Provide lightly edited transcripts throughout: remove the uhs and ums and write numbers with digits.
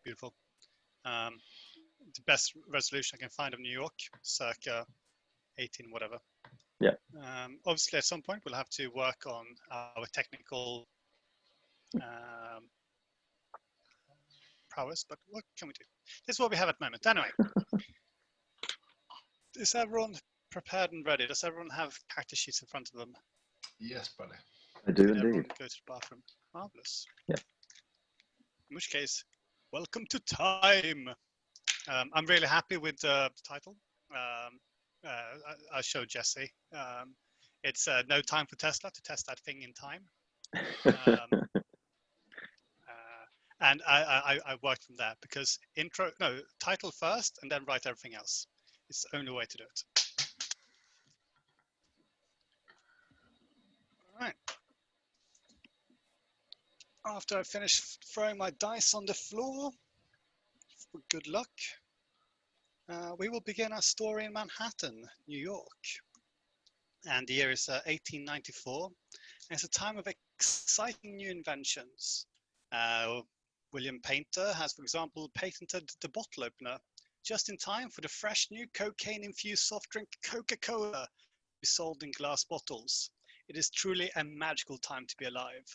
beautiful. The best resolution I can find of New York, circa 18 whatever. Yeah. Obviously, at some point, we'll have to work on our technical prowess, but what can we do? This is what we have at the moment. Anyway, is everyone prepared and ready? Does everyone have character sheets in front of them? Yes, buddy. I do Did everyone indeed. go to the bathroom? Marvelous. Yeah. In which case, welcome to time. I'm really happy with the title. I showed Jesse. It's no time for Tesla to test that thing in time. And I worked from there because title first and then write everything else. It's the only way to do it. All right. After I finish throwing my dice on the floor, for good luck, we will begin our story in Manhattan, New York. And the year is 1894. And it's a time of exciting new inventions. William Painter has, for example, patented the bottle opener just in time for the fresh new cocaine-infused soft drink Coca-Cola to be sold in glass bottles. It is truly a magical time to be alive.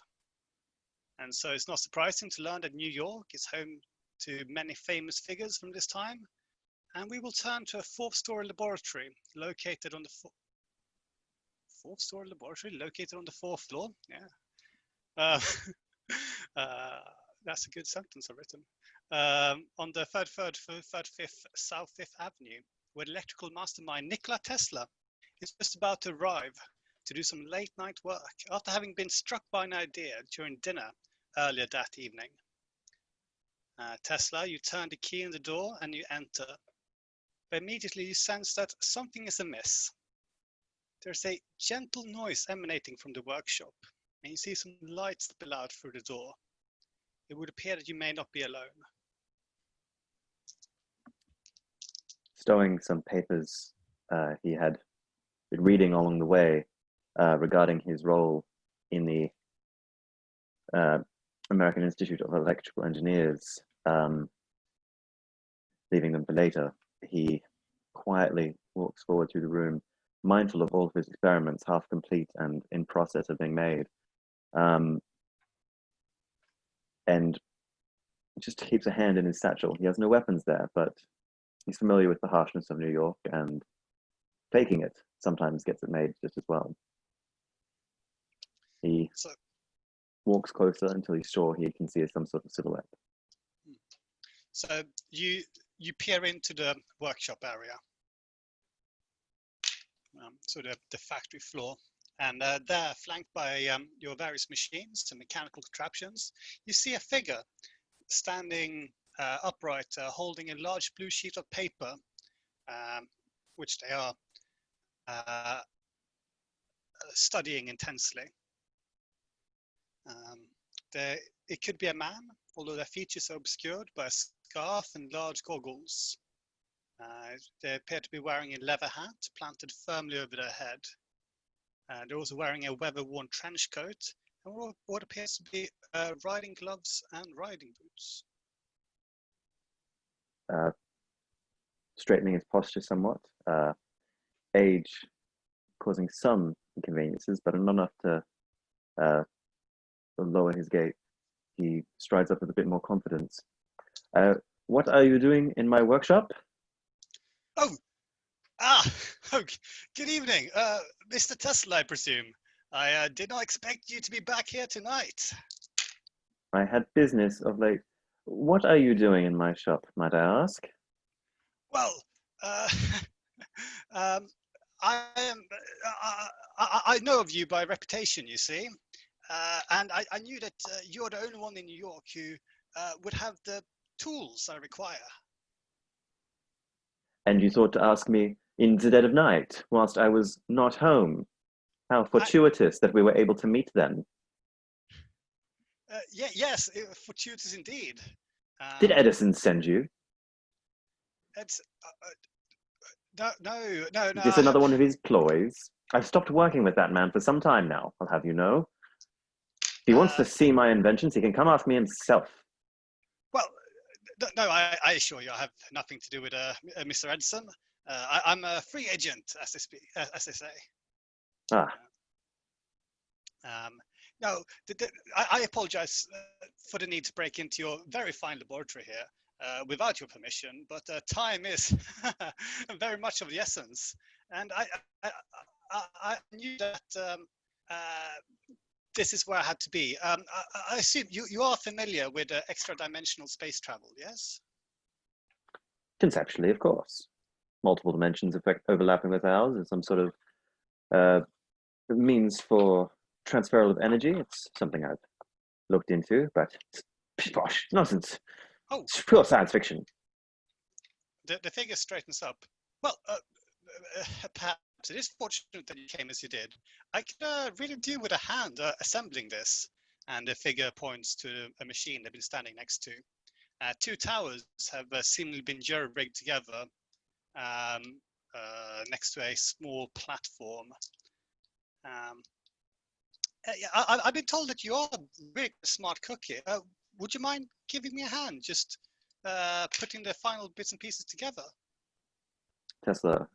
And so it's not surprising to learn that New York is home to many famous figures from this time. And we will turn to a fourth-story laboratory located on the fourth floor. Yeah. That's a good sentence I've written. On the 35th South Fifth Avenue, where the electrical mastermind Nikola Tesla is just about to arrive to do some late night work after having been struck by an idea during dinner earlier that evening. Tesla, you turn the key in the door and you enter. But immediately you sense that something is amiss. There's a gentle noise emanating from the workshop, and you see some lights spill out through the door. It would appear that you may not be alone. Stowing some papers he had been reading along the way regarding his role in the American Institute of Electrical Engineers, leaving them for later, he quietly walks forward through the room, mindful of all of his experiments, half complete and in process of being made. And just keeps a hand in his satchel. He has no weapons there, but he's familiar with the harshness of New York, and faking it sometimes gets it made just as well. He walks closer until he's sure he can see some sort of silhouette. So you peer into the workshop area, so the factory floor, and there, flanked by your various machines and mechanical contraptions, you see a figure standing upright, holding a large blue sheet of paper, which they are studying intensely. It could be a man, although their features are obscured by a scarf and large goggles. They appear to be wearing a leather hat planted firmly over their head. They're also wearing a weather-worn trench coat and what appears to be riding gloves and riding boots. Straightening his posture somewhat, age causing some inconveniences, but not enough to lower his gait. He strides up with a bit more confidence. What are you doing in my workshop? Good evening, Mr. Tesla, I presume. I did not expect you to be back here tonight. I had business of late. What are you doing in my shop, might I ask? Well, I know of you by reputation, you see, and I knew that you're the only one in New York who would have the tools I require. And you thought to ask me in the dead of night, whilst I was not home? How fortuitous that we were able to meet then. Yes, fortuitous indeed. Did Edison send you? It's no. Is this another one of his ploys? I've stopped working with that man for some time now, I'll have you know. If he wants to see my inventions, he can come ask me himself. Well, No, I assure you, I have nothing to do with Mr. Edison. I'm a free agent, as they say. Ah, No, I apologize for the need to break into your very fine laboratory here without your permission, but time is very much of the essence. And I knew that this is where I had to be. I assume you are familiar with extra-dimensional space travel, yes? conceptually, of course. Multiple dimensions overlapping with ours is some sort of means for transfer of energy. It's something I've looked into, but bosh, nonsense. Oh, It's pure science fiction. the figure straightens up. Well, perhaps it is fortunate that you came as you did. I could really do with a hand assembling this. And the figure points to a machine they've been standing next to. Two towers have seemingly been jerry-rigged together next to a small platform. Yeah, I've been told that you are a really smart cookie. Would you mind giving me a hand, just putting the final bits and pieces together? Tesla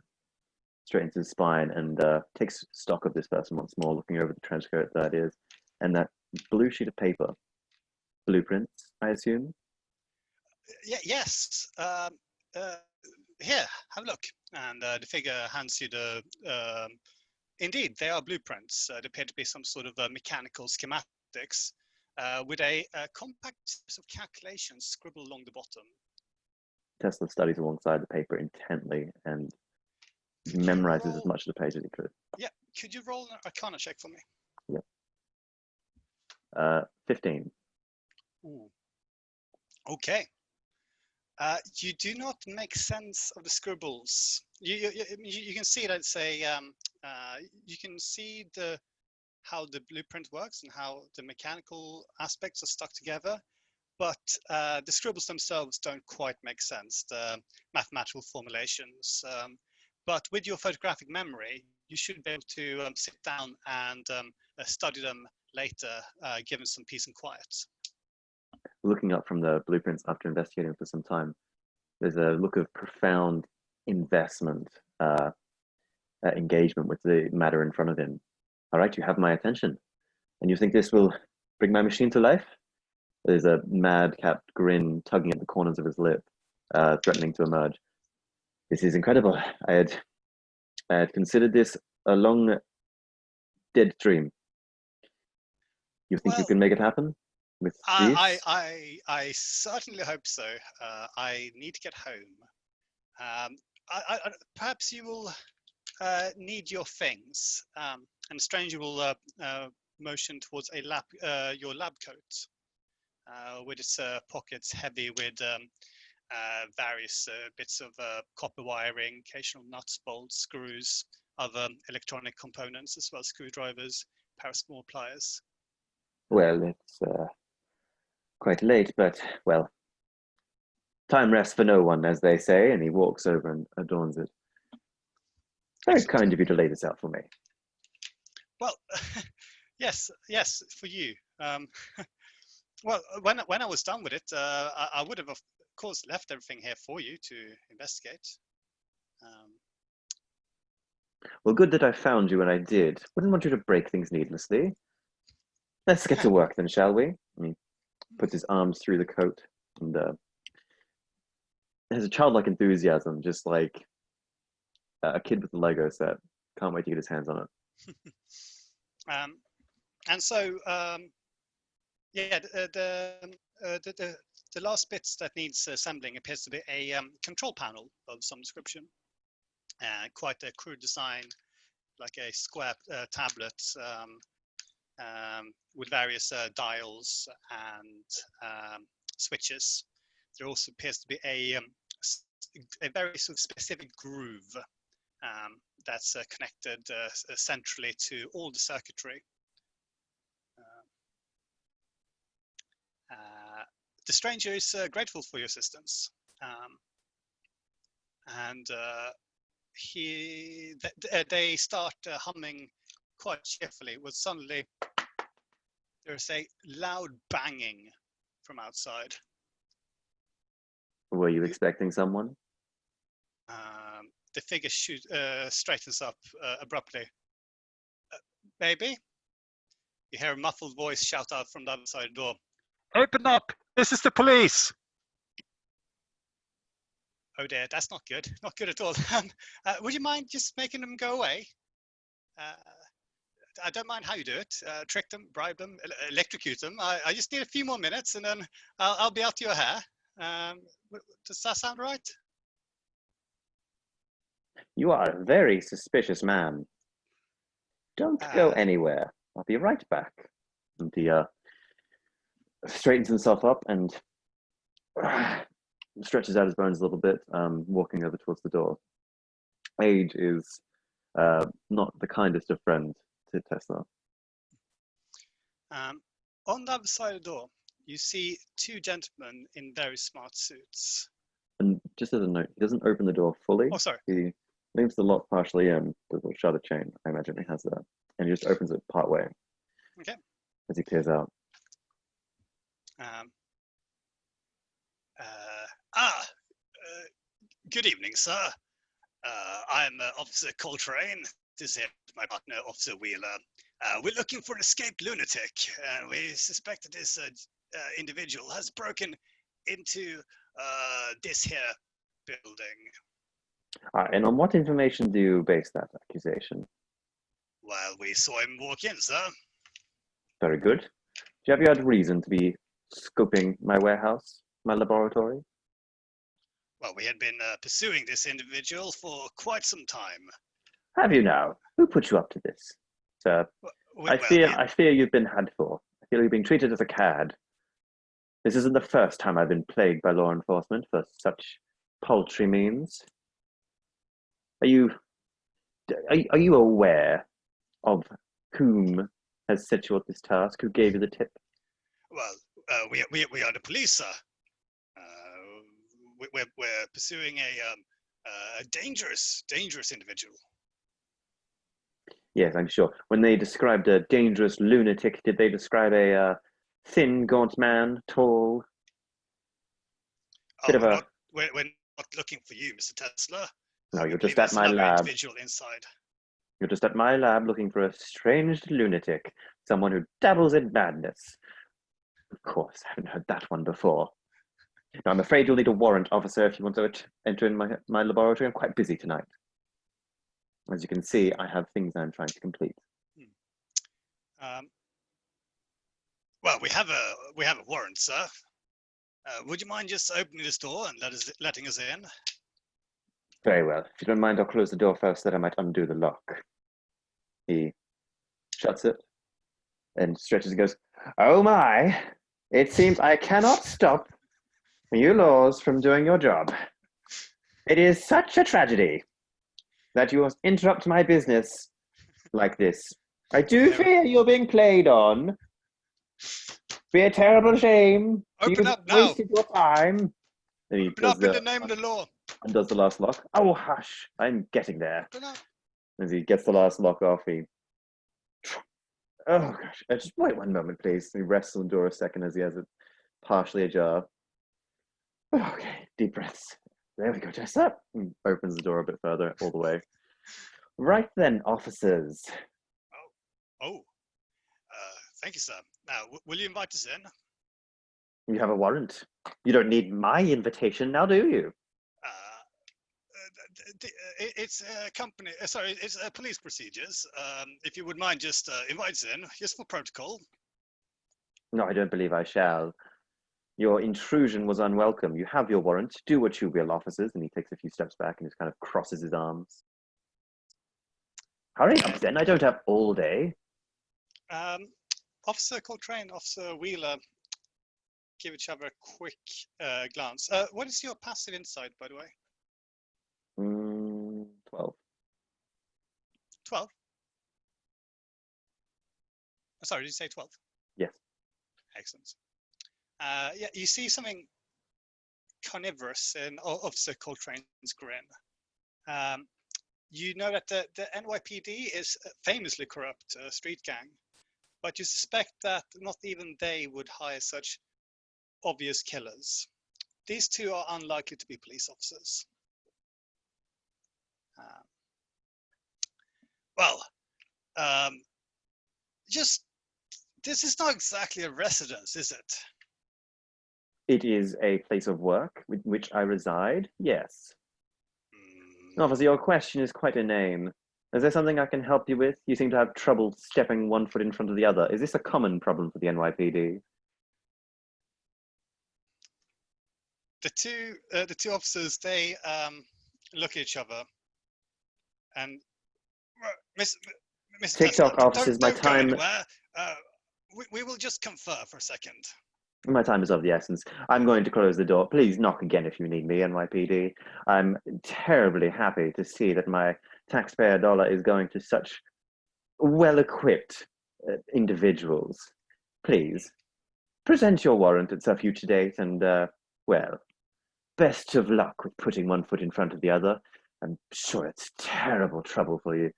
straightens his spine and takes stock of this person once more, looking over the trench coat that is, and that blue sheet of paper. Blueprints, I assume? Yes. Here, have a look. And the figure hands you the. Indeed, they are blueprints. They appear to be some sort of mechanical schematics with a compact series of calculations scribbled along the bottom. Tesla studies alongside the paper intently and memorizes as much of the page as he could. Yeah, could you roll an Arcana check for me? Yeah. 15. Ooh. Okay. You do not make sense of the scribbles. You can see that it's a. You can see how the blueprint works and how the mechanical aspects are stuck together, but the scribbles themselves don't quite make sense. The mathematical formulations. But with your photographic memory, you should be able to sit down and study them later, given some peace and quiet. Looking up from the blueprints after investigating for some time, there's a look of profound investment, engagement with the matter in front of him. All right, you have my attention. And you think this will bring my machine to life? There's a madcap grin tugging at the corners of his lip, threatening to emerge. This is incredible. I had considered this a long dead dream. You think you can make it happen with these? I certainly hope so. I need to get home. Perhaps you will need your things, and the stranger will motion towards a your lab coat, with its pockets heavy with various bits of copper wiring, occasional nuts, bolts, screws, other electronic components, as well as screwdrivers, a pair of small pliers. Well, it's quite late, but, well, time rests for no one, as they say, and he walks over and adorns it. Very kind of you to lay this out for me. Well, yes, for you. Well, when I was done with it, I would have, of course, left everything here for you to investigate. Well, good that I found you when I did. Wouldn't want you to break things needlessly. Let's get to work then, shall we? And he puts his arms through the coat and has a childlike enthusiasm, just like a kid with a Lego set. Can't wait to get his hands on it. And so, yeah, the last bits that needs assembling appears to be a control panel of some description. Quite a crude design, like a square tablet with various dials and switches. There also appears to be a very sort of specific groove that's connected centrally to all the circuitry. The stranger is grateful for your assistance, and they start humming quite cheerfully. When suddenly there's a loud banging from outside. Were you expecting someone? The figure straightens up abruptly. Baby? You hear a muffled voice shout out from the other side of the door. Open up! This is the police! Oh dear, that's not good. Not good at all. Would you mind just making them go away? I don't mind how you do it. Trick them, bribe them, electrocute them. I just need a few more minutes and then I'll be out to your hair. Does that sound right? You are a very suspicious man. Don't go anywhere. I'll be right back. And he straightens himself up and stretches out his bones a little bit, walking over towards the door. Age is not the kindest of friends to Tesla. On the other side of the door, you see two gentlemen in very smart suits. And just as a note, he doesn't open the door fully. Oh, sorry. He leaves the lock partially in, the little shutter chain, I imagine he has that. And he just opens it part way. Okay. As he peers out. Good evening, sir. I'm Officer Coltrane. This is my partner, Officer Wheeler. We're looking for an escaped lunatic. We suspect that this individual has broken into this here building. And on what information do you base that accusation? Well, we saw him walk in, sir. Very good. Have you had reason to be scoping my warehouse, my laboratory? Well, we had been pursuing this individual for quite some time. Have you now? Who put you up to this, sir? I fear you've been had for. I feel you've been treated as a cad. This isn't the first time I've been plagued by law enforcement for such paltry means. Are you aware of whom has set you at this task? Who gave you the tip? Well, we are the police, sir. We're pursuing a dangerous individual. Yes, I'm sure. When they described a dangerous lunatic, did they describe a thin, gaunt man, tall? We're not looking for you, Mr. Tesla. No, you're just at my lab. Individual inside. You're just at my lab looking for a strange lunatic, someone who dabbles in madness. Of course, I haven't heard that one before. Now, I'm afraid you'll need a warrant, officer, if you want to enter in my laboratory. I'm quite busy tonight. As you can see, I have things I'm trying to complete. Well, we have a warrant, sir. Would you mind just opening this door and letting us in? Very well. If you don't mind, I'll close the door first, that I might undo the lock. He shuts it and stretches and goes, "Oh my! It seems I cannot stop you laws from doing your job. It is such a tragedy that you must interrupt my business like this. I do fear you're being played on. Be a terrible shame. Open up now. Wasted your time." And he Open up in the name of the law. Undoes the last lock. Oh, hush! I'm getting there. Open up. As he gets the last lock off, he. Oh gosh! Just wait one moment, please. He rests on the door a second as he has it partially ajar. Okay, deep breaths. There we go, Tessa. And opens the door a bit further, all the way. Right then, officers. Thank you, sir. Now, will you invite us in? You have a warrant. You don't need my invitation now, do you? It's company. Sorry, it's police procedures. If you would mind, just invite us in, just for protocol. No, I don't believe I shall. Your intrusion was unwelcome. You have your warrant. Do what you will, officers. And he takes a few steps back and just kind of crosses his arms. Hurry up, then. I don't have all day. Officer Coltrane, Officer Wheeler, give each other a quick glance. What is your passive insight, by the way? 12. 12? Sorry, did you say 12? Yes. Excellent. Yeah, you see something carnivorous in Officer Coltrane's grin. You know that the NYPD is a famously corrupt street gang, but you suspect that not even they would hire such obvious killers. These two are unlikely to be police officers. Well, just this is not exactly a residence, is it? It is a place of work with which I reside, yes. Officer, your question is quite inane. Is there something I can help you with? You seem to have trouble stepping one foot in front of the other. Is this a common problem for the NYPD? The two officers, they look at each other, and Mr. Tesla, TikTok officers, my don't go time. anywhere. We will just confer for a second. My time is of the essence. I'm going to close the door. Please knock again if you need me, NYPD. I'm terribly happy to see that my taxpayer dollar is going to such well-equipped individuals. Please, present your warrant at some future date and, well, best of luck with putting one foot in front of the other. I'm sure it's terrible trouble for you.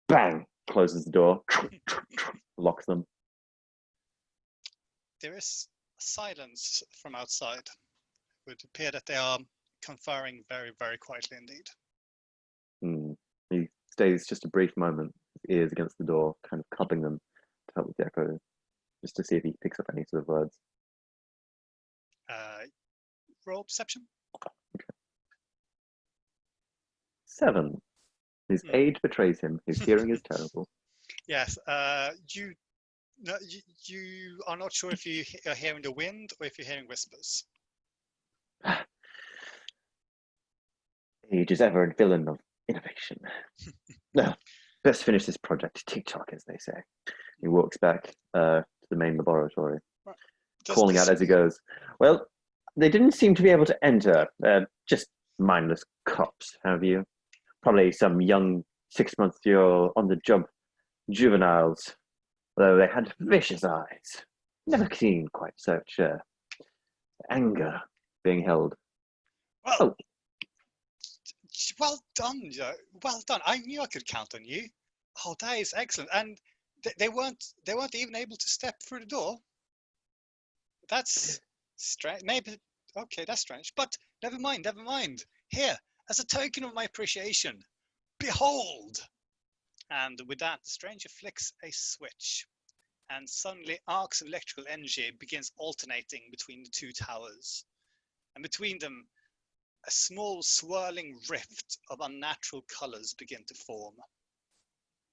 Bang! Closes the door, locks them. There is silence from outside. It would appear that they are conferring very, very quietly indeed. He stays just a brief moment, his ears against the door, kind of cupping them to help with the echo, just to see if he picks up any sort of words. Roll perception. Okay. 7. His age betrays him. His hearing is terrible. Yes. You are not sure if you are hearing the wind or if you're hearing whispers. Age is ever a villain of innovation. No, best finish this project. TikTok, as they say. He walks back to the main laboratory, calling out as he goes, well, they didn't seem to be able to enter. Just mindless cops, have you? Probably some young 6-month-old on-the-job juveniles, though they had vicious eyes. Never seen quite such anger being held. Well, well done, Joe. Well done. I knew I could count on you. Oh, that is excellent. And they weren't even able to step through the door. That's strange. Maybe okay, that's strange. But never mind. Here, as a token of my appreciation, behold. And with that, the stranger flicks a switch, and suddenly arcs of electrical energy begins alternating between the two towers. And between them, a small swirling rift of unnatural colors begin to form.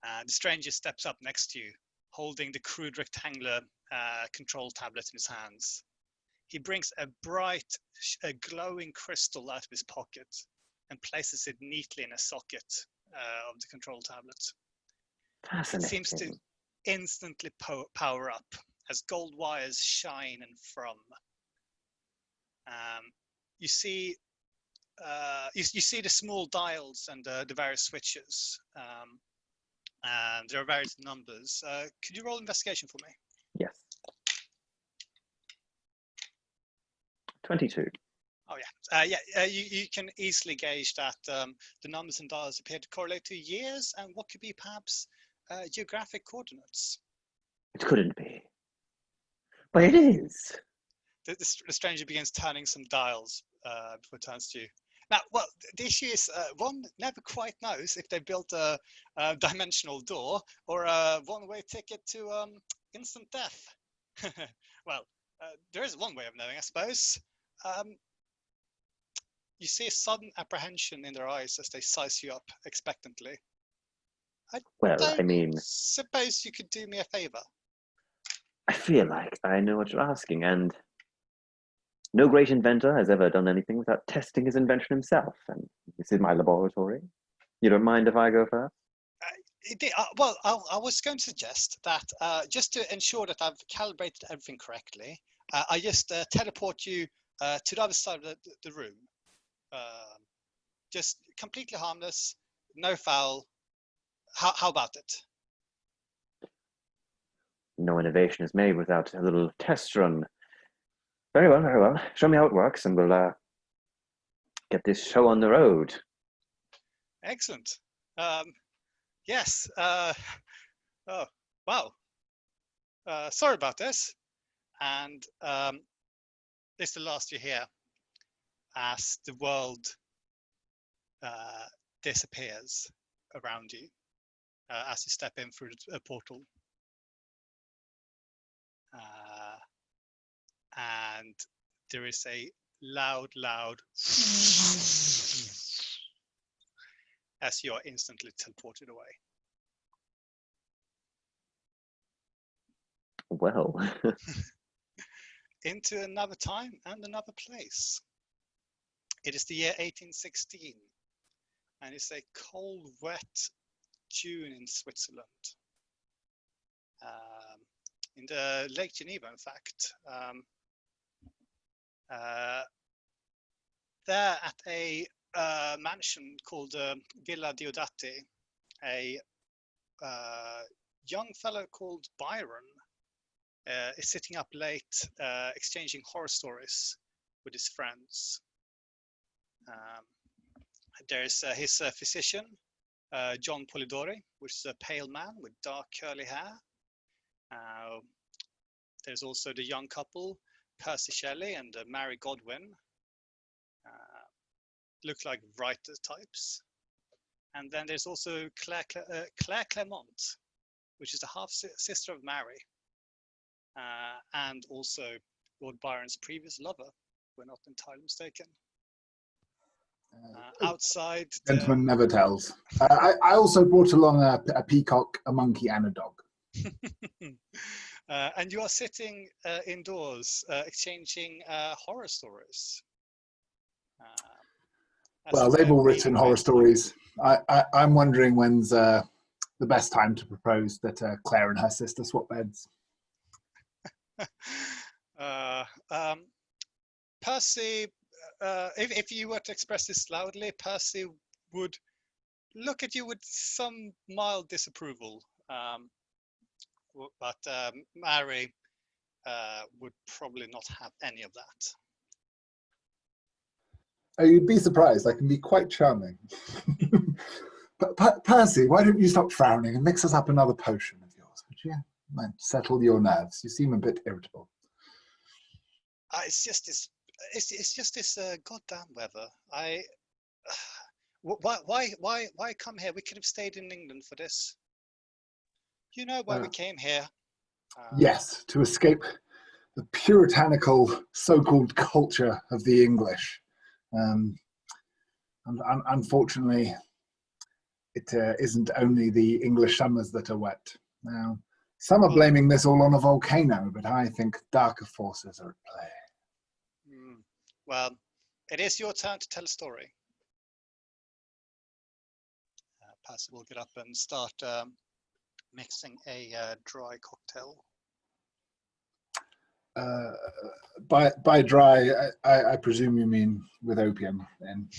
The stranger steps up next to you, holding the crude rectangular control tablet in his hands. He brings a bright, glowing crystal out of his pocket and places it neatly in a socket of the control tablet. It seems to instantly power up as gold wires shine and from. You see the small dials and the various switches, and there are various numbers. Could you roll investigation for me? Yes. 22. Oh yeah, you can easily gauge that the numbers and dials appear to correlate to years and what could be perhaps geographic coordinates. It couldn't be, but it is. The stranger begins turning some dials before it turns to you. Now, well, the issue is one never quite knows if they built a dimensional door or a one-way ticket to instant death. Well, there is one way of knowing, I suppose. You see a sudden apprehension in their eyes as they size you up expectantly. I mean, suppose you could do me a favor. I feel like I know what you're asking, and no great inventor has ever done anything without testing his invention himself, and this is my laboratory. You don't mind if I go first? Well, I was going to suggest that just to ensure that I've calibrated everything correctly, I just teleport you to the other side of the room. Just completely harmless, no foul. How about it? No innovation is made without a little test run. Very well, very well. Show me how it works, and we'll get this show on the road. Excellent. Yes. Oh, wow. Sorry about this. And it's the last you hear. as the world disappears around you as you step in through a portal. And there is a loud as you are instantly teleported away. Well. Into another time and another place. It is the year 1816, and it's a cold, wet June in Switzerland. In the Lake Geneva, in fact. There at a mansion called Villa Diodati, a young fellow called Byron is sitting up late exchanging horror stories with his friends. There's his physician, John Polidori, which is a pale man with dark curly hair. There's also the young couple, Percy Shelley and Mary Godwin. Look like writer types. And then there's also Claire Clairmont, which is the half-sister of Mary. And also Lord Byron's previous lover, we're not entirely mistaken. Outside... Gentleman never tells. I also brought along a peacock, a monkey, and a dog. And you are sitting indoors, exchanging horror stories. Well, they've all written horror stories. I'm wondering when's the best time to propose that Claire and her sister swap beds. Percy, if you were to express this loudly, Percy would look at you with some mild disapproval. But Mary would probably not have any of that. Oh, you'd be surprised. I can be quite charming. Percy, why don't you stop frowning and mix us up another potion of yours, would you? Might settle your nerves. You seem a bit irritable. It's just this goddamn weather. Why come here? We could have stayed in England for this. You know why we came here? Yes, to escape the puritanical so-called culture of the English. Unfortunately, it isn't only the English summers that are wet. Now, some are blaming this all on a volcano, but I think darker forces are at play. Well, it is your turn to tell a story. Percy will get up and start mixing a dry cocktail. By dry, I presume you mean with opium, then.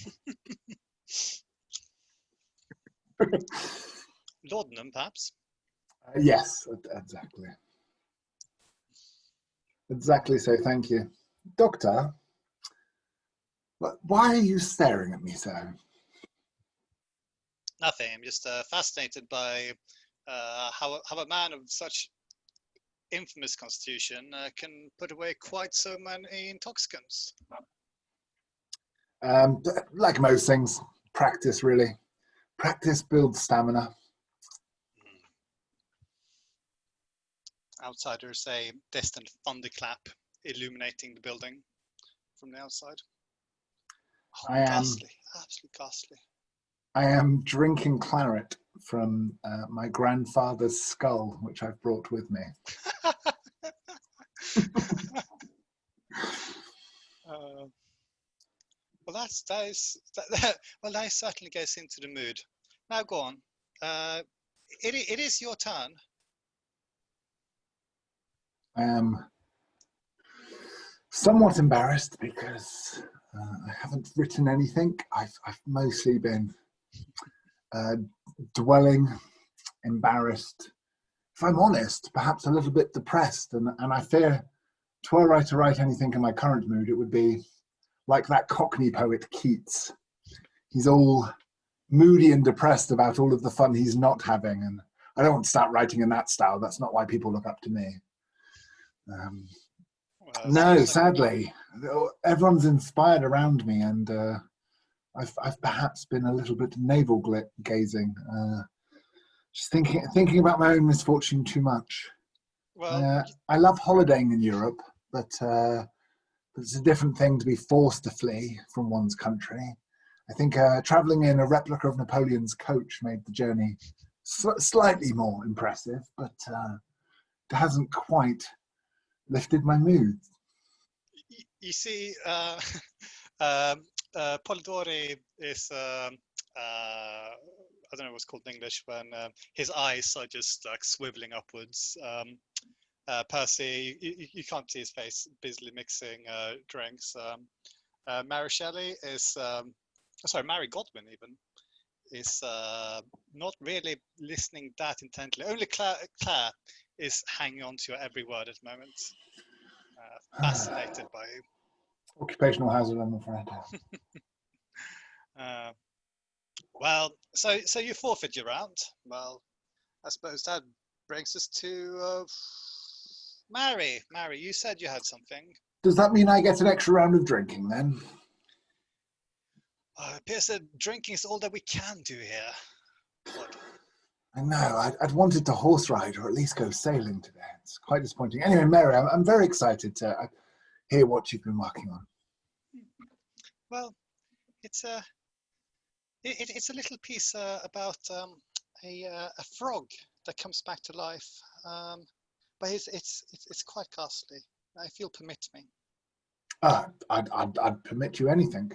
Laudanum, perhaps? Yes, exactly. Exactly so, thank you. Doctor, why are you staring at me so? Nothing, I'm just fascinated by how a man of such infamous constitution can put away quite so many intoxicants. Like most things, practice really. Practice builds stamina. Outside there's a distant thunderclap illuminating the building from the outside. Oh, ghastly, absolutely ghastly. I am drinking claret from my grandfather's skull, which I've brought with me. Well, that certainly gets into the mood. Now, go on. It is your turn. I am somewhat embarrassed because I haven't written anything. I've mostly been dwelling, embarrassed. If I'm honest, perhaps a little bit depressed, and I fear, were I to write anything in my current mood, it would be like that Cockney poet Keats. He's all moody and depressed about all of the fun he's not having, and I don't want to start writing in that style. That's not why people look up to me. No, sadly, Everyone's inspired around me, and I've perhaps been a little bit navel gazing, just thinking about my own misfortune too much. Well, I love holidaying in Europe, but it's a different thing to be forced to flee from one's country. I think travelling in a replica of Napoleon's coach made the journey slightly more impressive, but it hasn't quite lifted my mood. you see, Polidori is, I don't know what's called in English, when his eyes are just like swiveling upwards. Percy, you can't see his face, busily mixing drinks. Shelley is, Mary Godwin even, is not really listening that intently. Only Claire is hanging on to your every word at the moment, fascinated by you. Occupational hazard, I'm afraid. Well, so you forfeit your round. Well, I suppose that brings us to Mary. Mary, you said you had something. Does that mean I get an extra round of drinking then? It appears that drinking is all that we can do here. What? I know. I'd wanted to horse ride or at least go sailing today. It's quite disappointing. Anyway, Mary, I'm very excited to hear what you've been working on. Well, it's a little piece about a frog that comes back to life, but it's quite ghastly. If you'll permit me. I'd permit you anything.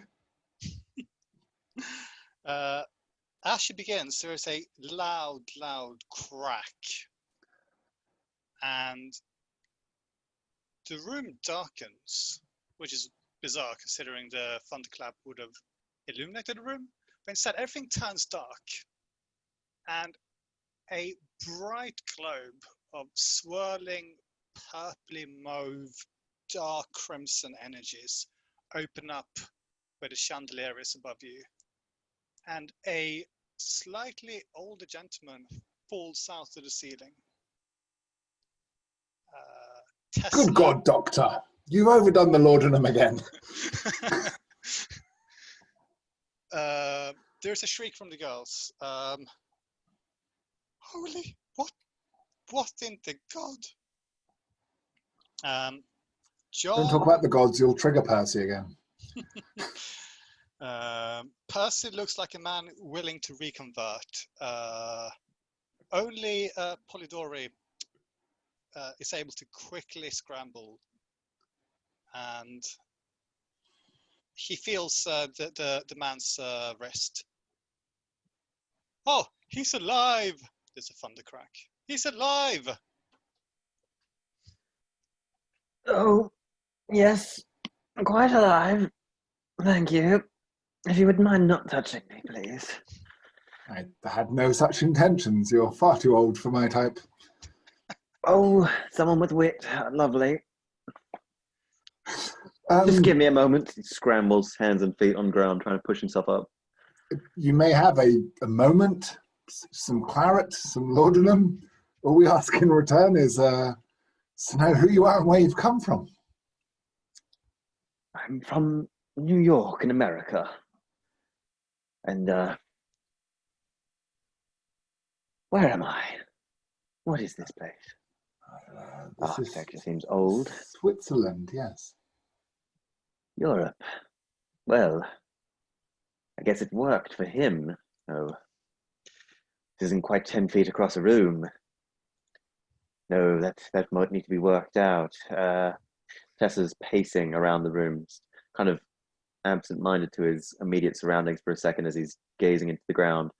As she begins, there is a loud crack, and the room darkens, which is bizarre considering the thunderclap would have illuminated the room. But instead, everything turns dark, and a bright globe of swirling purpley mauve, dark crimson energies open up where the chandelier is above you, and a slightly older gentleman falls out of the ceiling. Tesla. Good God, Doctor! You've overdone the laudanum again. There's a shriek from the girls. Holy, what in the God? John. Don't talk about the gods, you'll trigger Percy again. Percy looks like a man willing to reconvert. Only Polidori is able to quickly scramble, and he feels the man's wrist. Oh, he's alive! There's a thunder crack. He's alive! Oh, yes, I'm quite alive. Thank you. If you wouldn't mind not touching me, please. I had no such intentions. You're far too old for my type. Oh, someone with wit. Lovely. Just give me a moment. He scrambles, hands and feet on ground, trying to push himself up. You may have a moment, some claret, some laudanum. All we ask in return is to know who you are and where you've come from. I'm from New York in America. And, where am I? What is this place? Architecture seems old. Switzerland, yes. Europe. Well, I guess it worked for him. Oh, this isn't quite 10 feet across a room. No, that might need to be worked out. Tessa's pacing around the room, kind of absent-minded to his immediate surroundings for a second as he's gazing into the ground.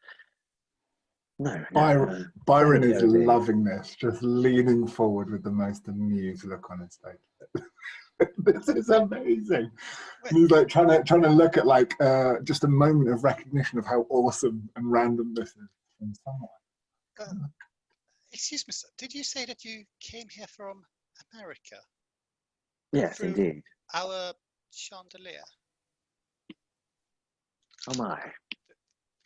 No. Byron is loving this, just leaning forward with the most amused look on his face. This is amazing. And he's like trying to look at like just a moment of recognition of how awesome and random this is from someone. Excuse me, sir. Did you say that you came here from America? Yes, Through indeed. Our chandelier. Oh my.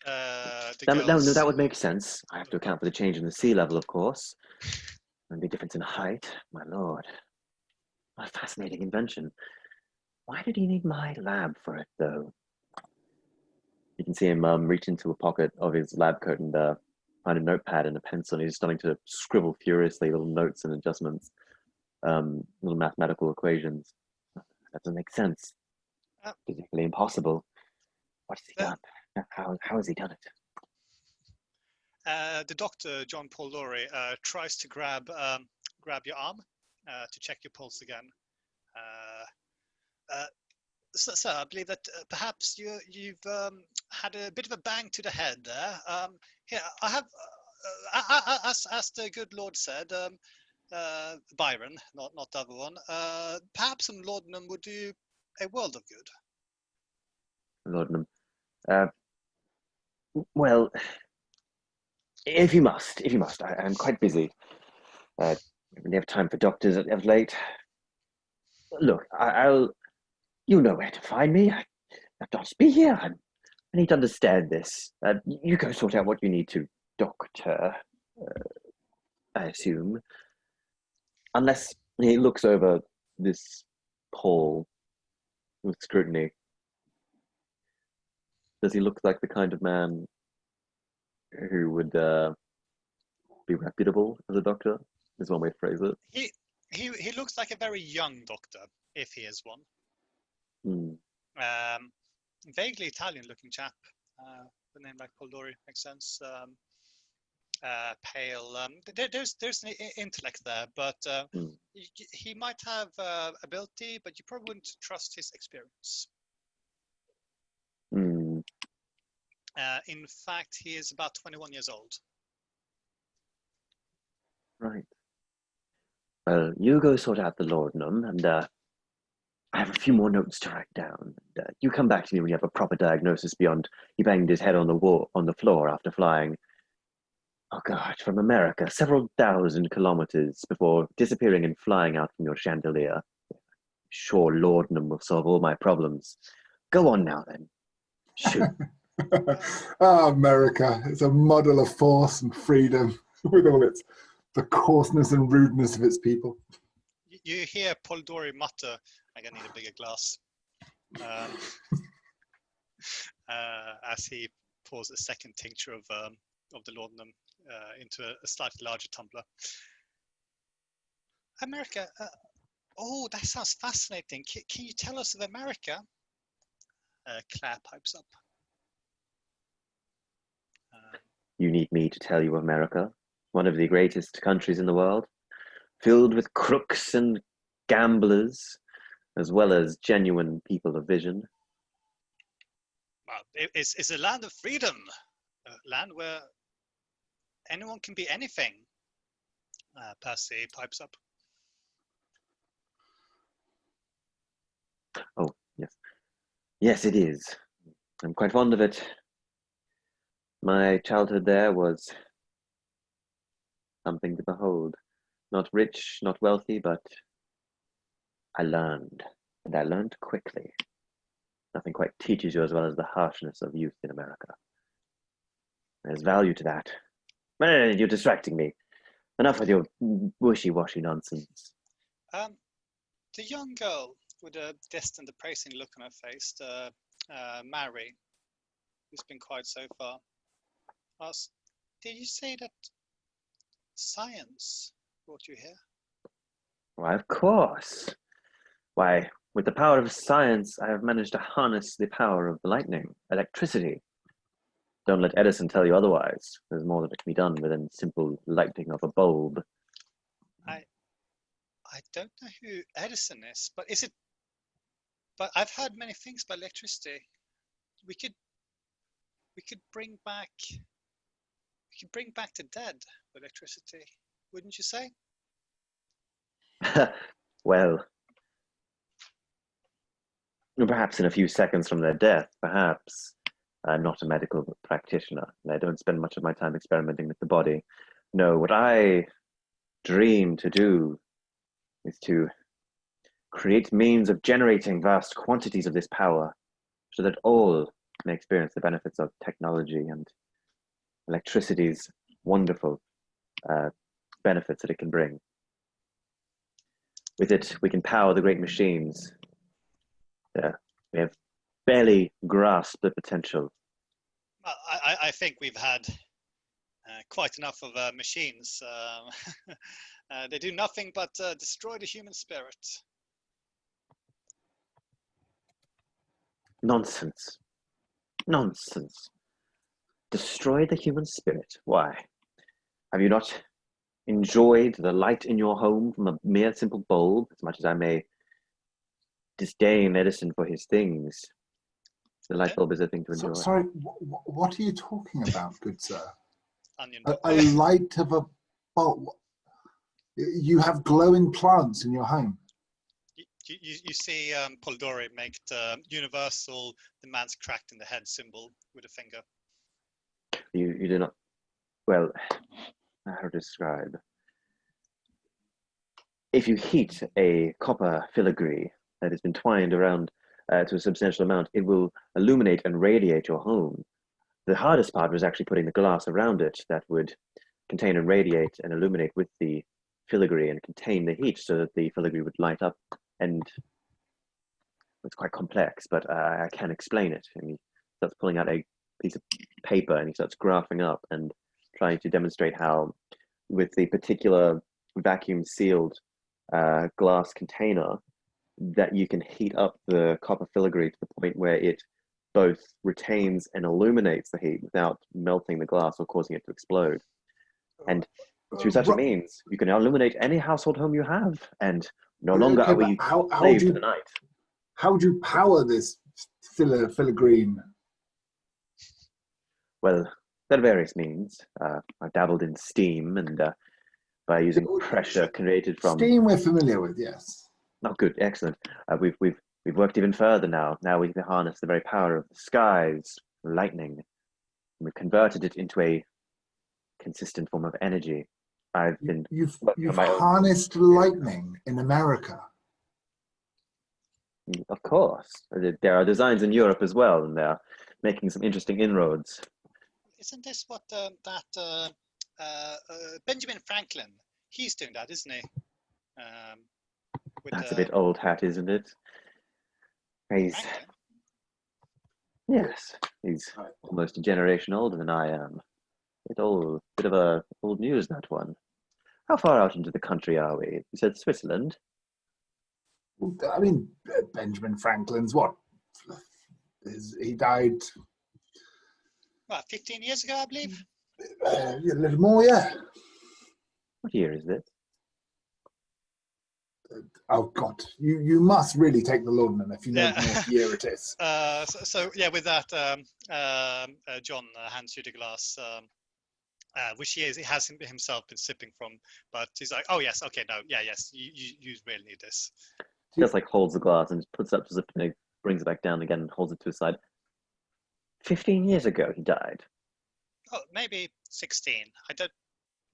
No, that would make sense. I have to account for the change in the sea level, of course. And the difference in height. My lord. What a fascinating invention. Why did he need my lab for it, though? You can see him reach into a pocket of his lab coat and find a notepad and a pencil. And he's starting to scribble furiously little notes and adjustments, little mathematical equations. That doesn't make sense. Uh, Physically impossible. What has he the, done? How has he done it? the doctor, John Paul Laurie, tries to grab your arm to check your pulse again. Sir, I believe that perhaps you've had a bit of a bang to the head there. Here, I have, as the good Lord said, Byron, not the other one. Perhaps some laudanum would do a world of good. Laudanum. Well, if you must, I'm quite busy. I don't really have time for doctors of late. Look, I'll. You know where to find me. I have to be here. I need to understand this. You go sort out what you need to, doctor. I assume. Unless he looks over this Paul with scrutiny. Does he look like the kind of man who would be reputable as a doctor? Is one way to phrase it. He looks like a very young doctor, if he is one. Vaguely Italian-looking chap. The name like Poldori makes sense. Pale. There's an intellect there, but he might have ability, but you probably wouldn't trust his experience. In fact, he is about 21 years old. Right. Well, you go sort out the laudanum, and I have a few more notes to write down. You come back to me when you have a proper diagnosis beyond he banged his head on the floor after flying. Oh God, from America, several thousand kilometers before disappearing and flying out from your chandelier. Sure, laudanum will solve all my problems. Go on now, then. Shoot. America, it's a model of force and freedom with all the coarseness and rudeness of its people. You hear Poldori mutter, "I'm gonna need a bigger glass," as he pours a second tincture of the laudanum into a slightly larger tumbler. America. Oh, that sounds fascinating. Can you tell us of America? Claire pipes up. You need me to tell you of America, one of the greatest countries in the world, filled with crooks and gamblers, as well as genuine people of vision. Well, it's a land of freedom, a land where anyone can be anything. Percy pipes up. Oh, yes. Yes, it is. I'm quite fond of it. My childhood there was something to behold. Not rich, not wealthy, but I learned, and I learned quickly. Nothing quite teaches you as well as the harshness of youth in America. There's value to that. You're distracting me. Enough with your wishy-washy nonsense. The young girl with a distant, appraising look on her face, Mary, who's been quiet so far, asked, "Did you say that science brought you here?" Why, of course. Why, with the power of science, I have managed to harness the power of the lightning, electricity. Don't let Edison tell you otherwise. There's more that can be done within simple lighting of a bulb. I don't know who Edison is, but is it? But I've heard many things about electricity. We could bring back the dead with electricity, wouldn't you say? Well, perhaps in a few seconds from their death, perhaps. I'm not a medical practitioner, and I don't spend much of my time experimenting with the body. No, what I dream to do is to create means of generating vast quantities of this power so that all may experience the benefits of technology and electricity's wonderful benefits that it can bring. With it, we can power the great machines We have barely grasped the potential. Well, I think we've had quite enough of machines. They do nothing but destroy the human spirit. Nonsense. Nonsense. Destroy the human spirit. Why? Have you not enjoyed the light in your home from a mere simple bulb, as much as I may disdain Edison for his things? The light bulb is a thing to enjoy. Sorry, what are you talking about, good sir? Onion. A light of a bulb? You have glowing plants in your home. You see Polidori make the universal "the man's cracked in the head" symbol with a finger. You do not. Well, how to describe? If you heat a copper filigree that has been twined around to a substantial amount, it will illuminate and radiate your home. The hardest part was actually putting the glass around it that would contain and radiate and illuminate with the filigree and contain the heat so that the filigree would light up. And it's quite complex, but I can explain it. And he starts pulling out a piece of paper and he starts graphing up and trying to demonstrate how, with the particular vacuum sealed glass container, that you can heat up the copper filigree to the point where it both retains and illuminates the heat without melting the glass or causing it to explode. And through such a means, you can illuminate any household home you have, and no longer are we slaves to the night. How would you power this filigree? Well, there are various means. I've dabbled in steam and by using pressure created from... Steam we're familiar with, yes. Oh, good, excellent. We've worked even further now. Now we can harness the very power of the skies, lightning, and we've converted it into a consistent form of energy. You've harnessed lightning in America. Of course. There are designs in Europe as well, and they're making some interesting inroads. Isn't this what Benjamin Franklin, he's doing that, isn't he? That's a bit old hat, isn't it? Yes, he's almost a generation older than I am. Bit of old news, that one. How far out into the country are we? You said Switzerland? I mean, Benjamin Franklin's what? He died... What, 15 years ago, I believe? A little more, yeah. What year is this? Oh God, you must really take the laudanum if you know what year it is. So yeah, with that, John hands you the glass, which he has himself been sipping from, but he's like, oh yes, okay, no, yeah, yes, you really need this. He just like holds the glass and puts it up to zip and brings it back down again and holds it to his side. 15 years ago he died. Oh, maybe 16. I don't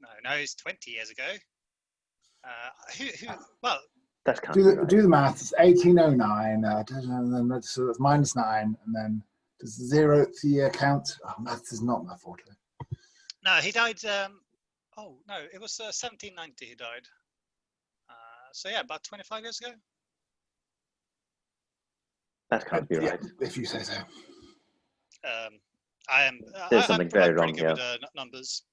know. No, it's 20 years ago. Well, that's do the math. It's 1809. And then so that's minus 9, and then does the 0th year count? Oh, maths is not my forte. No, he died. Oh no, it was 1790. He died. So yeah, about 25 years ago. That can't be right. If you say so. There's something very wrong pretty here. good with numbers.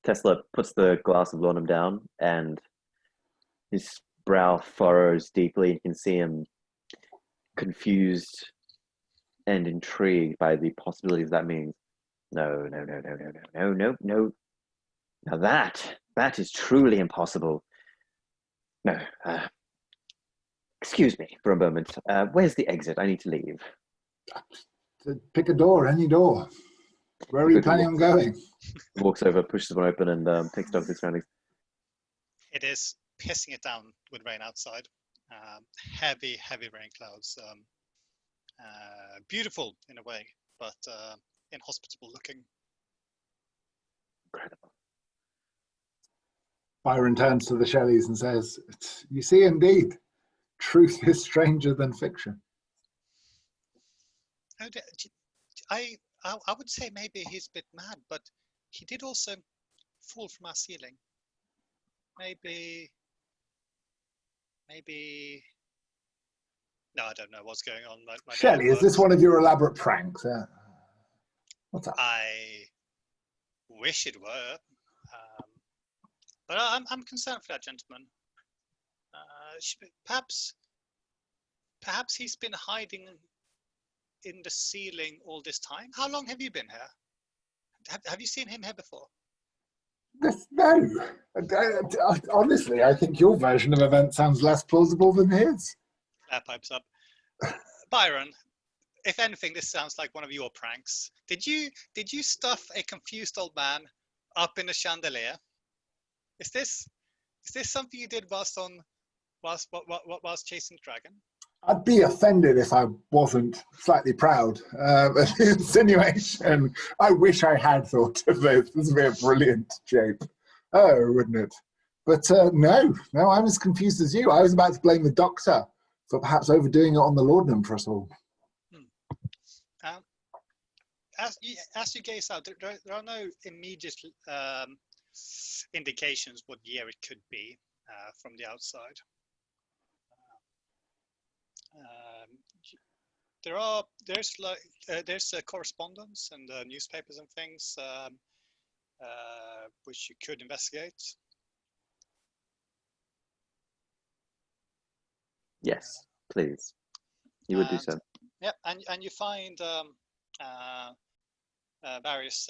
Tesla puts the glass of laudanum down and his brow furrows deeply. You can see him confused and intrigued by the possibilities that means. No. Now that is truly impossible. No. Excuse me for a moment. Where's the exit? I need to leave. Pick a door, any door. Where are you planning on going? Walks over, pushes one open, and takes stock of his surroundings. It is pissing it down with rain outside. Heavy rain clouds. Beautiful in a way, but inhospitable looking. Incredible. Byron turns to the Shelleys and says, "You see, indeed, truth is stranger than fiction." I would say maybe he's a bit mad, but he did also fall from our ceiling. Maybe No, I don't know what's going on. My day Shelley, is this works. one of your elaborate pranks? What's up? I wish it were, but I'm concerned for that gentleman. Perhaps he's been hiding in the ceiling all this time. How long have you been here? Have you seen him here before? No. Honestly, I think your version of events sounds less plausible than his. Claire pipes up. Byron, if anything, this sounds like one of your pranks. Did you stuff a confused old man up in a chandelier? Is this something you did whilst chasing the dragon? I'd be offended if I wasn't slightly proud of the insinuation. I wish I had thought of this. This would be a brilliant joke. Oh, wouldn't it? But no, I'm as confused as you. I was about to blame the doctor for perhaps overdoing it on the laudanum for us all. As you gaze out, there are no immediate indications what year it could be from the outside. There's correspondence and newspapers and things which you could investigate. Yes, please. You would do so. Yeah, and you find various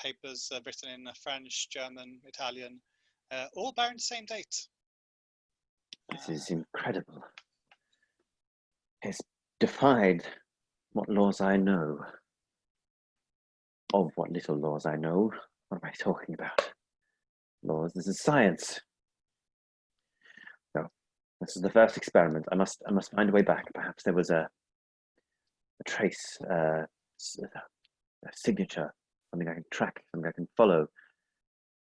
papers written in French, German, Italian, all bearing the same date. This is incredible. It's defied what laws I know. Of what little laws I know. What am I talking about? Laws, this is science. No, this is the first experiment. I must find a way back. Perhaps there was a trace, a signature, something I can track, something I can follow.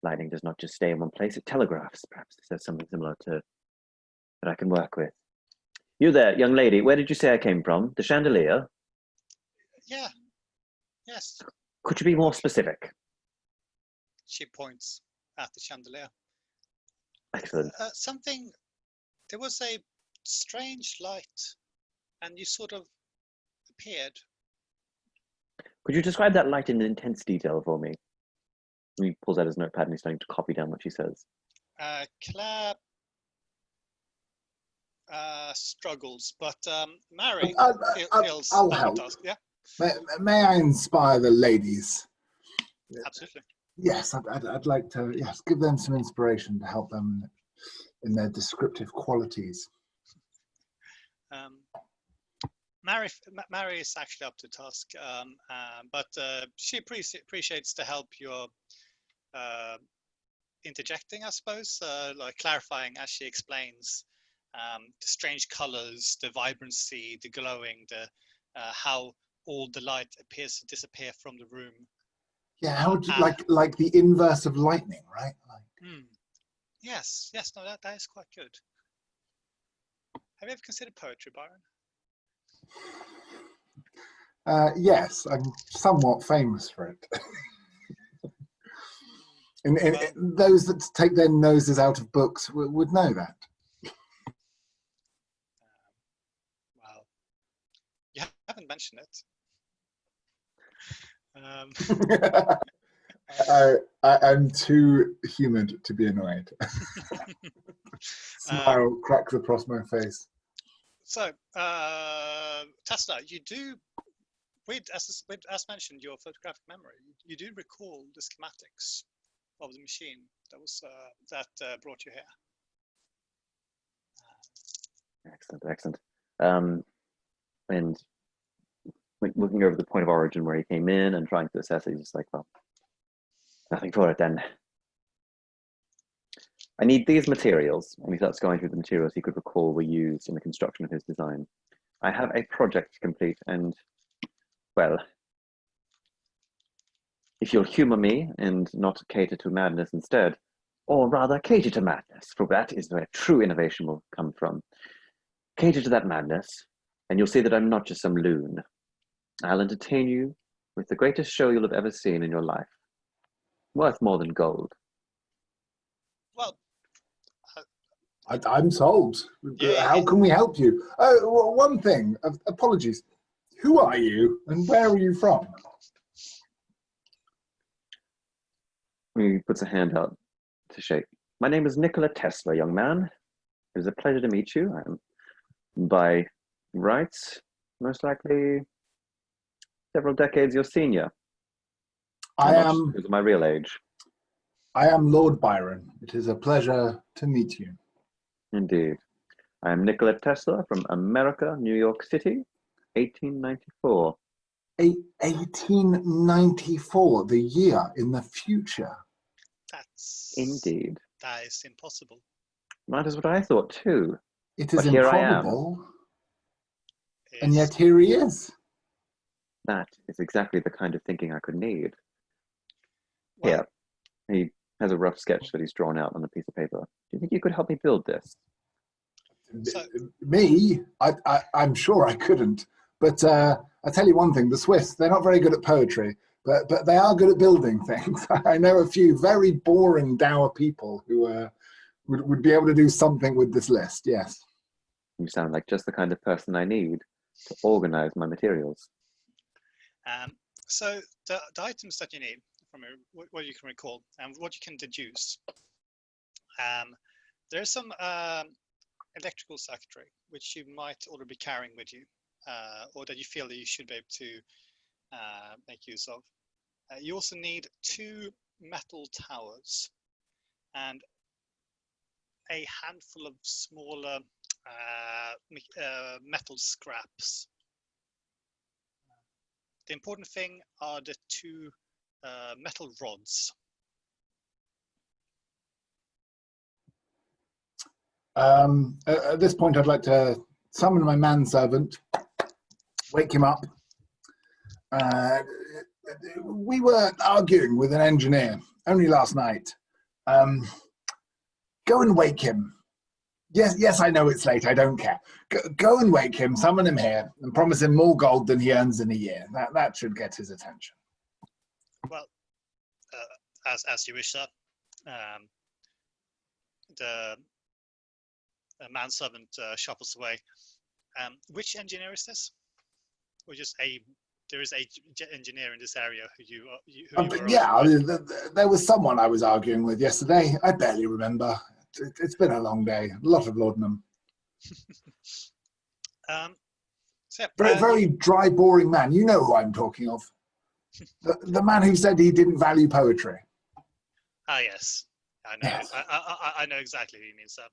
Lightning does not just stay in one place, it telegraphs. Perhaps there's something similar to that I can work with. You there, young lady, where did you say I came from? The chandelier? Yeah. Yes. Could you be more specific? She points at the chandelier. Excellent. There was a strange light, and you sort of appeared. Could you describe that light in intense detail for me? He pulls out his notepad and he's starting to copy down what she says. Claire struggles, but Mary feels I'll up help. to task. Yeah, May I inspire the ladies? absolutely. Yes, I'd like to give them some inspiration to help them in their descriptive qualities. Mary is actually up to task, but she appreciates the help you're interjecting, I suppose, like clarifying as she explains the strange colors, the vibrancy, the glowing, the how all the light appears to disappear from the room. Yeah, how would you, like the inverse of lightning, right? Yes, no, that is quite good. Have you ever considered poetry, Byron? Yes, I'm somewhat famous for it. and those that take their noses out of books would know that. Well, you haven't mentioned it. I'm too humid to be annoyed. Smile cracks across my face. So, Tesla, you do, as mentioned, your photographic memory, you do recall the schematics of the machine that was that brought you here. Excellent. And looking over the point of origin where he came in and trying to assess it, he's just like, well, nothing for it then. I need these materials, and he starts going through the materials he could recall were used in the construction of his design. I have a project to complete, and, well, if you'll humor me and not cater to madness instead, or rather cater to madness, for that is where true innovation will come from. Cater to that madness, and you'll see that I'm not just some loon. I'll entertain you with the greatest show you'll have ever seen in your life. Worth more than gold. Well, I'm sold. Yeah, How can we help you? Oh, one thing. Apologies. Who are you and where are you from? He puts a hand out to shake. My name is Nikola Tesla, young man. It is a pleasure to meet you. I'm by rights, most likely several decades your senior. I Not am because of my real age. Lord Byron. It is a pleasure to meet you. Indeed. I am Nikola Tesla from America, New York City, 1894. 1894, the year in the future. that Indeed. is impossible. That is what I thought too. It is But here I am. improbable, and yet here he is. That is exactly the kind of thinking I could need. Well, Here, he has a rough sketch that he's drawn out on a piece of paper. Do you think you could help me build this? So, Me? I'm sure I couldn't. But I tell you one thing, the Swiss, they're not very good at poetry, but they are good at building things. I know a few very boring, dour people who would be able to do something with this list, yes. You sound like just the kind of person I need to organize my materials. so the items that you need from what you can recall and what you can deduce. There's some electrical circuitry which you might already be carrying with you, or that you feel that you should be able to make use of. You also need 2 metal towers and a handful of smaller metal scraps. The important thing are the 2 metal rods. At this point, I'd like to summon my manservant, wake him up. We were arguing with an engineer only last night. Go and wake him. Yes, I know it's late. I don't care. Go and wake him, summon him here, and promise him more gold than he earns in a year. That should get his attention. Well, as you wish, sir. The manservant shuffles away. Which engineer is this? Or just there is a engineer in this area who you there was someone I was arguing with yesterday. I barely remember. It's been a long day. A lot of laudanum. Very dry, boring man. You know who I'm talking of. The man who said he didn't value poetry. Ah, yes. I know. Yes. I know exactly who you mean, sir.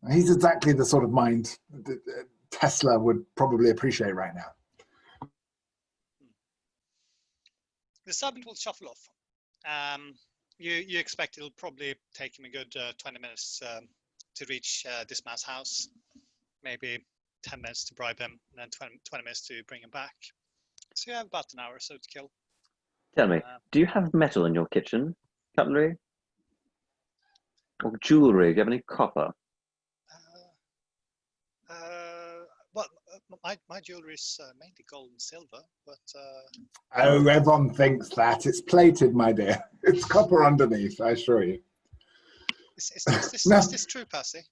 He's exactly the sort of mind that Tesla would probably appreciate right now. The servant will shuffle off. You expect it'll probably take him a good 20 minutes to reach this man's house. Maybe 10 minutes to bribe him, and then 20 minutes to bring him back. So you have about an hour or so to kill. Tell me, do you have metal in your kitchen? Cutlery? Or jewelry? Do you have any copper? Well, my jewelry is mainly gold and silver, but... Oh, everyone thinks that. It's plated, my dear. It's copper underneath, I assure you. Is this true, Percy?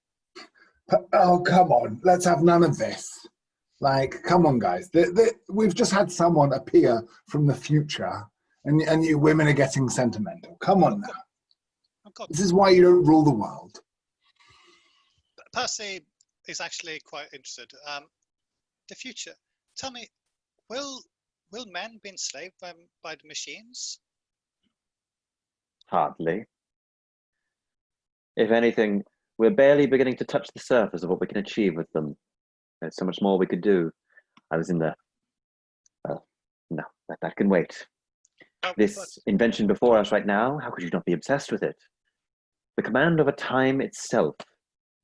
Oh, come on. Let's have none of this. Like, come on, guys. We've just had someone appear from the future, and you women are getting sentimental. Come on now. This is why you don't rule the world. Percy is actually quite interested. The future. Tell me, will men be enslaved by the machines? Hardly. If anything, we're barely beginning to touch the surface of what we can achieve with them. There's so much more we could do. I was in the... no, that can wait. This invention before us right now, how could you not be obsessed with it? The command over time itself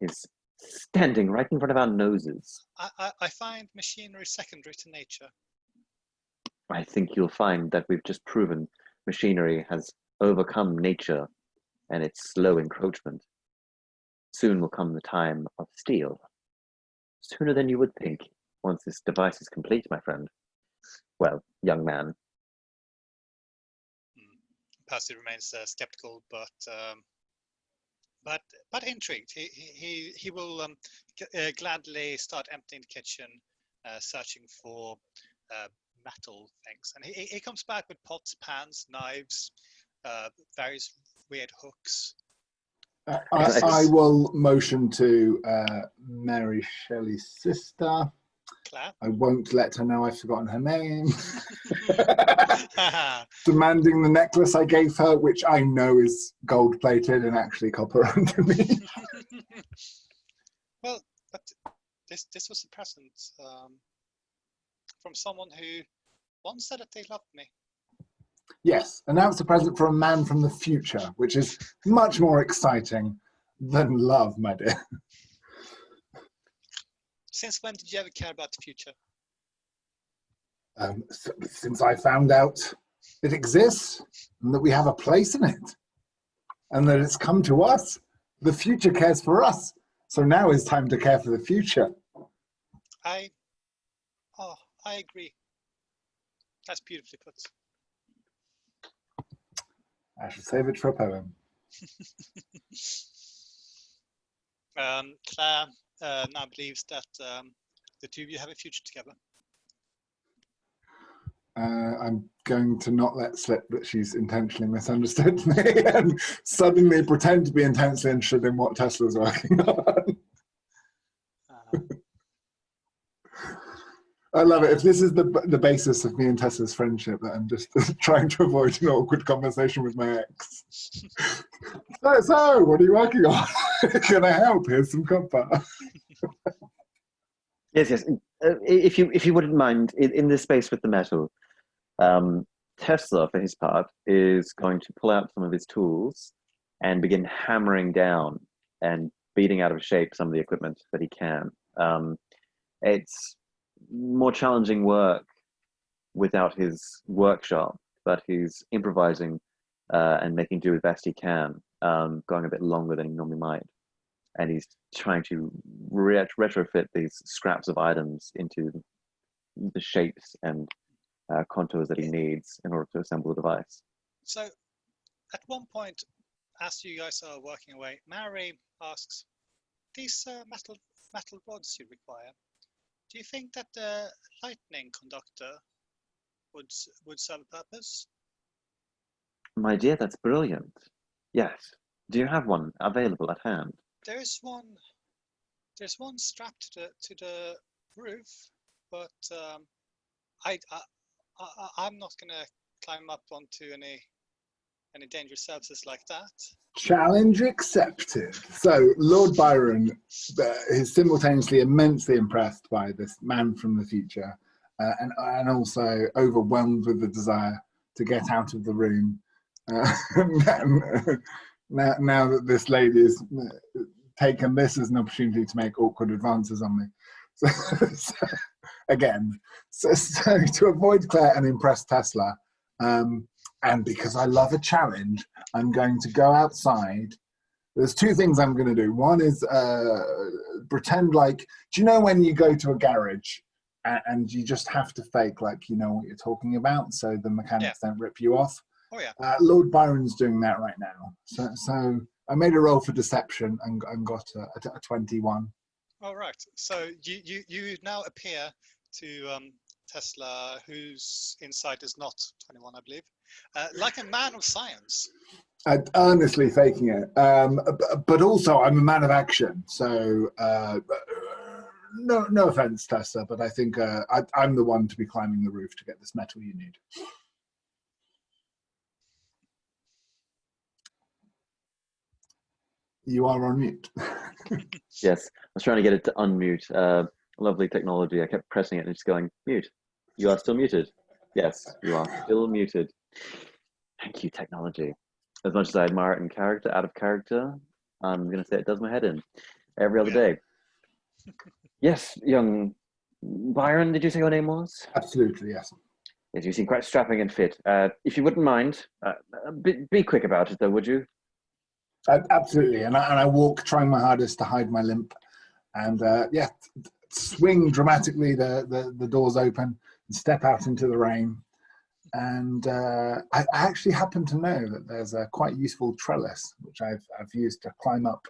is standing right in front of our noses. I find machinery secondary to nature. I think you'll find that we've just proven machinery has overcome nature and its slow encroachment. Soon will come the time of steel. Sooner than you would think, once this device is complete, my friend. Well, young man. Percy remains skeptical, but but intrigued. He will gladly start emptying the kitchen, searching for metal things, and he comes back with pots, pans, knives, various weird hooks. I will motion to Mary Shelley's sister. Claire. I won't let her know I've forgotten her name. Demanding the necklace I gave her, which I know is gold plated and actually copper underneath. Well, but this was a present from someone who once said that they loved me. Yes, and now it's a present from a man from the future, which is much more exciting than love, my dear. Since when did you ever care about the future? Since I found out it exists and that we have a place in it and that it's come to us. The future cares for us. So now is time to care for the future. I agree. That's beautifully put. I should save it for a poem. Claire now believes that the two of you have a future together. I'm going to not let slip that she's intentionally misunderstood me and suddenly pretend to be intensely interested in what Tesla's working on. I love it. If this is the basis of me and Tesla's friendship, that I'm just trying to avoid an awkward conversation with my ex. So what are you working on? Can I help? Here's some copper. Yes. If you wouldn't mind, in this space with the metal, Tesla, for his part, is going to pull out some of his tools and begin hammering down and beating out of shape some of the equipment that he can. It's more challenging work without his workshop, but he's improvising and making do as best he can, going a bit longer than he normally might. And he's trying to retrofit these scraps of items into the shapes and contours that he needs in order to assemble the device. So at one point, as you guys are working away, Mary asks, these metal rods you require, do you think that the lightning conductor would serve a purpose? My dear, that's brilliant. Yes. Do you have one available at hand? There's one strapped to the roof, but I'm not gonna climb up onto any dangerous surfaces like that. Challenge accepted. So Lord Byron is simultaneously immensely impressed by this man from the future, and also overwhelmed with the desire to get out of the room. Now that this lady has taken this as an opportunity to make awkward advances on me. So to avoid Claire and impress Tesla, and because I love a challenge, I'm going to go outside. There's two things I'm going to do. One is pretend like, do you know when you go to a garage and you just have to fake like you know what you're talking about so the mechanics don't rip you off? Oh yeah. Lord Byron's doing that right now. So I made a roll for deception and got a 21. All right. So you now appear to Tesla, whose insight is not 21, I believe, like a man of science. Earnestly faking it, but also I'm a man of action. So no offense, Tesla, but I think I'm the one to be climbing the roof to get this metal you need. You are on mute. Yes, I was trying to get it to unmute. Lovely technology. I kept pressing it and just going, mute. You are still muted. Yes, you are still muted. Thank you, technology. As much as I admire it in character, out of character, I'm going to say it does my head in every other day. Yes, young Byron, did you say your name was? Absolutely, yes. Yes, you seem quite strapping and fit. If you wouldn't mind, be quick about it though, would you? Absolutely, and I walk, trying my hardest to hide my limp, and swing dramatically. The doors open and step out into the rain. And I actually happen to know that there's a quite useful trellis, which I've used to climb up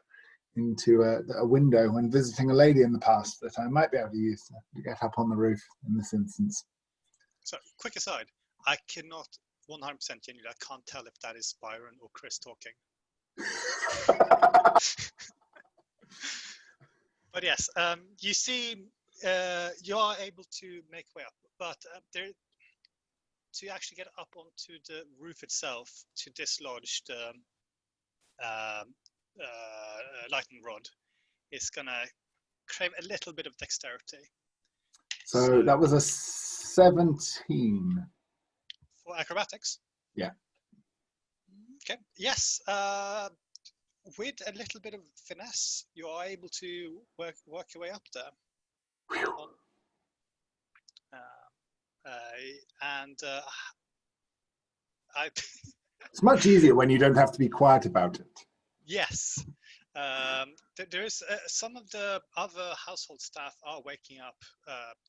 into a window when visiting a lady in the past, that I might be able to use to get up on the roof in this instance. So, quick aside, I cannot 100% genuinely, I can't tell if that is Byron or Chris talking. But yes, you see, you are able to make way up, but to actually get up onto the roof itself to dislodge the lightning rod is gonna crave a little bit of dexterity. So that was a 17. For acrobatics? Yeah. Okay, yes. With a little bit of finesse, you are able to work your way up there. It's much easier when you don't have to be quiet about it. Yes. There is some of the other household staff are waking up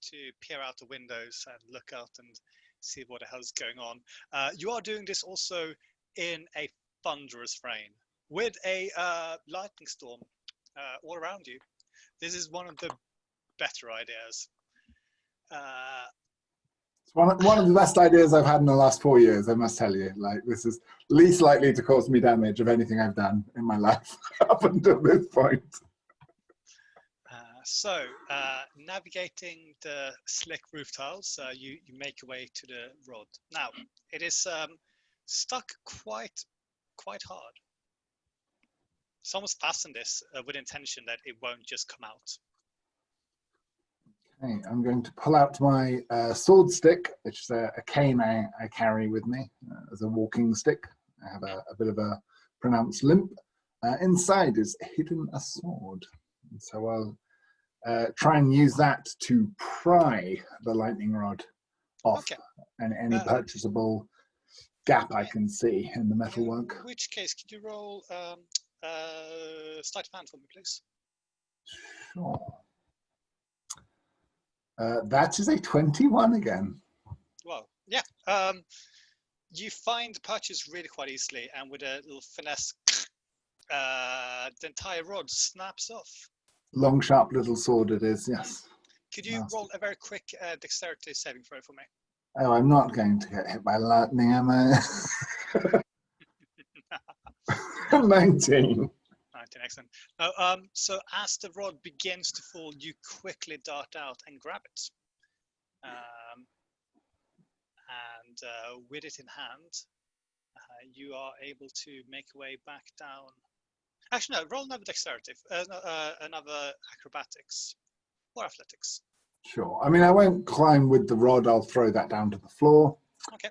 to peer out the windows and look out and see what the hell's going on. You are doing this also in a thunderous rain with a lightning storm all around you. This is one of the better ideas. It's one of the best ideas I've had in the last 4 years, I must tell you. Like, this is least likely to cause me damage of anything I've done in my life up until this point. So, navigating the slick roof tiles, you make your way to the rod. Now, it is stuck quite hard. Someone's fastened this with intention that it won't just come out. Okay, I'm going to pull out my sword stick, which is a cane I carry with me as a walking stick. I have a bit of a pronounced limp. Inside is hidden a sword. And so I'll try and use that to pry the lightning rod off and any purchasable gap I can see in the metalwork. In which case, could you roll sleight of hand for me, please? Sure. That is a 21 again. Well, yeah. You find the purchase really quite easily, and with a little finesse, the entire rod snaps off. Long, sharp little sword it is, yes. Could you roll a very quick dexterity saving throw for me? Oh, I'm not going to get hit by lightning, am I? 19. 19, excellent. Now, so as the rod begins to fall, you quickly dart out and grab it. And with it in hand, you are able to make your way back down. Actually, no, roll another dexterity, another acrobatics or athletics. Sure. I mean, I won't climb with the rod. I'll throw that down to the floor. Okay.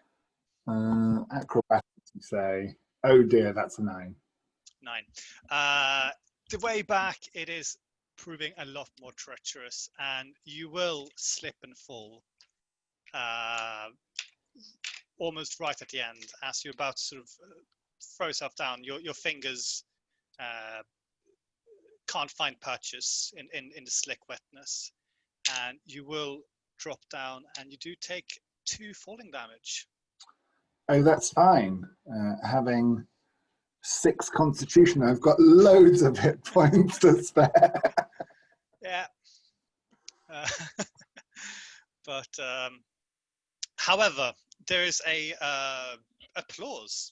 Acrobatics, you say. Oh dear, that's a 9. 9. The way back, it is proving a lot more treacherous, and you will slip and fall almost right at the end as you're about to sort of throw yourself down. Your fingers can't find purchase in the slick wetness, and you will drop down, and you do take 2 falling damage. Oh, that's fine. Having 6 constitution, I've got loads of hit points to spare. Yeah. But however, there is a applause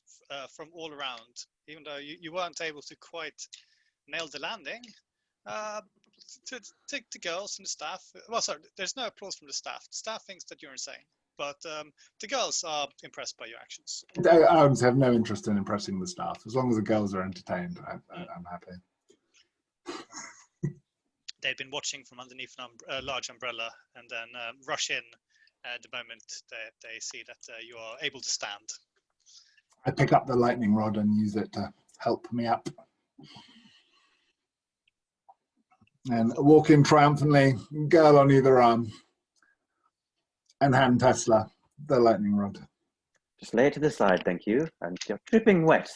from all around, even though you weren't able to quite nail the landing. To girls and the staff. Well, sorry, there's no applause from the staff. The staff thinks that you're insane, but the girls are impressed by your actions. I have no interest in impressing the staff. As long as the girls are entertained, I'm happy. They've been watching from underneath a large umbrella, and then rush in the moment they see that you are able to stand. I pick up the lightning rod and use it to help me up. And walk in triumphantly, girl on either arm, and hand Tesla the lightning rod. Just lay it to the side, thank you. And you're dripping wet.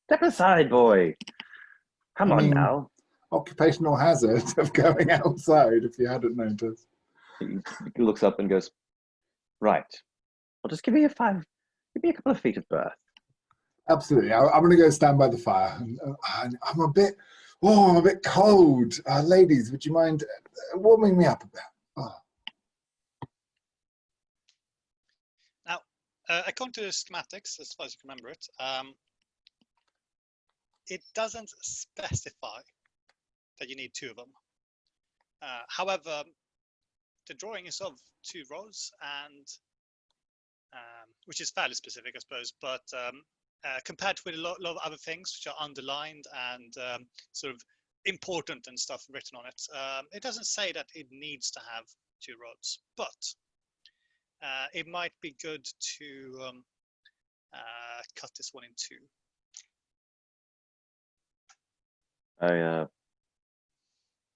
Step aside, boy. Come on now. Occupational hazard of going outside, if you hadn't noticed. He looks up and goes, right. Well, just give me a couple of feet of berth. Absolutely. I'm going to go stand by the fire. I'm a bit cold. Ladies, would you mind warming me up a bit? Oh. Now, according to the schematics, as far as you can remember it, it doesn't specify that you need two of them. However, the drawing is of two rods, and which is fairly specific, I suppose, but compared with a lot of other things which are underlined and sort of important and stuff written on it, it doesn't say that it needs to have two rods, but it might be good to cut this one in two. I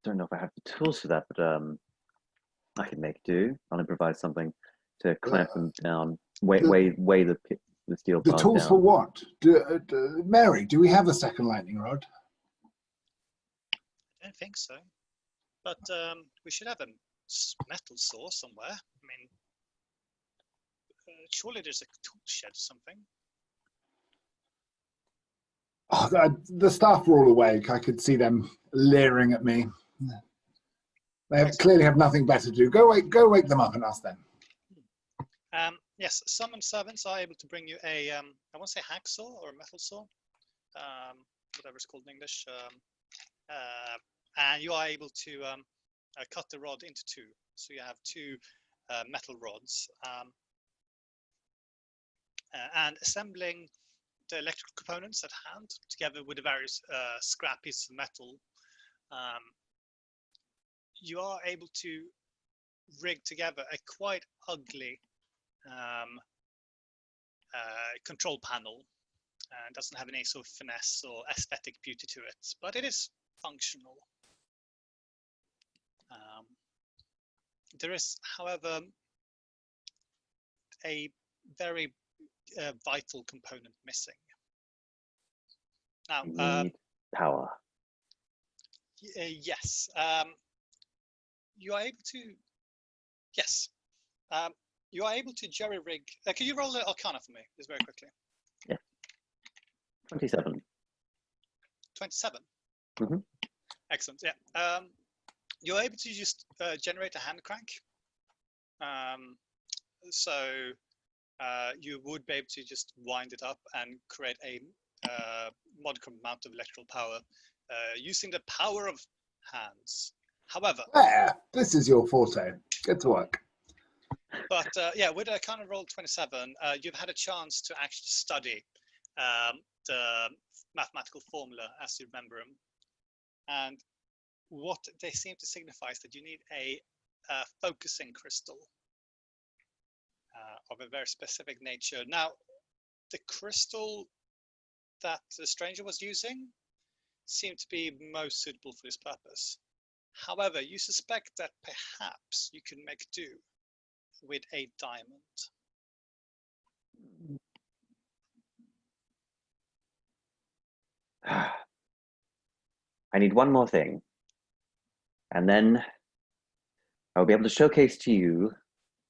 don't know if I have the tools for that, but I can make do. I'll improvise something to clamp them down, weigh the steel The bars tools down. for what? Mary, do we have a second lightning rod? I don't think so, but we should have a metal saw somewhere. I mean, surely there's a tool shed or something. Oh, the staff were all awake. I could see them leering at me. They clearly have nothing better to do. Go wake them up and ask them. Yes, summon servants are able to bring you a, I want to say hacksaw or a metal saw, whatever it's called in English, and you are able to cut the rod into two. So you have two metal rods, and assembling the electrical components at hand together with the various scrap pieces of metal, you are able to rig together a quite ugly control panel. It doesn't have any sort of finesse or aesthetic beauty to it, but it is functional. There is, however, a very vital component missing. Now, need power. yes, you are able to. Yes, you are able to jerry rig. Can you roll the Arcana for me, just very quickly? Yeah. 27. 27. Mm-hmm. Excellent. Yeah. You're able to just generate a hand crank. So you would be able to just wind it up and create a modicum amount of electrical power using the power of hands. However, this is your forte. Get to work. But yeah, with a kind of roll 27, you've had a chance to actually study the mathematical formula as you remember them. And what they seem to signify is that you need a focusing crystal of a very specific nature. Now, the crystal that the stranger was using seemed to be most suitable for this purpose. However, you suspect that perhaps you can make do with a diamond. I need one more thing, and then I'll be able to showcase to you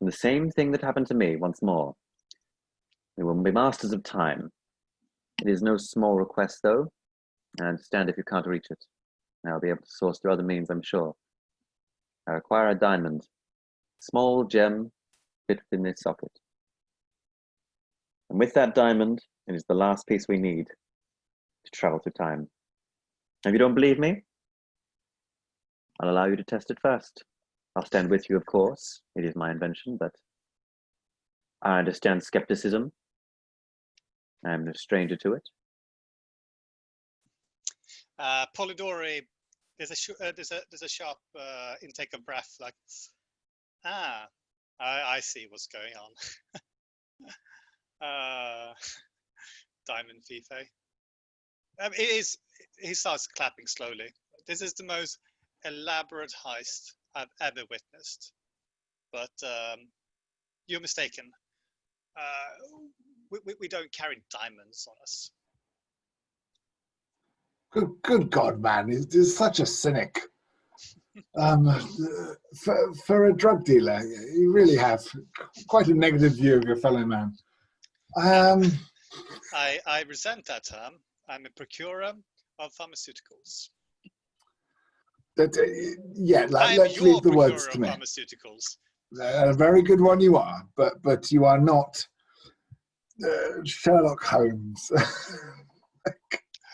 the same thing that happened to me once more. We will be masters of time. It is no small request, though. I understand if you can't reach it. I'll be able to source through other means, I'm sure. I require a diamond. Small gem fit within this socket. And with that diamond, it is the last piece we need to travel through time. If you don't believe me, I'll allow you to test it first. I'll stand with you, of course. It is my invention, but I understand skepticism. I'm no stranger to it. Polidori, there's a sharp intake of breath, like, I see what's going on. Diamond Fife. He starts clapping slowly. This is the most elaborate heist I've ever witnessed. But you're mistaken. We don't carry diamonds on us. Good God, man! He's such a cynic. For a drug dealer, you really have quite a negative view of your fellow man. I resent that term. I'm a procurer of pharmaceuticals. Yeah, I am let's your leave the words procurer to of me. pharmaceuticals. A very good one you are, but you are not Sherlock Holmes.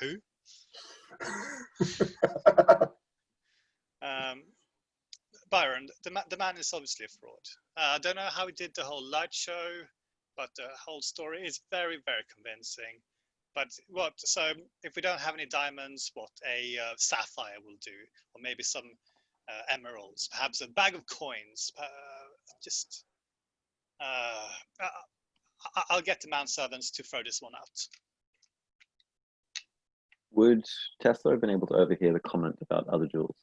Who? Byron, the man is obviously a fraud. I don't know how he did the whole light show, but the whole story is very, very convincing. But what? So if we don't have any diamonds, what a sapphire will do, or maybe some emeralds, perhaps a bag of coins. I'll get the manservants to throw this one out. Would Tesla have been able to overhear the comment about other jewels?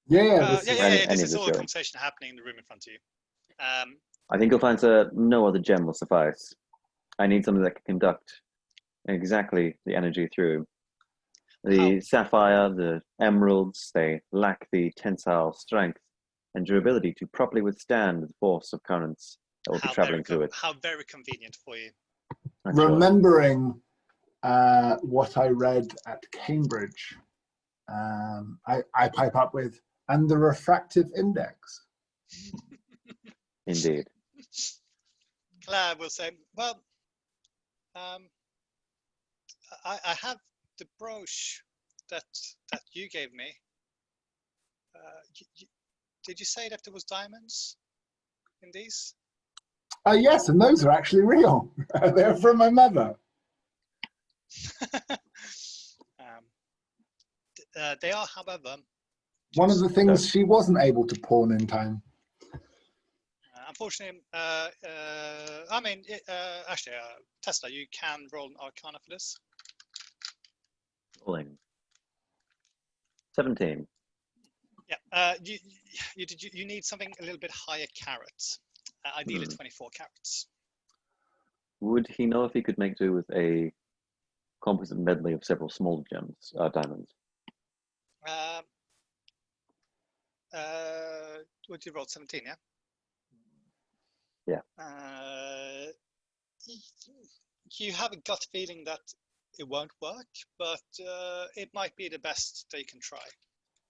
Yeah. This is all a conversation happening in the room in front of you. I think you'll find, sir, no other gem will suffice. I need something that can conduct exactly the energy through. The sapphire, the emeralds, they lack the tensile strength and durability to properly withstand the force of currents that will be traveling through it. How very convenient for you. Remembering what I read at Cambridge, I pipe up with, and the refractive index. Indeed. Claire will say, well, I have the brooch that you gave me. Did you say that there was diamonds in these? Yes, and those are actually real. They're from my mother. They are, however, one of the things she wasn't able to pawn in time. Unfortunately, actually, Tesla, you can roll an Arcana for this. Rolling. 17. Yeah, you need something a little bit higher carat, ideally 24 carats. Would he know if he could make do with a composite medley of several small gems, diamonds? Would you roll 17? Yeah. Yeah. You have a gut feeling that it won't work, but it might be the best they can try.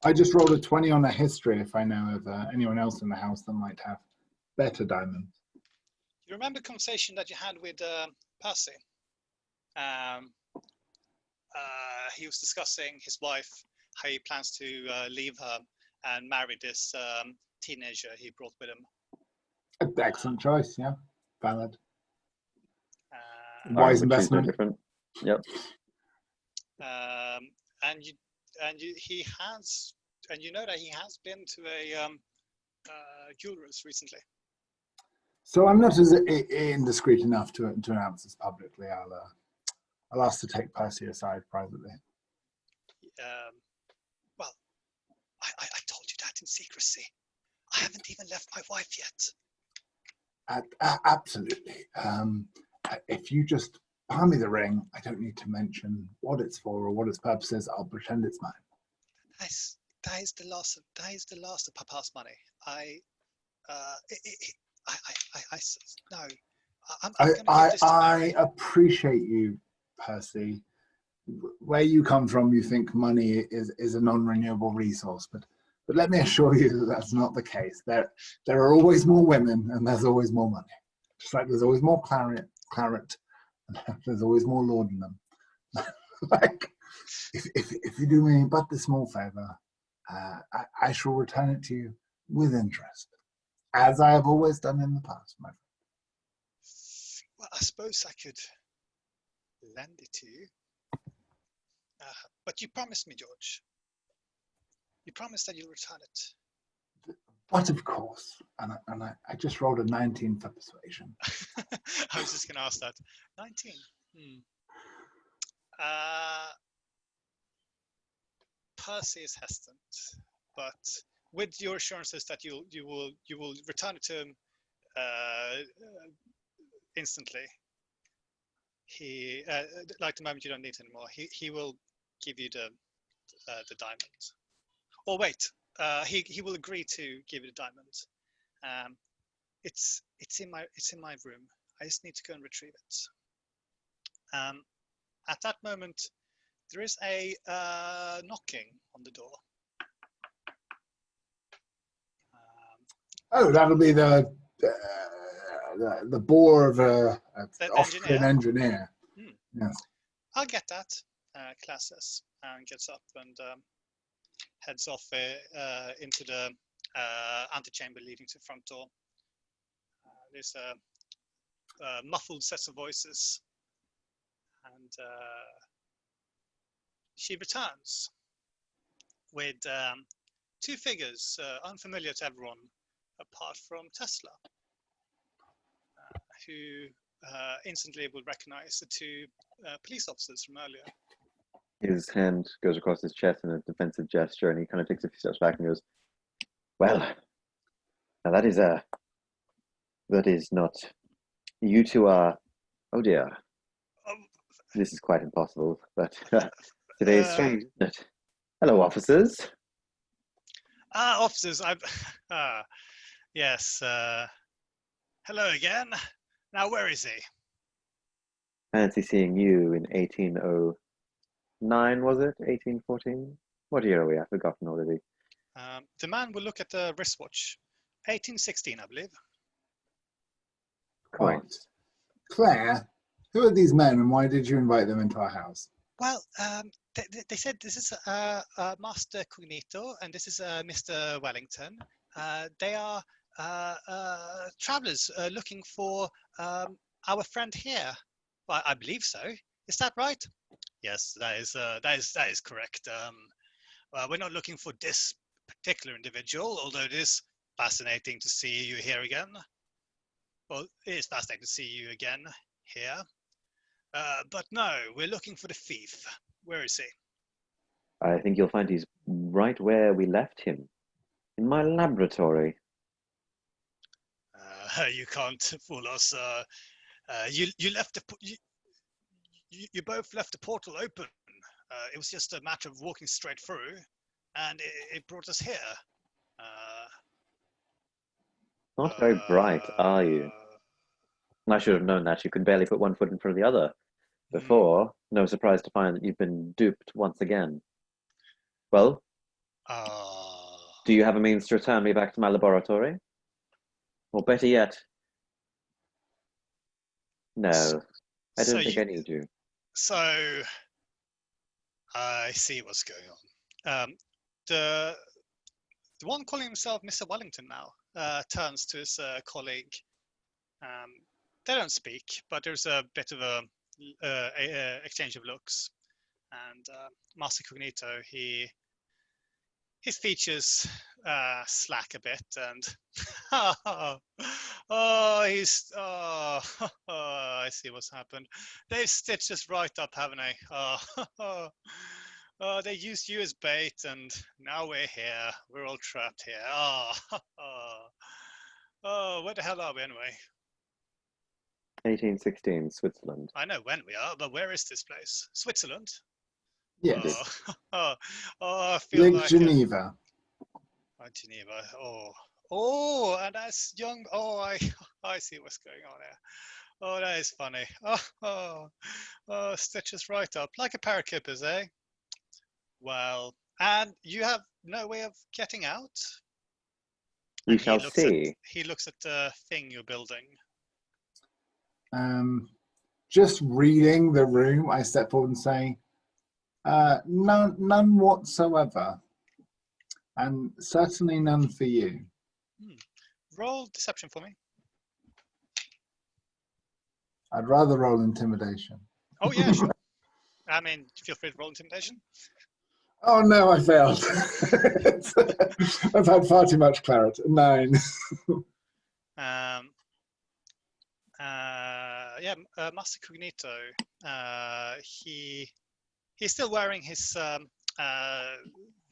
I just rolled a 20 on a history if I know of anyone else in the house that might have better diamonds. You remember the conversation that you had with Percy? He was discussing his wife, how he plans to leave her and marry this teenager he brought with him. Excellent choice, yeah, valid. Wise investment. Different. Yep. And you know that he has been to a jeweler's recently. So I'm not as indiscreet enough to announce this publicly. I'll ask to take Percy aside privately. Well, I told you that in secrecy. I haven't even left my wife yet. Absolutely. If you just palm me the ring, I don't need to mention what it's for or what its purpose is. I'll pretend it's mine. That is the last of Papa's money. I appreciate you, Percy. Where you come from, you think money is a non-renewable resource, but let me assure you that that's not the case. There are always more women, and there's always more money. Just like there's always more claret, and there's always more lord in them. Like, if you do me but the small favor, I shall return it to you with interest, as I have always done in the past, my friend. Well, I suppose I could lend it to you. But you promised me, George. You promised that you'll return it. But of course, and I just rolled a 19 for persuasion. I was just going to ask that. 19. Percy is hesitant, but with your assurances that you will return it to him instantly, he like the moment you don't need it anymore, he will give you the diamond, Or wait, he will agree to give you the diamond. It's in my room. I just need to go and retrieve it. At that moment, there is a knocking on the door. Oh, that'll be the bore of The Austrian engineer. Yes. I'll get that. Claire says, and gets up and heads off into the antechamber leading to the front door. There's a muffled set of voices, and she returns with two figures unfamiliar to everyone apart from Tesla, who instantly will recognize the two police officers from earlier. His hand goes across his chest in a defensive gesture, and he kind of takes a few steps back and goes, "Well, now that is not. You two are. Oh dear. This is quite impossible. But today is strange, isn't it? Hello, officers." Officers, yes. Hello again. Now, where is he? Fancy seeing you in 1809, was it? 1814? What year are we? I've forgotten already. The man will look at the wristwatch. 1816, I believe. Quite. Right. Claire, who are these men and why did you invite them into our house? Well, they said this is Master Cognito and this is Mr. Wellington. They are travelers looking for our friend here. Well, I believe so. Is that right? Yes, that is correct. We're not looking for this particular individual, although it is fascinating to see you here again. Well, it is fascinating to see you again here. But no, we're looking for the thief. Where is he? I think you'll find he's right where we left him, in my laboratory. You can't fool us. You left you both left the portal open. It was just a matter of walking straight through, and it brought us here. Not very bright, are you? I should have known that. You could barely put one foot in front of the other before. No surprise to find that you've been duped once again. Well, do you have a means to return me back to my laboratory? Or better yet, no, I don't think I need you. So, I see what's going on. The one calling himself Mr. Wellington now turns to his colleague. They don't speak, but there's a bit of a exchange of looks. And Master Cognito, his features slack a bit, and I see what's happened. They've stitched us right up, haven't they? They used you as bait, and now we're here. We're all trapped here. Where the hell are we anyway? 1816, Switzerland. I know when we are, but where is this place? Switzerland? Yes. I feel Lake like Geneva. Geneva. And that's young. I see what's going on there. Oh, that is funny. Stitches right up like a parakeet, eh? Well, and you have no way of getting out. We shall see. He looks at the thing you're building. Just reading the room, I step forward and say, none whatsoever, and certainly none for you. Roll deception for me. I'd rather roll intimidation. Oh yeah, sure. I mean, feel free to roll intimidation. Oh no, I failed. I've had far too much claret. 9. Master Cognito. He's still wearing his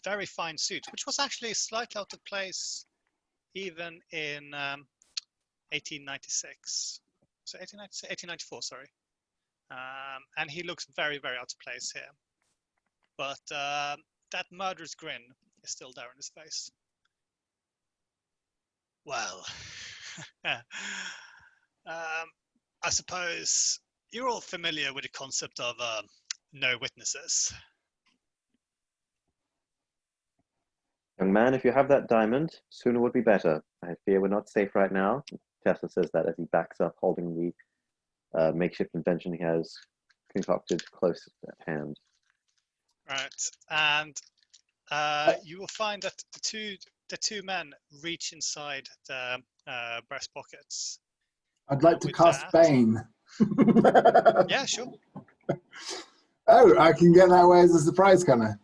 very fine suit, which was actually slightly out of place even in 1896. So 1894, sorry. And he looks very, very out of place here. But that murderous grin is still there in his face. Well, I suppose you're all familiar with the concept of no witnesses. Young man, if you have that diamond, sooner would be better. I fear we're not safe right now. Tesla says that as he backs up, holding the makeshift invention he has concocted close at hand. Right, and you will find that the two men reach inside the breast pockets. I'd like to With cast that- Bane. Yeah, sure. Oh, I can get that way as a surprise, can I?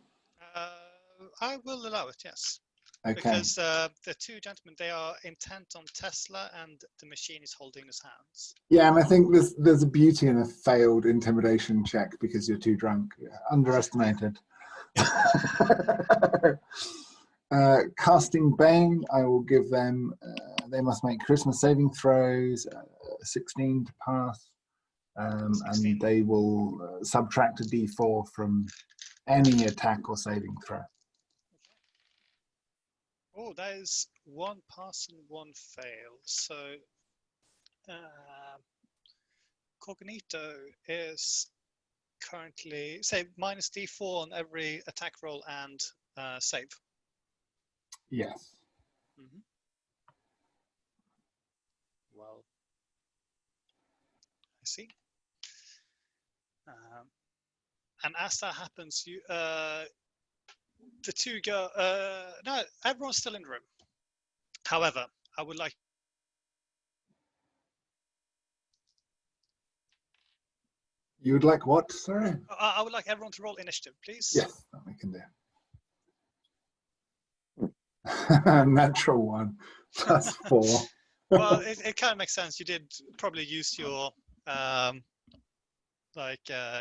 I will allow it, yes. Okay. Because the two gentlemen, they are intent on Tesla and the machine is holding his hands. Yeah, and I think there's a beauty in a failed intimidation check because you're too drunk. Underestimated. Casting Bane, I will give them, they must make Christmas saving throws, 16 to pass, 16. and they will subtract a d4 from any attack or saving throw. Oh, that is one pass and one fail. So Cognito is currently, say, minus d4 on every attack roll and save. Yes. Mm-hmm. Well, I see. And as that happens, you the two go. No, everyone's still in the room. However, I would like. You would like what? Sorry. I would like everyone to roll initiative, please. Yes, that we can do. Natural one, +4. Well, it kind of makes sense. You did probably use your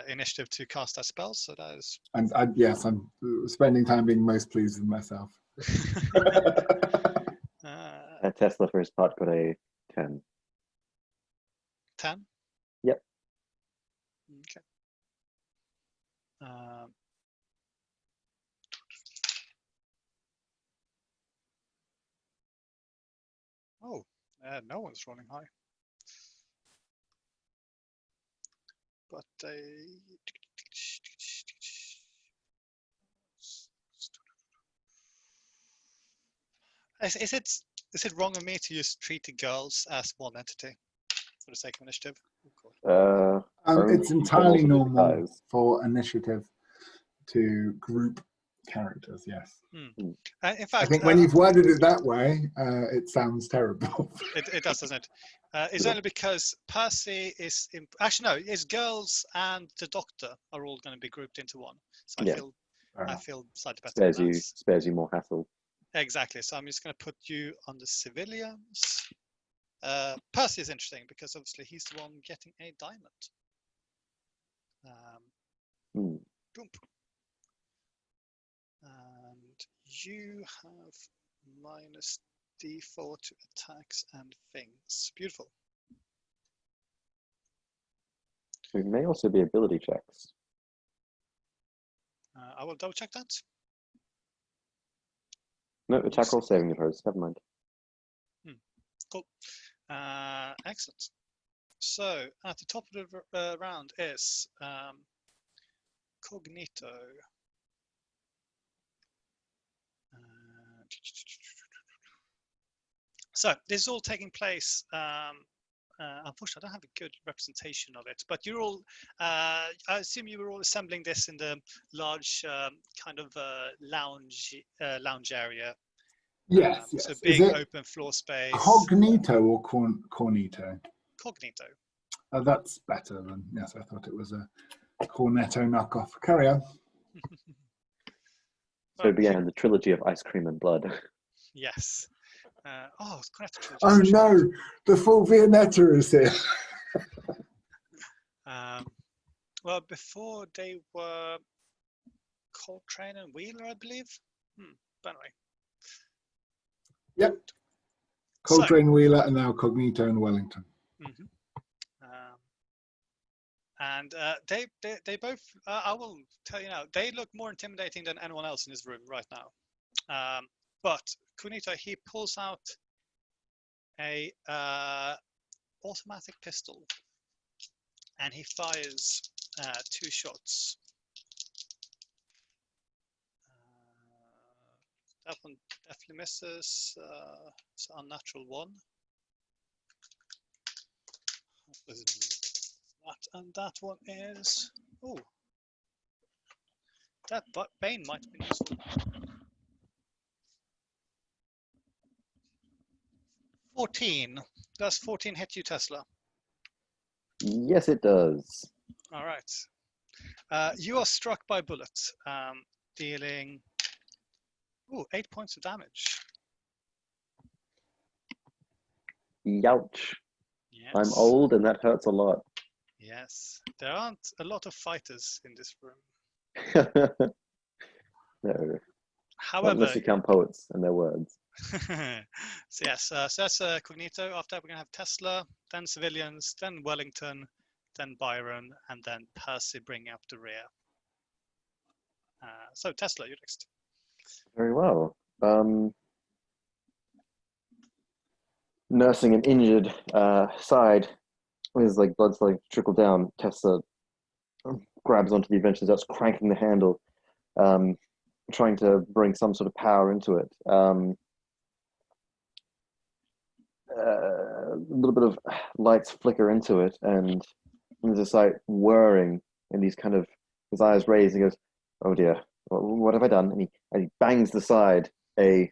initiative to cast that spell, so that is. And yes, I'm spending time being most pleased with myself. Tesla, for his part, got a 10. 10? Yep. Okay. No one's rolling high. But they. Is it wrong of me to just treat the girls as one entity for the sake of initiative? It's entirely normal for initiative to group characters, yes. In fact, I think when you've worded it that way, it sounds terrible. It does, doesn't it? It's only because Percy is actually no, it's girls and the doctor are all going to be grouped into one. So I feel slightly better. Spares you more hassle. Exactly. So I'm just going to put you on the civilians. Percy is interesting because obviously he's the one getting a diamond. Boom. And you have minus d4 to attacks and things. Beautiful. It may also be ability checks. I will double check that. No, attack roll saving throws. Never mind. Cool. Excellent. So at the top of the round is Cognito. So this is all taking place. Unfortunately, I don't have a good representation of it, but you're all. I assume you were all assembling this in the large kind of lounge area. Yes, yes. So big open floor space. Cognito or Cornito? Cognito. Oh, that's better than, yes, I thought it was a Cornetto knockoff. Carry on. So it began the trilogy of ice cream and blood. Yes. Cornetto trilogy. Oh no, the full Viennetta is here. Well, before they were Coltrane and Wheeler, I believe. But anyway. Yep. Coltrane, Wheeler, and now Cognito and Wellington. And they both, I will tell you now, they look more intimidating than anyone else in this room right now. But Cognito, he pulls out a automatic pistol and he fires 2 shots. That one definitely misses. It's an unnatural 1. And that one is. Oh, that Bane might have been useful. 14. Does 14 hit you, Tesla? Yes, it does. All right. You are struck by a bullet, dealing 8 points of damage. Youch. Yes. I'm old and that hurts a lot. Yes. There aren't a lot of fighters in this room. No. Not However, unless you count poets and their words. so yes, so that's Cognito. After that, we're going to have Tesla, then civilians, then Wellington, then Byron, and then Percy bringing up the rear. So Tesla, you're next. Very well. Nursing an injured side, with like blood starting to trickle down, Tesla grabs onto the invention, starts cranking the handle, trying to bring some sort of power into it. A little bit of lights flicker into it, and there's a sight whirring, and he's kind of, his eyes raised, and he goes, "Oh dear, what have I done?" And he bangs the side. A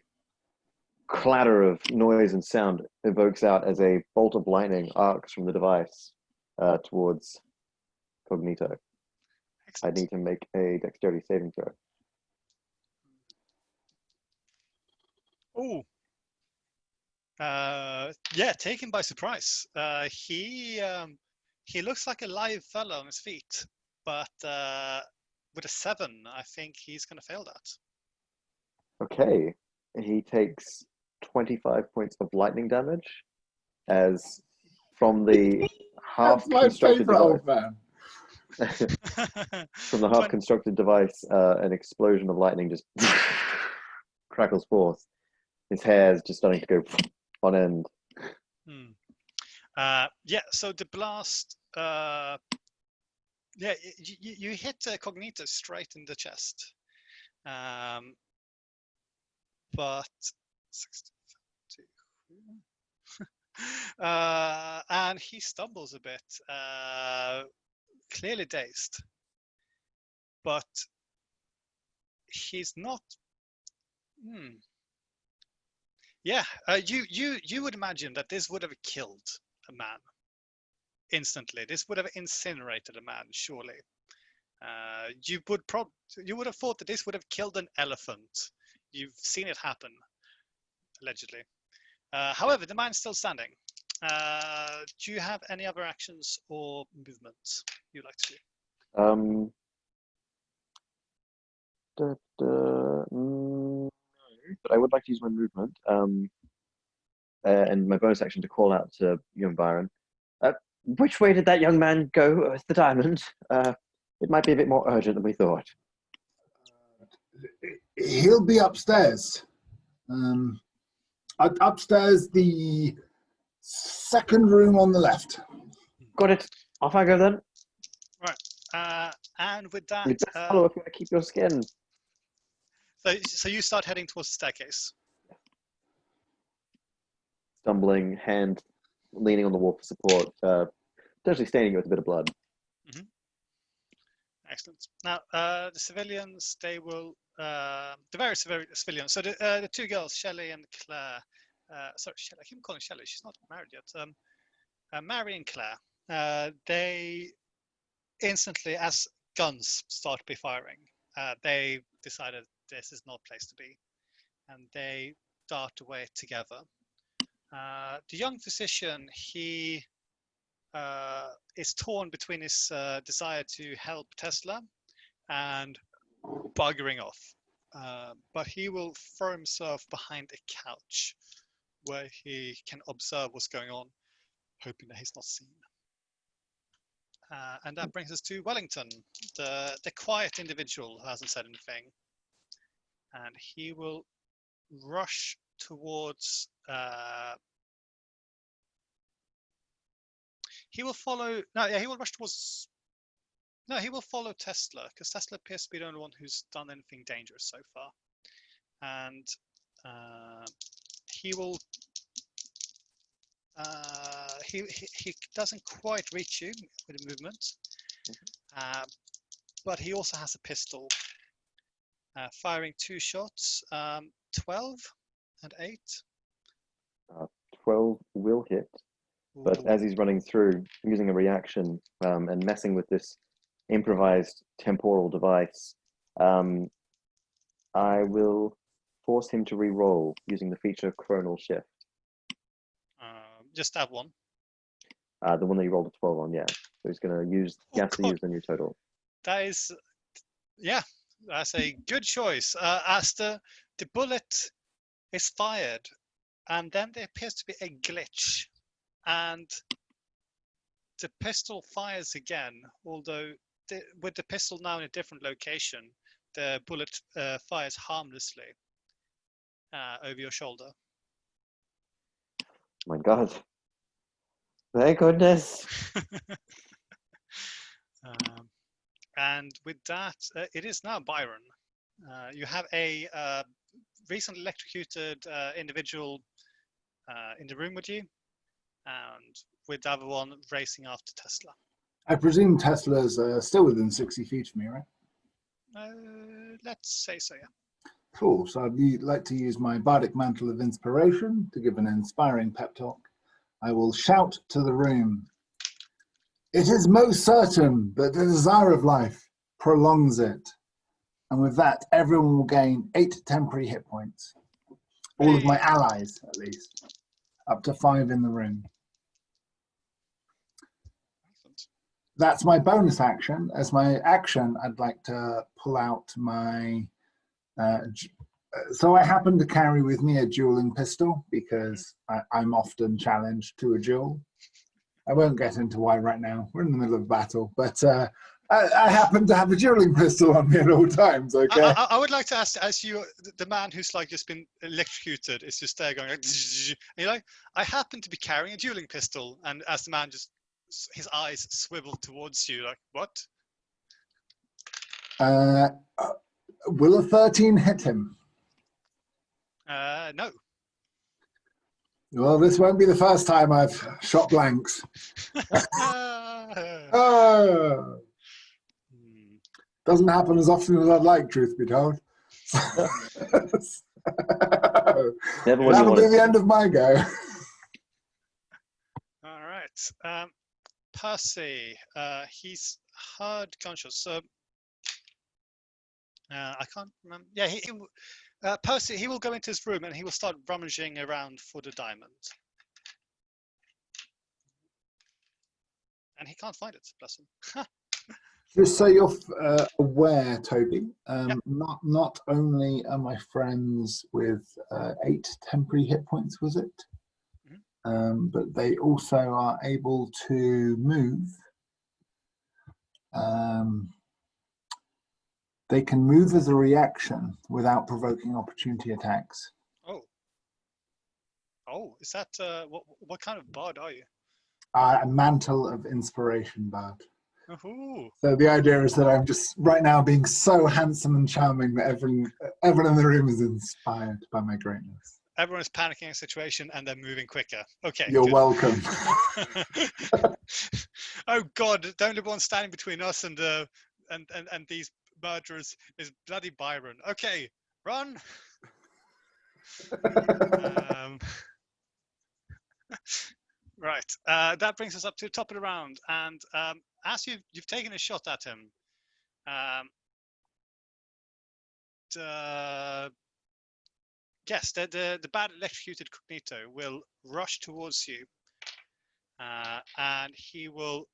clatter of noise and sound evokes out as a bolt of lightning arcs from the device towards Cognito. Excellent. I need to make a dexterity saving throw. Oh. Yeah, taken by surprise. He looks like a live fella on his feet, but with a 7, I think he's going to fail that. Okay, he takes 25 points of lightning damage as from the half-constructed device. From the half-constructed device, an explosion of lightning just crackles forth. His hair is just starting to go on end. Yeah, so the blast, yeah, you hit Cognito straight in the chest. But and he stumbles a bit, clearly dazed, but he's not. Yeah, you would imagine that this would have killed a man instantly. This would have incinerated a man, surely. You would have thought that this would have killed an elephant. You've seen it happen, allegedly. However, the man's still standing. Do you have any other actions or movements you'd like to do? No, but I would like to use my movement and my bonus action to call out to young Byron. Which way did that young man go with the diamond? It might be a bit more urgent than we thought. He'll be upstairs. Upstairs, the second room on the left. Got it. Off I go then. Right. And with that, You best follow if you want to keep your skin. So you start heading towards the staircase. Stumbling, hand leaning on the wall for support, potentially staining it with a bit of blood. Excellent. Now, the civilians, they will, the various civilians, so the 2 girls, Shelley and Claire, sorry, Shelley, I keep calling Shelley, she's not married yet, Mary and Claire, they instantly, as guns start to be firing, they decided this is not a place to be, and they dart away together. The young physician, he is torn between his desire to help Tesla and buggering off. But he will throw himself behind a couch where he can observe what's going on, hoping that he's not seen. And that brings us to Wellington, the quiet individual who hasn't said anything. and he will rush towards. He will follow. No, yeah, he will rush towards. No, he will follow Tesla because Tesla appears to be the only one who's done anything dangerous so far, and he will. He doesn't quite reach you with the movement, but he also has a pistol, firing 2 shots, 12 and 8. 12 will hit, but Ooh. as he's running through, using a reaction and messing with this improvised temporal device, I will force him to re-roll using the feature Chronal Shift. Just have one. The one that you rolled a 12 on, yeah. So he's going to use, he has to use the new total. That is, yeah, that's a good choice. As the bullet is fired, and then there appears to be a glitch, and the pistol fires again, although with the pistol now in a different location, the bullet fires harmlessly over your shoulder. My God. Thank goodness. And with that, it is now Byron. You have a recently electrocuted individual in the room with you, and with the other one racing after Tesla. I presume Tesla's still within 60 feet of me, right? Let's say so, yeah. Cool. So I'd like to use my bardic mantle of inspiration to give an inspiring pep talk. I will shout to the room. It is most certain that the desire of life prolongs it. And with that, everyone will gain 8 temporary hit points. All of my allies, at least. Up to 5 in the room. That's my bonus action. As my action, I'd like to pull out my... so I happen to carry with me a dueling pistol because I'm often challenged to a duel. I won't get into why right now. We're in the middle of a battle, but I happen to have a dueling pistol on me at all times. Okay. I would like to ask, as you, the man who's like just been electrocuted, is just there going, like, and you're like, I happen to be carrying a dueling pistol, and as the man just, his eyes swivel towards you, like, what? Will a 13 hit him? No. Well, this won't be the first time I've shot blanks. Oh. Doesn't happen as often as I'd like, truth be told. That'll be the end of my go. All right. Percy, he's heard gunshots. So I can't remember. Yeah, Percy, he will go into his room and he will start rummaging around for the diamond. And he can't find it, bless him. Just so you're aware, Toby, not only are my friends with 8 temporary hit points, was it? Mm-hmm. But they also are able to move. They can move as a reaction without provoking opportunity attacks. Oh, is that, what kind of bard are you? A mantle of inspiration bard. Ooh. So the idea is that I'm just right now being so handsome and charming that everyone in the room is inspired by my greatness. Everyone is panicking in a situation and they're moving quicker. Okay. You're welcome. Oh God! The only one standing between us and these murderers is bloody Byron. Okay, run. Right. That brings us up to the top of the round, and as you've taken a shot at him, yes, the bad electrocuted Cognito will rush towards you, and he will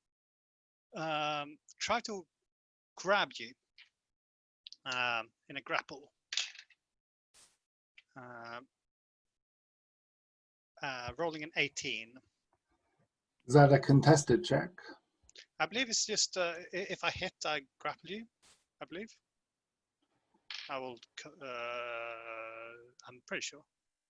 try to grab you in a grapple. Rolling an 18. Is that a contested check? I believe it's just if I hit, I grapple you. I believe. I will. I'm pretty sure.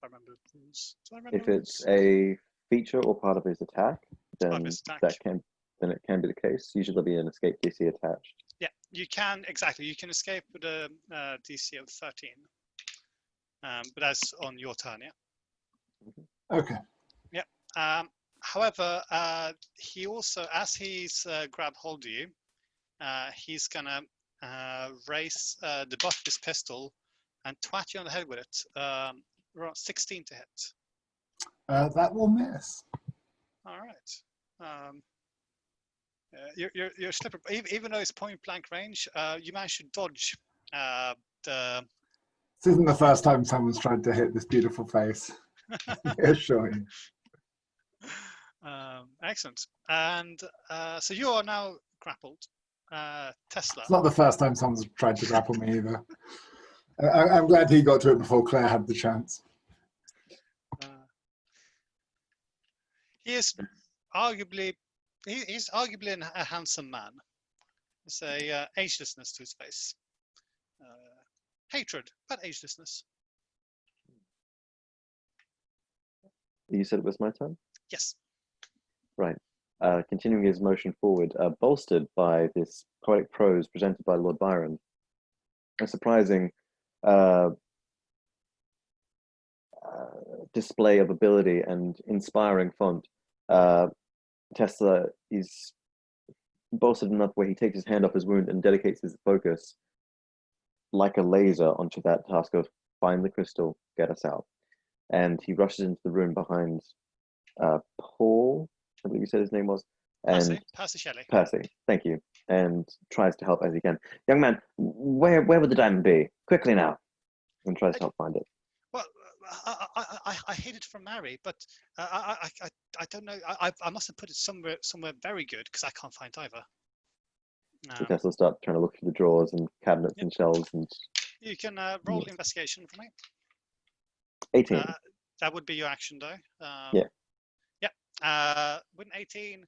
I remember the rules. Do I remember If the it's rules? a feature or part of his attack, Part of then his attack. then it can be the case. Usually there'll be an escape DC attached. Yeah, you can exactly. You can escape with a DC of 13, but that's on your turn. Yeah. Okay. However, he also, as he's grabbed hold of you, he's gonna raise the butt of his pistol and twat you on the head with it. Around 16 to hit. That will miss. All right. You're slippery. Even though it's point blank range, you managed to dodge the. This isn't the first time someone's tried to hit this beautiful face. I assure you. Excellent. And so you are now grappled. Tesla. It's not the first time someone's tried to grapple me either. I'm glad he got to it before Claire had the chance. He is arguably he's arguably a handsome man. There's a agelessness to his face. Hatred, but agelessness. You said it was my turn? Yes. Right. Continuing his motion forward, bolstered by this poetic prose presented by Lord Byron. A surprising display of ability and inspiring font. Tesla is bolstered enough where he takes his hand off his wound and dedicates his focus like a laser onto that task of find the crystal, get us out. And he rushes into the room behind Paul, I believe you said his name was, and Percy Shelley. Percy, thank you, and tries to help as he can. Young man, where would the diamond be? Quickly now, and tries to help find it. Well, I hid it from Mary, but I don't know. I must have put it somewhere very good because I can't find either. So Tesla starts trying to look through the drawers and cabinets and shelves, and you can roll investigation for me. 18. That would be your action, though. Yeah. With an 18,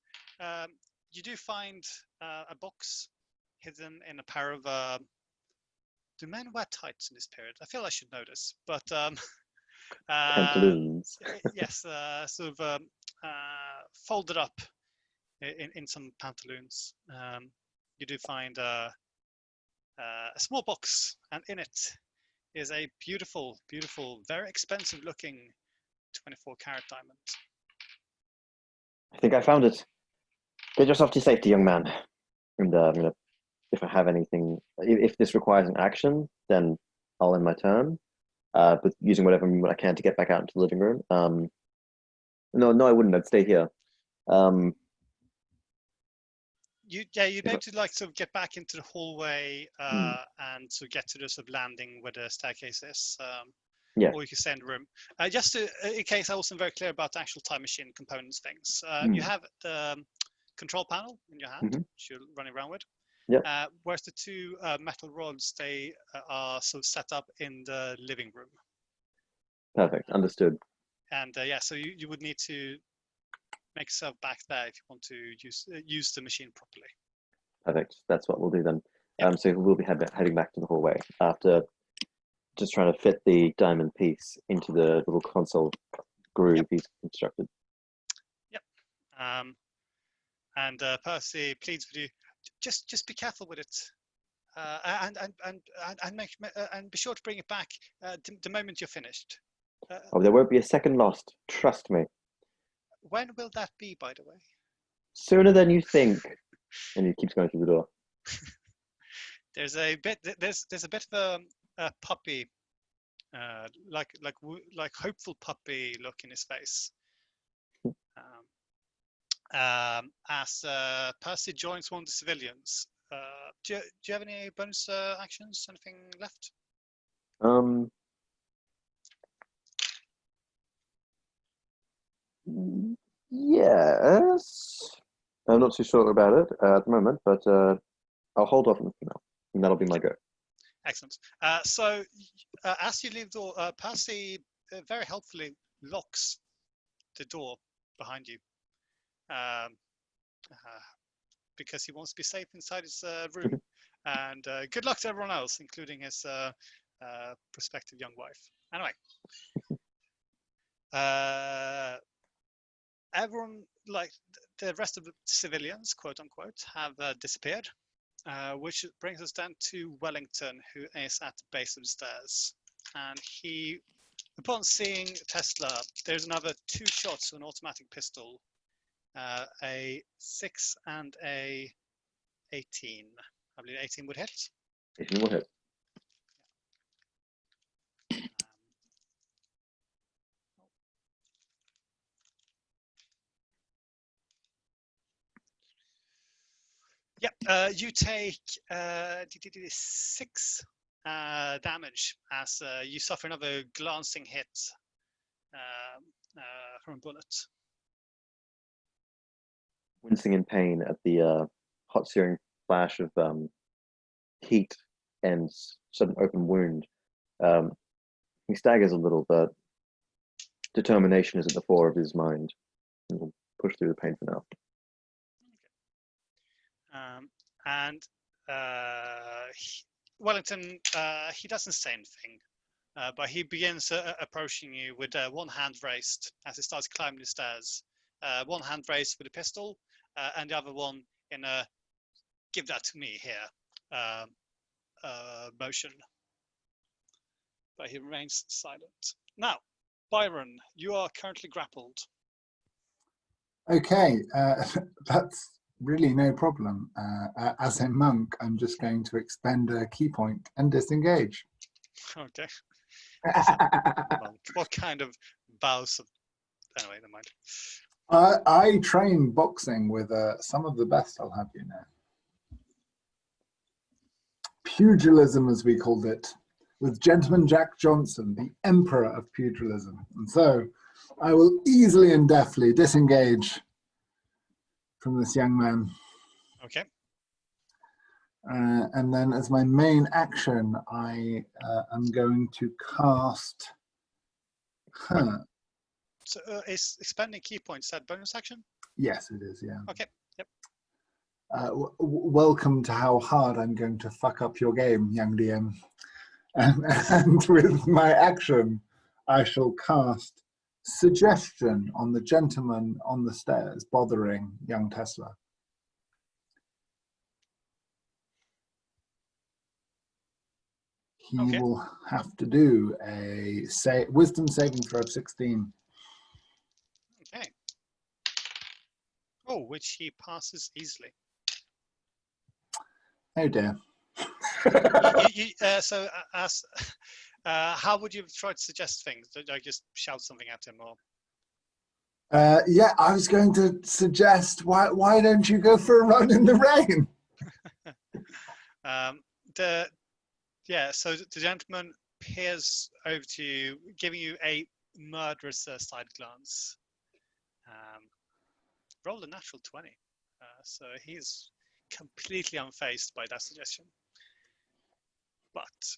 you do find a box hidden in a pair of. Do men wear tights in this period? I feel I should know this, but Pantaloons. yes, sort of folded up in some pantaloons. You do find a small box, and in it is a beautiful, beautiful, very expensive-looking 24-carat diamond. I think I found it. Get yourself to safety, young man. And I'm gonna, if I have anything, if this requires an action, then I'll end my turn. But using whatever movement I can to get back out into the living room. No, I wouldn't. I'd stay here. You'd be able to like sort of get back into the hallway and to get to the sort of landing where the staircase is. Yeah. Or you can stay in the room. Just to, in case I wasn't very clear about the actual time machine components things, you have the control panel in your hand, which you're running around with. Yeah. Whereas the two metal rods, they are sort of set up in the living room. Perfect. Understood. And so you would need to make yourself back there if you want to use the machine properly. Perfect. That's what we'll do then. Yep. So we'll be heading back to the hallway after just trying to fit the diamond piece into the little console groove he's constructed. Yep. And Percy pleads with you, just be careful with it, and be sure to bring it back the moment you're finished. There won't be a second lost. Trust me. When will that be, by the way? Sooner than you think. And he keeps going through the door. There's a bit of a puppy, like hopeful puppy look in his face. As Percy joins one of the civilians. Do you have any bonus actions? Anything left? Yes. I'm not too sure about it at the moment, but I'll hold off on it for now, and that'll be my go. Excellent. So as you leave the door, Percy very helpfully locks the door behind you because he wants to be safe inside his room. And good luck to everyone else, including his prospective young wife. Anyway, everyone, like the rest of the civilians, quote unquote, have disappeared, which brings us down to Wellington, who is at the base of the stairs. And he, upon seeing Tesla, there's another 2 shots of an automatic pistol, a 6 and a 18. I believe 18 would hit. 18 will hit. You take 6 damage as you suffer another glancing hit from a bullet. Wincing in pain at the hot searing flash of heat and sudden open wound, he staggers a little, but determination is at the fore of his mind. He'll push through the pain for now. Wellington, he doesn't say anything, but he begins approaching you with one hand raised as he starts climbing the stairs. One hand raised with a pistol, and the other one in a "give that to me here" motion. But he remains silent. Now, Byron, you are currently grappled. Okay, that's really no problem. As a monk, I'm just going to expend a key point and disengage. Okay. What kind of bows of... Anyway, never mind. I train boxing with some of the best, I'll have you know. Pugilism, as we called it, with Gentleman Jack Johnson, the emperor of pugilism. And so I will easily and deftly disengage from this young man. Okay. And then as my main action, I am going to cast... So is expending key points that bonus action? Yes, it is, yeah. Okay, yep. Welcome to how hard I'm going to fuck up your game, young DM. And with my action, I shall cast Suggestion on the gentleman on the stairs bothering young Tesla. He will have to do a wisdom saving throw of 16. Okay. Oh, which he passes easily. Oh dear. So, how would you try to suggest things? Did I just shout something at him, or? Yeah, I was going to suggest, why don't you go for a run in the rain? So the gentleman peers over to you, giving you a murderous side glance. Rolled a natural 20, so he's completely unfazed by that suggestion. But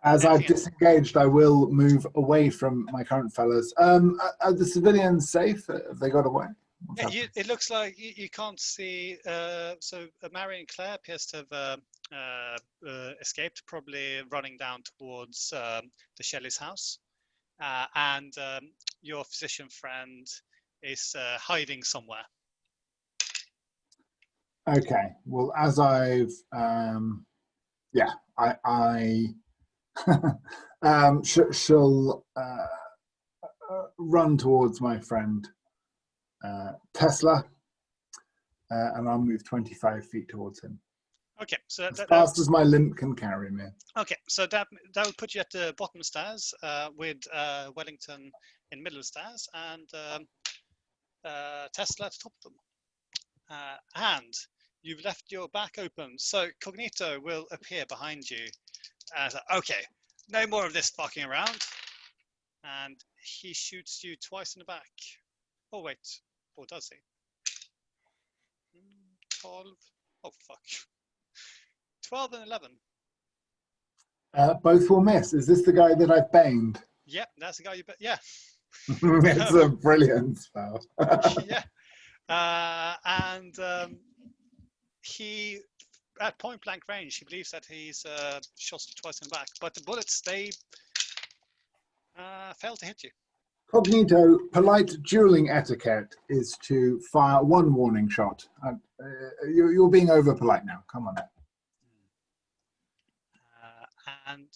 as I've disengaged, I will move away from my current fellows. Are the civilians safe? Have they got away? Yeah, it looks like you can't see. So Mary and Claire appears to have escaped, probably running down towards the Shelley's house. And your physician friend is hiding somewhere. Okay. Well, as I've, I shall run towards my friend Tesla, and I'll move 25 feet towards him. Okay, so as fast as my limp can carry me. Okay, so that will put you at the bottom of the stairs, with Wellington in the middle of the stairs and Tesla at the top of them. And you've left your back open, so Cognito will appear behind you. Okay, no more of this fucking around. And he shoots you twice in the back. Oh wait, or does he? 12. Oh fuck. 12 and 11. Both will miss. Is this the guy that I've baned? Yep, that's the guy you bet. Yeah. It's a brilliant spell. Yeah. And he at point blank range, he believes that he's shot twice in the back, but the bullets, they fail to hit you. Cognito, polite dueling etiquette is to fire one warning shot. You're being over polite now. Come on. And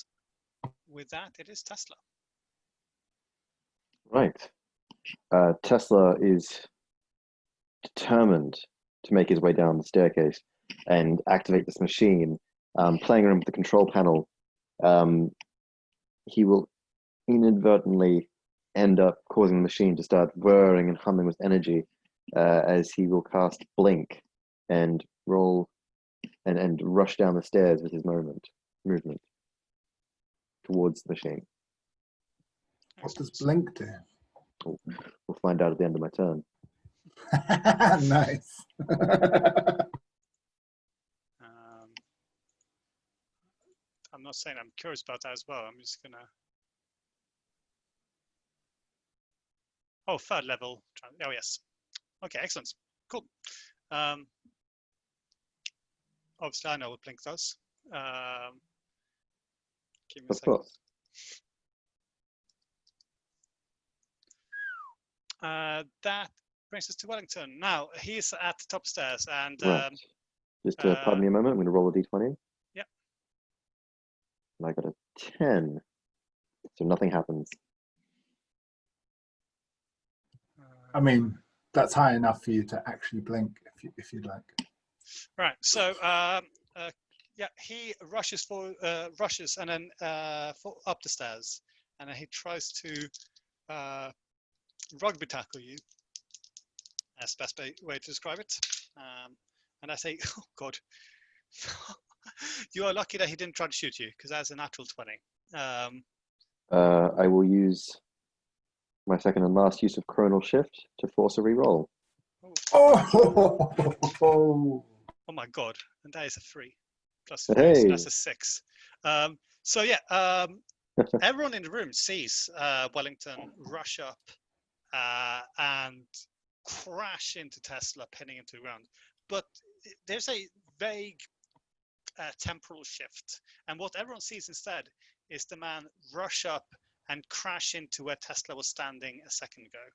with that, it is Tesla. Right. Tesla is determined to make his way down the staircase and activate this machine. Playing around with the control panel, he will inadvertently end up causing the machine to start whirring and humming with energy as he will cast Blink and roll and rush down the stairs with his movement towards the machine. What does Blink do? We'll find out at the end of my turn. Nice. I'm not saying I'm curious about that as well. I'm just gonna. Oh, third level. Oh yes. Okay, excellent. Cool. Obviously, I know what Blink does. Give me a Of second. course. That brings us to Wellington. Now he's at the top stairs, and Right. Just pardon me a moment. I'm going to roll a d20. Yep. And I got a 10, so nothing happens. I mean, that's high enough for you to actually blink if you'd like. Right. So yeah, he rushes and then up the stairs, and then he tries to rugby tackle you. That's the best way to describe it. And I say, oh God, you are lucky that he didn't try to shoot you, because that's a natural 20. I will use my second and last use of Chronal Shift to force a reroll. Oh my God, and that is a 3 plus 3, hey. So that's a 6. So yeah, everyone in the room sees Wellington rush up and crash into Tesla, pinning him to the ground. But there's a vague temporal shift, and what everyone sees instead is the man rush up and crash into where Tesla was standing a second ago.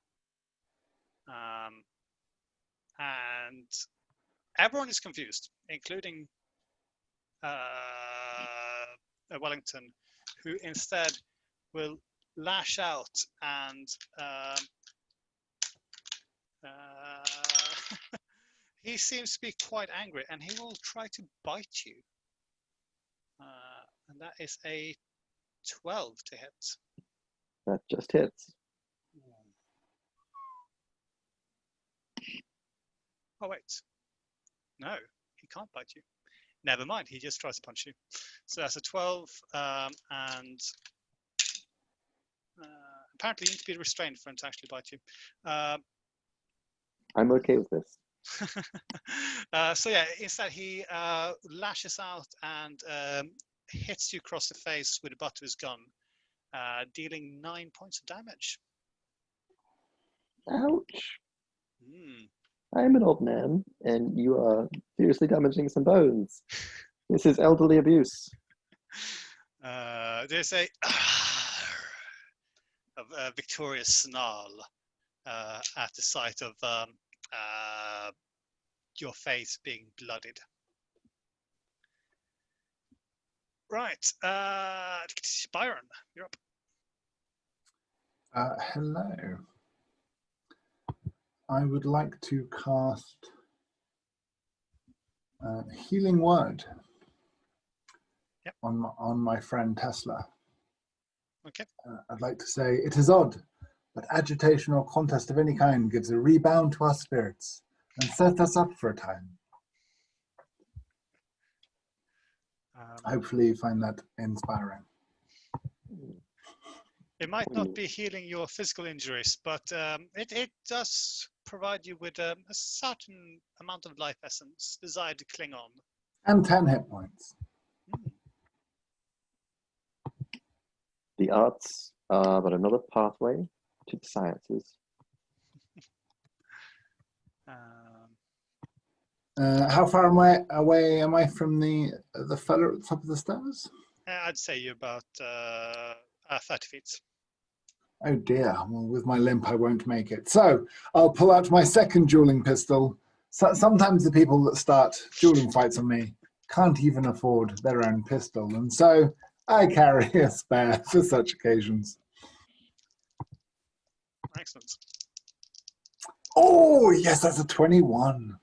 And everyone is confused, including Wellington, who instead will lash out and he seems to be quite angry, and he will try to bite you. And that is a 12 to hit. That just hits. Oh wait, no, he can't bite you. Never mind, he just tries to punch you. So that's a 12, and apparently you need to be restrained for him to actually bite you. I'm okay with this. So yeah, instead he lashes out and hits you across the face with the butt of his gun, dealing 9 points of damage. Ouch. Mm. I'm an old man, and you are seriously damaging some bones. This is elderly abuse. There's a victorious snarl at the sight of your face being blooded. Right, Byron, you're up. Hello. I would like to cast Healing Word on my friend Tesla. Okay. I'd like to say, it is odd, but agitation or contest of any kind gives a rebound to our spirits and sets us up for a time. Hopefully you find that inspiring. It might not be healing your physical injuries, but it does provide you with a certain amount of life essence, desire to cling on. And 10 hit points. The arts are but another pathway to the sciences. How far away am I from the fellow at the top of the stairs? I'd say you're about 30 feet. Oh dear. Well, with my limp, I won't make it. So I'll pull out my second dueling pistol. So, sometimes the people that start dueling fights on me can't even afford their own pistol, and so I carry a spare for such occasions. Excellent. Oh, yes, that's a 21.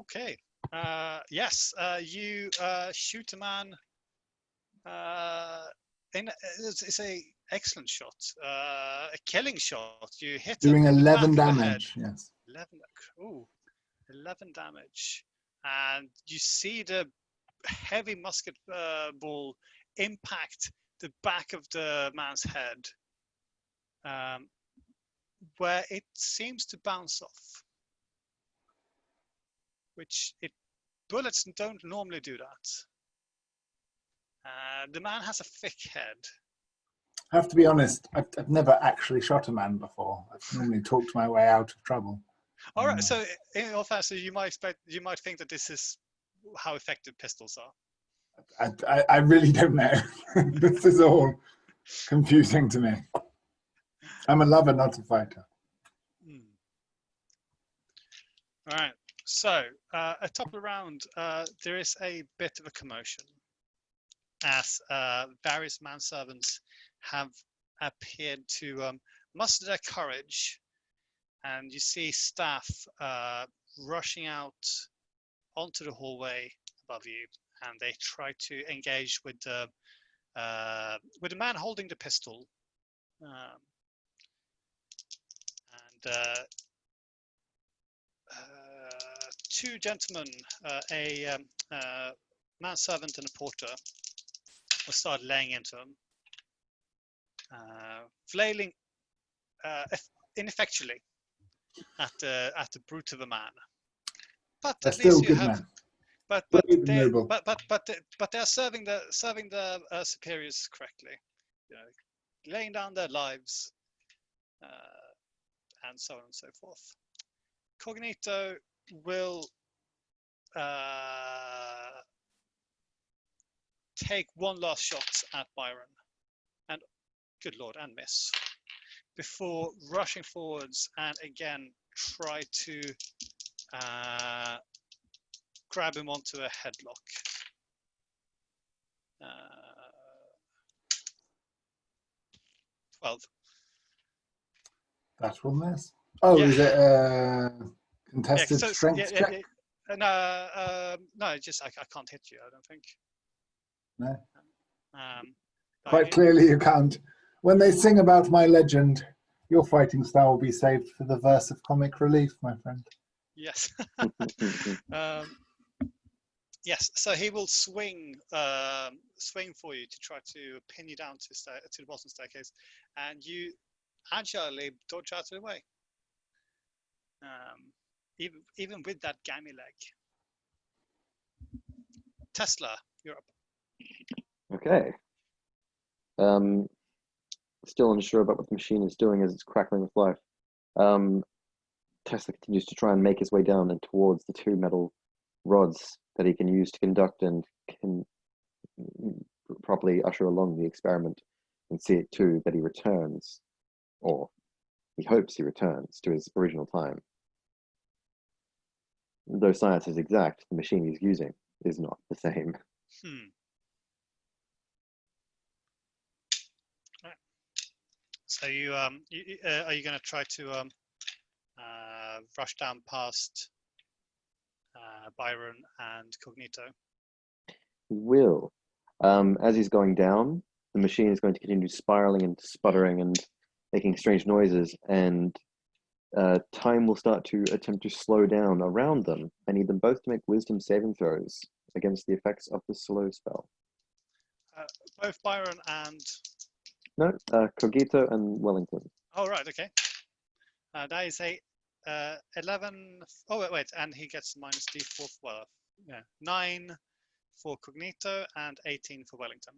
Okay. Yes, you shoot a man. It's a excellent shot, a killing shot. You hit Doing him in the 11 back of the head. damage, yes. 11. Ooh, 11 damage, and you see the heavy musket ball impact the back of the man's head, where it seems to bounce off. Which bullets don't normally do that. The man has a thick head. I have to be honest, I've never actually shot a man before. I've normally talked my way out of trouble. All right, so in all fairness, you might think that this is how effective pistols are. I really don't know. This is all confusing to me. I'm a lover, not a fighter. All right, so atop of the round, there is a bit of a commotion as various manservants have appeared to muster their courage, and you see staff rushing out onto the hallway above you, and they try to engage with the man holding the pistol, two gentlemen, a manservant and a porter, will start laying into him, flailing ineffectually at the brute of a man. But They're at least still you good have. men. But they are serving the superiors correctly, you know, laying down their lives, and so on and so forth. Cognito will take one last shot at Byron, and good lord, and miss, before rushing forwards and again try to grab him onto a headlock. 12. That will miss. Oh, Yeah. is it a contested strength check? No, just I can't hit you, I don't think. No. Quite clearly you can't. When they sing about my legend, your fighting style will be saved for the verse of comic relief, my friend. Yes. Yes, so he will swing for you to try to pin you down to the bottom staircase, and you agilely dodge out of the way. Even with that gammy leg. Tesla, you're up. Okay. Still unsure about what the machine is doing as it's crackling with life. Tesla continues to try and make his way down and towards the two metal rods that he can use to conduct and can properly usher along the experiment, and see it too that he returns, or he hopes he returns to his original time. Though science is exact, the machine he's using is not the same. Right. So you are you going to try to rush down past Byron and Cognito? He will. As he's going down, the machine is going to continue spiraling and sputtering and making strange noises, and time will start to attempt to slow down around them. I need them both to make wisdom saving throws against the effects of the slow spell. Both Byron and... No, Cogito and Wellington. Oh, right, okay. That is a 11... Oh, wait, and he gets minus D4, well, yeah, 9 for Cognito and 18 for Wellington.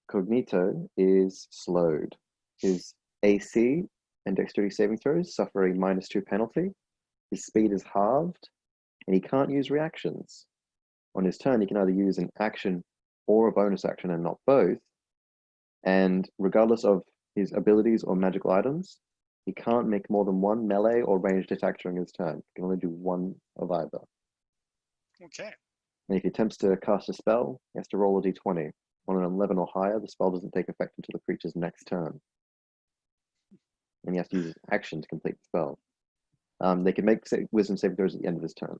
Cognito is slowed. His AC and dexterity saving throws suffer a -2 penalty, his speed is halved, and he can't use reactions. On his turn, he can either use an action or a bonus action and not both. And regardless of his abilities or magical items, he can't make more than one melee or ranged attack during his turn. He can only do one of either. Okay. And if he attempts to cast a spell, he has to roll a d20. On an 11 or higher, the spell doesn't take effect until the creature's next turn. And he has to use his action to complete the spell. They can make wisdom saving throws at the end of his turn.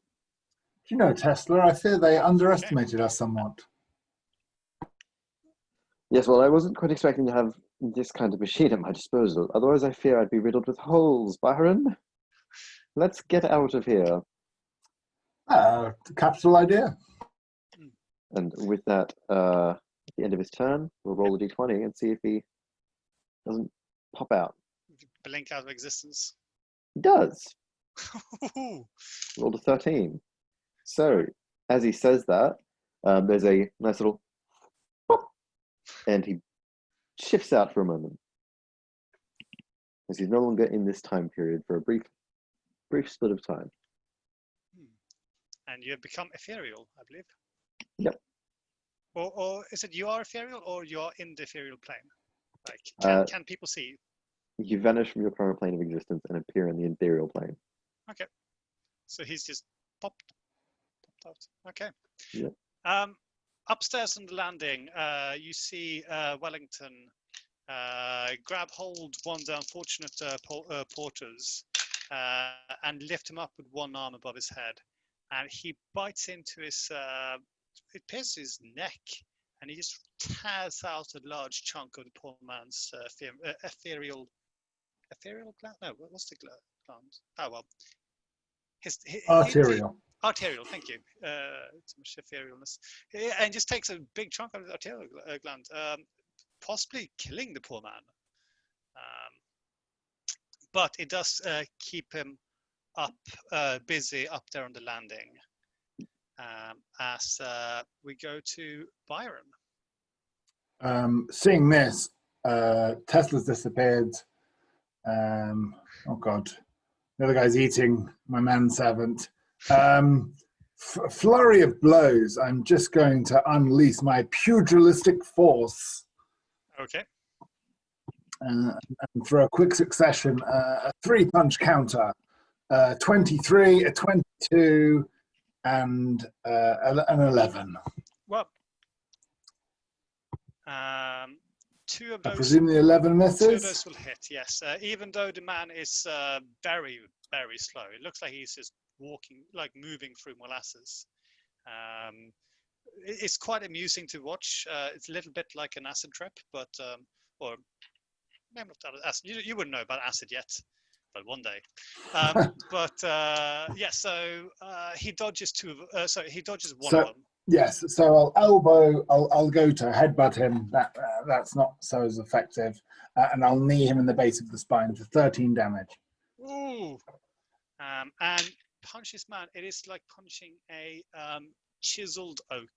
Do you know, Tesla, I fear they underestimated us somewhat. Yes, well, I wasn't quite expecting to have this kind of machine at my disposal. Otherwise, I fear I'd be riddled with holes. Byron, let's get out of here. Capital idea. And with that, at the end of his turn, we'll roll a d20 and see if he doesn't pop out. Blink out of existence. He does. Rolled a 13. So, as he says that, there's a nice little pop, and he shifts out for a moment. As he's no longer in this time period for a brief split of time. And you have become ethereal, I believe. Yep. Or is it you are ethereal, or you are in the ethereal plane? Like, can people see you? You vanish from your current plane of existence and appear in the ethereal plane. Okay. So he's just popped out. Okay. Yep. Upstairs on the landing, you see Wellington grab hold one of the unfortunate porters and lift him up with one arm above his head. And he bites into his, it pierces his neck, and he just tears out a large chunk of the poor man's ethereal gland? No, what's the gland? Oh, well. Arterial. Arterial, thank you. Too much etherealness. And just takes a big chunk of the arterial gland, possibly killing the poor man. But it does keep him up, busy up there on the landing. As we go to Byron. Seeing this, Tesla's disappeared. Oh God, the other guy's eating my manservant. Flurry of blows. I'm just going to unleash my pugilistic force. Okay. And for a quick succession, a 3-punch counter, 23, a 22, and an 11. Well, two of those. I presume the 11 misses? 2 of those will hit, yes. Even though the man is very, very slow. It looks like he's just walking, like moving through molasses. It's quite amusing to watch. It's a little bit like an acid trip, but, or maybe not acid. You wouldn't know about acid yet, but one day. Yeah, so he dodges he dodges one of them. Yes, so I'll go to headbutt him. That's not so as effective, and I'll knee him in the base of the spine for 13 damage. Ooh, and punch this man. It is like punching a chiseled oak,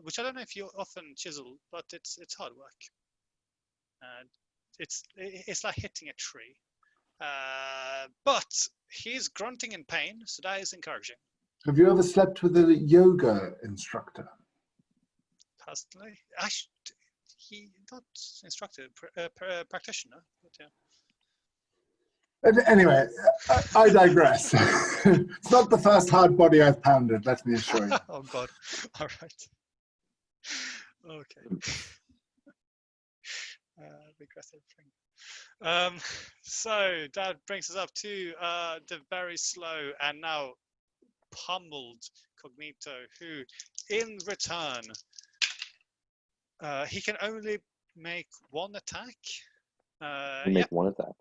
which I don't know if you often chisel, but it's hard work. It's like hitting a tree. But he's grunting in pain, so that is encouraging. Have you ever slept with a yoga instructor? Personally, he not instructor, practitioner. But yeah. Anyway, I digress. It's not the first hard body I've pounded, let me assure you. Oh God! All right. Okay. Regressive thing. So that brings us up to the very slow and now pummeled Cognito, who, in return, he can only make one attack. Make one attack.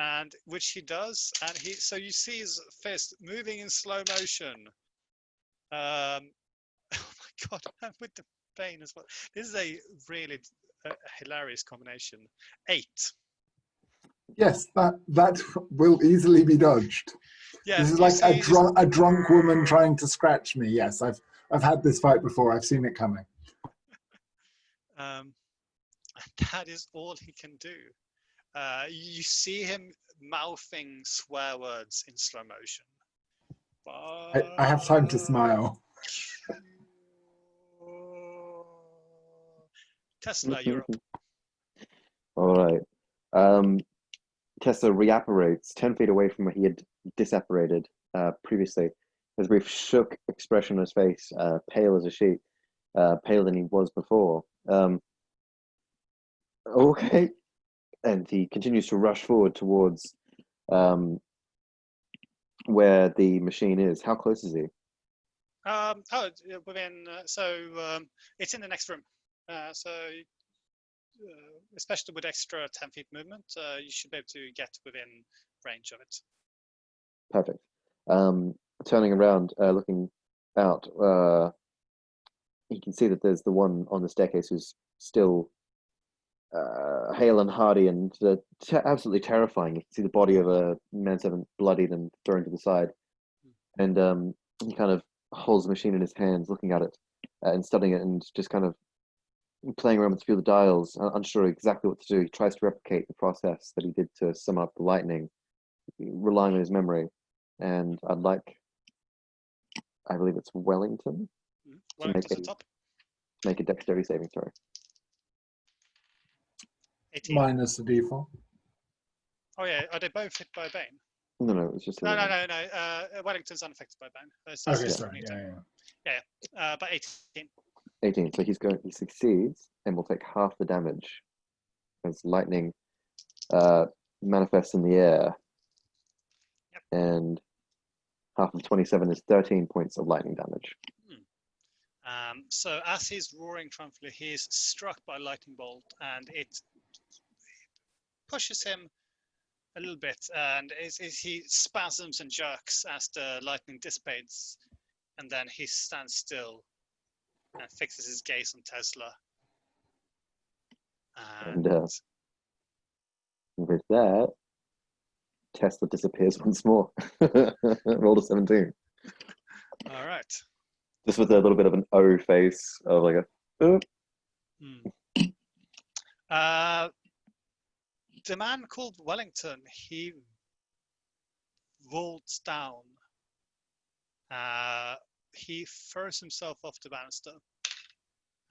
And which he does, and so you see his fist moving in slow motion. Oh my God! And with the pain as well. This is a really hilarious combination. 8. Yes, that will easily be dodged. Yeah, this is like a drunk woman trying to scratch me. Yes, I've had this fight before. I've seen it coming. That is all he can do. You see him mouthing swear words in slow motion. I have time to smile. Tesla, you're up. All right. Tesla reapparates 10 feet away from where he had disapparated previously. His brief shook expression on his face, pale as a sheet, paler than he was before. Okay. And he continues to rush forward towards where the machine is. How close is he? Within. It's in the next room. Especially with extra 10 feet movement, you should be able to get within range of it. Perfect. Turning around, looking out, you can see that there's the one on the staircase who's still hale and hardy and absolutely terrifying. You can see the body of a manservant bloodied and thrown to the side. And he kind of holds the machine in his hands, looking at it and studying it and just kind of playing around with a few of the dials, unsure exactly what to do. He tries to replicate the process that he did to sum up the lightning, relying on his memory. And I believe it's Wellington, Wellington's on top. Make a dexterity saving throw. 18. Minus the D4. Oh yeah, are they both hit by Bane? No, it's just No. Wellington's unaffected by Bane. Okay, sorry. Yeah. But 18. 18. So he succeeds and will take half the damage as lightning manifests in the air. Yep. And half of 27 is 13 points of lightning damage. So as he's roaring triumphantly, he is struck by a lightning bolt, and it pushes him a little bit, and he spasms and jerks as the lightning dissipates, and then he stands still and fixes his gaze on Tesla. And with that, Tesla disappears once more. Rolled a 17. All right. Just with a little bit of an O face of like a. The man called Wellington, he vaults down. He throws himself off the banister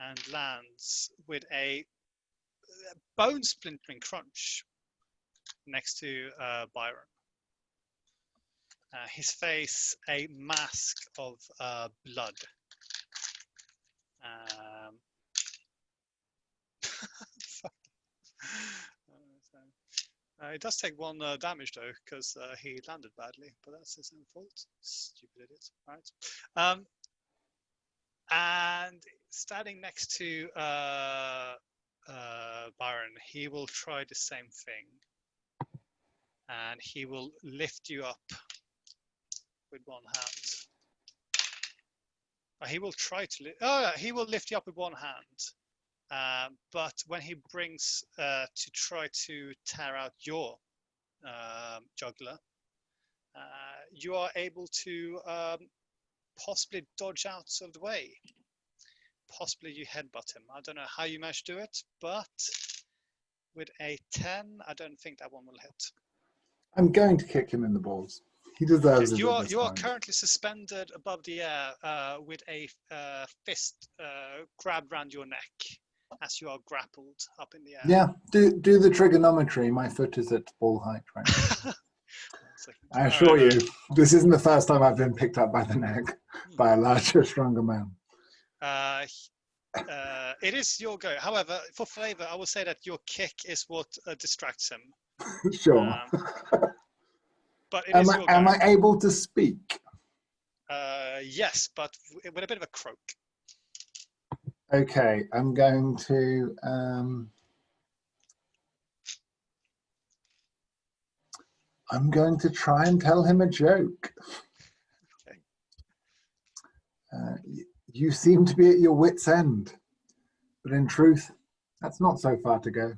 and lands with a bone splintering crunch next to Byron. His face a mask of blood. It does take 1 damage though, because he landed badly, but that's his own fault. Stupid idiot. Right. And standing next to Byron, he will try the same thing, and he will lift you up with one hand. He will try to. He will lift you up with one hand. But when he brings to try to tear out your jugular, you are able to possibly dodge out of the way. Possibly you headbutt him. I don't know how you managed to do it, but with a 10, I don't think that one will hit. I'm going to kick him in the balls. He deserves it. You are currently suspended above the air with a fist grabbed around your neck as you are grappled up in the air. Yeah, do the trigonometry. My foot is at ball height right now. I assure you, this isn't the first time I've been picked up by the neck by a larger, stronger man. It is your go. However, for flavor, I will say that your kick is what distracts him. Sure. But it is your go. Am I able to speak? Yes, but with a bit of a croak. Okay, I'm going to try and tell him a joke. Okay. You seem to be at your wit's end, but in truth, that's not so far to go.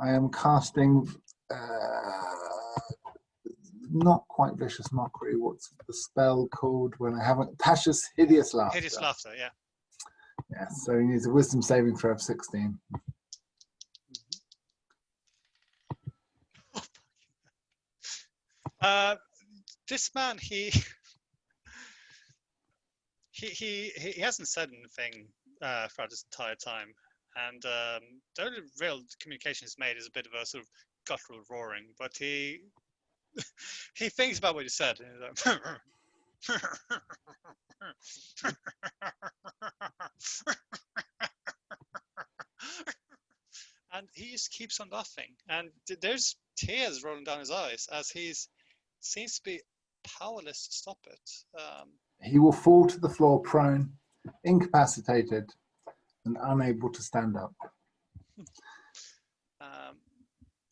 I am casting not quite vicious mockery. What's the spell called when I haven't? Tasha's hideous laughter. Hideous laughter, yeah. Yeah, so he needs a wisdom saving throw of 16. This man, he hasn't said anything throughout this entire time, and the only real communication he's made is a bit of a sort of guttural roaring. But he thinks about what he said. And he's like, and he just keeps on laughing, and there's tears rolling down his eyes as he's seems to be powerless to stop it. He will fall to the floor prone, incapacitated, and unable to stand up.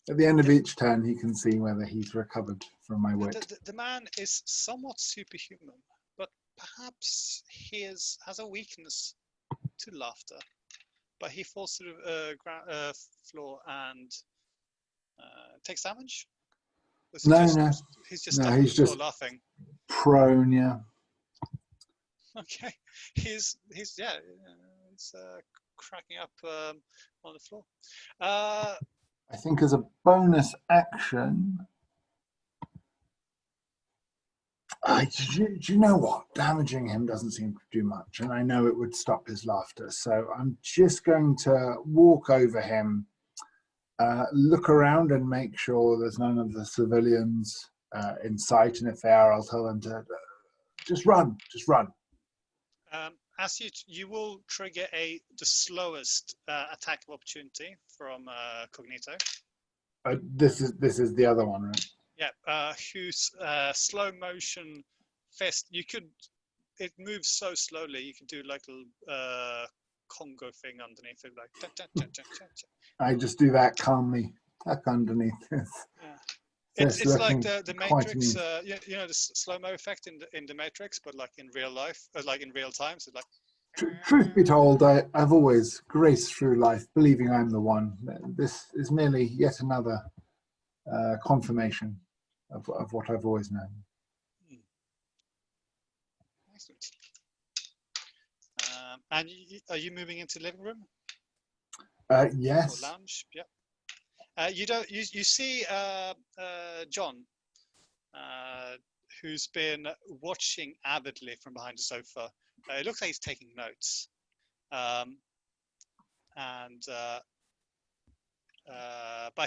At the end of each turn, he can see whether he's recovered from my wit. The man is somewhat superhuman, but perhaps he has a weakness to laughter. But he falls to the floor and takes damage. No, he's just laughing. Prone, yeah. Okay, he's cracking up on the floor. I think as a bonus action, do you know what? Damaging him doesn't seem to do much, and I know it would stop his laughter. So I'm just going to walk over him, look around and make sure there's none of the civilians in sight, and if they are, I'll tell them to just run. As you will trigger the slowest attack of opportunity from Cognito. This is the other one, right? Yeah, whose slow motion fist. It moves so slowly. You can do like a Congo thing underneath it, like. Dun, dun, dun, dun, dun, dun. I just do that calmly, tuck underneath this. Yeah. It's like the Matrix, you know, the slow-mo effect in the Matrix, but like in real life, like in real time. So like. Truth be told, I've always graced through life believing I'm the one. This is merely yet another confirmation of what I've always known. Excellent. And are you moving into the living room? Yes. Or lounge? Yeah. You see John, who's been watching avidly from behind the sofa. It looks like he's taking notes, but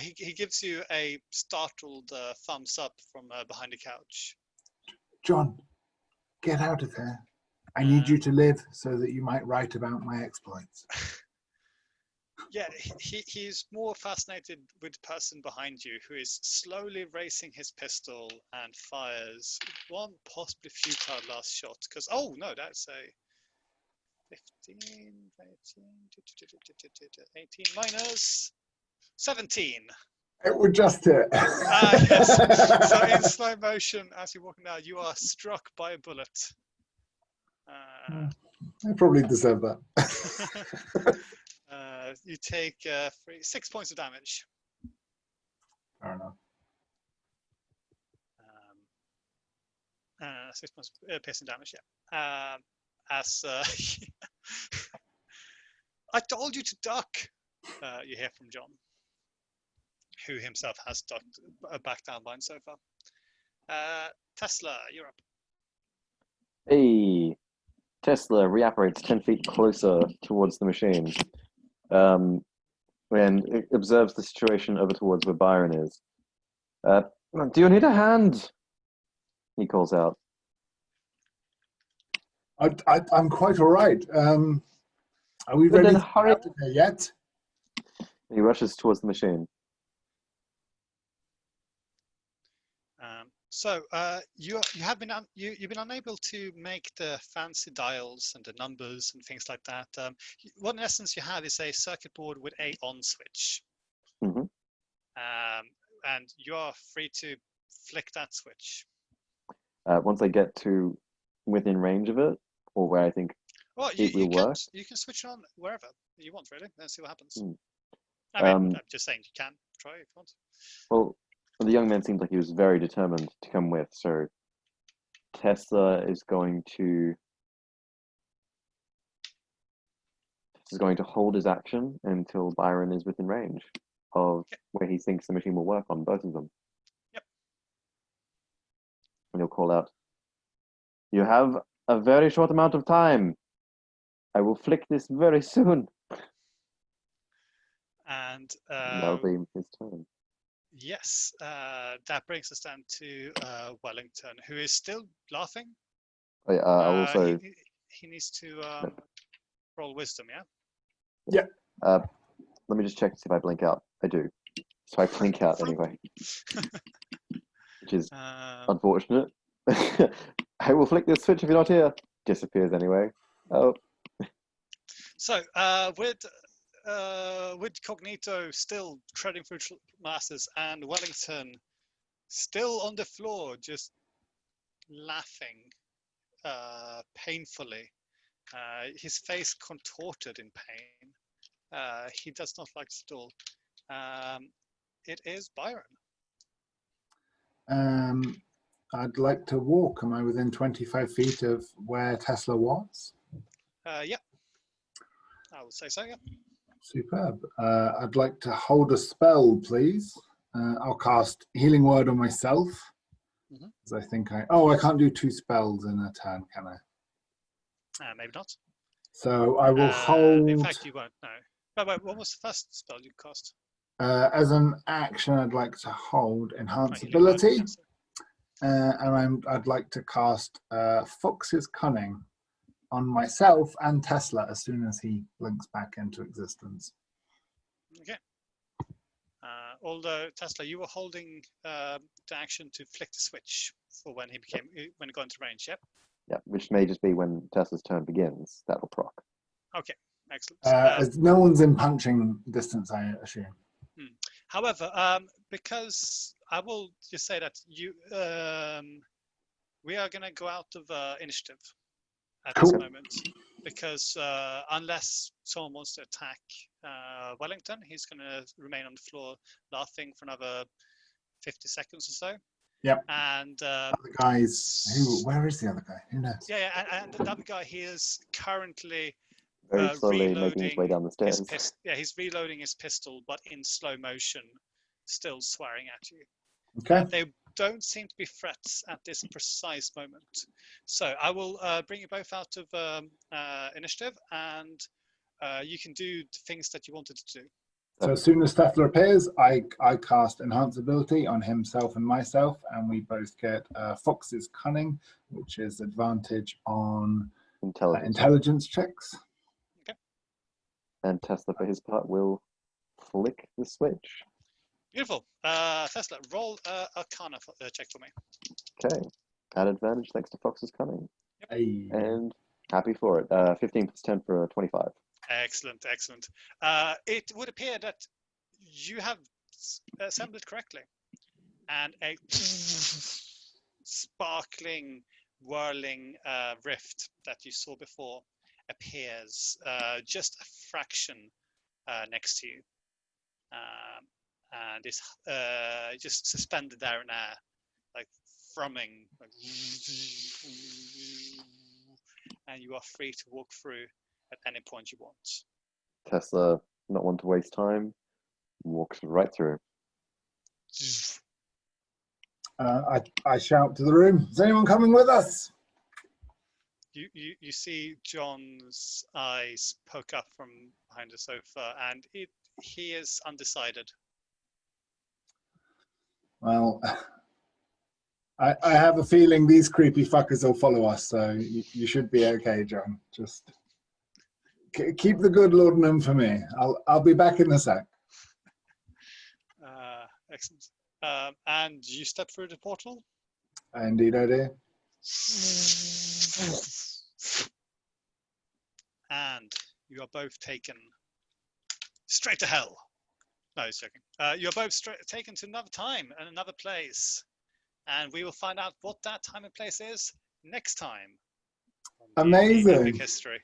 he gives you a startled thumbs up from behind the couch. John, get out of here. I need you to live so that you might write about my exploits. Yeah, he's more fascinated with the person behind you who is slowly raising his pistol and fires one possibly futile last shot. Because, oh no, that's a 15, 18 minus 17. It would just hit. Yes. So in slow motion, as you're walking out, you are struck by a bullet. I probably deserve that. You take 6 points of damage. Fair enough. 6 points of piercing damage, yeah. I told you to duck, you hear from John, who himself has ducked back down behind the sofa. Tesla, you're up. Hey, Tesla reapparates 10 feet closer towards the machine. And it observes the situation over towards where Byron is. Do you need a hand? He calls out. I'm quite all right. Are we ready to hurry out of here yet? He rushes towards the machine. So you've been unable to make the fancy dials and the numbers and things like that. What in essence you have is a circuit board with a on switch, Mm-hmm. and you are free to flick that switch. Once I get to within range of it, or where I think it will work. You can switch it on wherever you want, really, and see what happens. Mm. I mean, I'm just saying you can try if you want. Well, the young man seemed like he was very determined to come with, so Tesla is going to hold his action until Byron is within range of where he thinks the machine will work on both of them. Yep. and he'll call out, "You have a very short amount of time. I will flick this very soon." And That'll be his turn. yes, that brings us down to Wellington, who is still laughing. Oh, yeah, also, he needs to roll wisdom, yeah? let me just check to see if I blink out. I do. So I blink out anyway, which is unfortunate. I will flick this switch if you're not here. Disappears anyway. Oh. So with Cognito still treading through masses and Wellington still on the floor, just laughing painfully, his face contorted in pain. He does not like it at all. It is Byron. I'd like to walk. Am I within 25 feet of where Tesla was? Yeah, I would say so, yeah. Superb. I'd like to hold a spell, please. I'll cast Healing Word on myself. Because I think I can't do 2 spells in a turn, can I? Maybe not. So I will hold... In fact, you won't, no. Wait, what was the first spell you cast? As an action, I'd like to hold Enhance Ability. And I'd like to cast Fox's Cunning on myself and Tesla as soon as he blinks back into existence. Okay. Although Tesla, you were holding the action to flick the switch for when he got into range, yep? Yeah, which may just be when Tesla's turn begins. That'll proc. Okay, excellent. As no one's in punching distance, I assume. However, because I will just say that we are going to go out of initiative at this moment, because unless someone wants to attack Wellington, he's going to remain on the floor laughing for another 50 seconds or so. Yep. And the guys, where is the other guy? Who knows? Yeah, and the other guy, he is currently very slowly making his way down the stairs. He's reloading his pistol, but in slow motion, still swearing at you. Okay. They don't seem to be threats at this precise moment. So I will bring you both out of initiative, and you can do the things that you wanted to do. So as soon as Tesla appears, I cast Enhance Ability on himself and myself, and we both get Fox's Cunning, which is advantage on intelligence checks. Okay. And Tesla, for his part, will flick the switch. Beautiful. Tesla, roll Arcana check for me. Okay. At advantage thanks to Fox's Cunning. Yep. Hey. And happy for it. 15 plus 10 for a 25. Excellent, excellent. It would appear that you have assembled correctly. And a sparkling, whirling rift that you saw before appears just a fraction next to you. And is just suspended there in air, like thrumming, like, and you are free to walk through at any point you want. Tesla, not one to waste time, walks right through. I shout to the room, is anyone coming with us? You see John's eyes poke up from behind the sofa, and he is undecided. Well, I have a feeling these creepy fuckers will follow us, so you should be okay, John. Just keep the good laudanum for me. I'll be back in a sec. Excellent. And you step through the portal? Indeed I do. And you are both taken straight to hell. No, it's joking. You're both taken to another time and another place. And we will find out what that time and place is next time. Amazing. Epic history.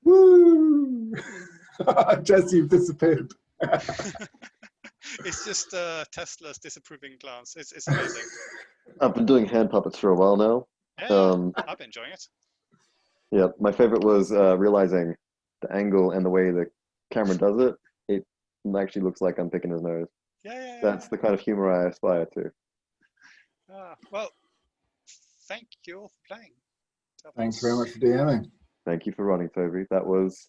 Woo! Jesse, you've disappeared. It's just Tesla's disapproving glance. It's amazing. I've been doing hand puppets for a while now. Yeah, I've been enjoying it. Yeah, my favorite was realizing the angle and the way the camera does it. It actually looks like I'm picking his nose. Yeah. That's the kind of humor I aspire to. Well, thank you all for playing. Thanks very much for DMing. Thank you for running, Toby. That was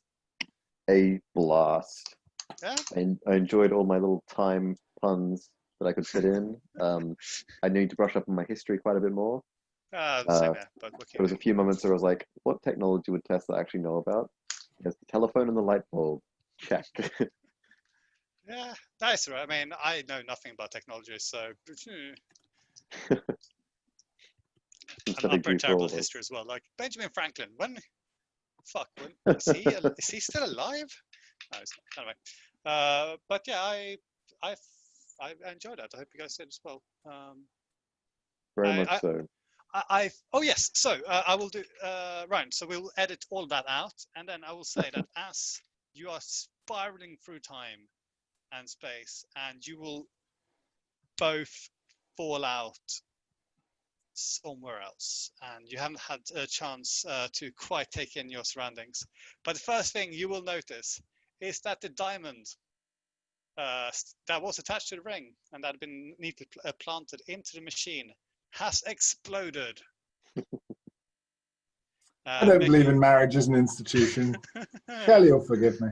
a blast. Yeah. I enjoyed all my little time puns that I could fit in. I need to brush up on my history quite a bit more. Same here, but what can There was you a few moments where I was like, what technology would Tesla actually know about? Yes, the telephone and the light bulb. Check. do? Yeah, nice, right? I mean, I know nothing about technology, so I'm Setting not very you terrible at forward. history as well. Like Benjamin Franklin, when is he still alive? No, he's not. Anyway, but yeah, I enjoyed that. I hope you guys did as well. Very much so. Oh yes, so I will do right. So we'll edit all that out, and then I will say that as you are spiraling through time and space, and you will both fall out somewhere else, and you haven't had a chance to quite take in your surroundings. But the first thing you will notice is that the diamond that was attached to the ring and that had been neatly planted into the machine has exploded. I don't believe in marriage as an institution. Shelley will forgive me.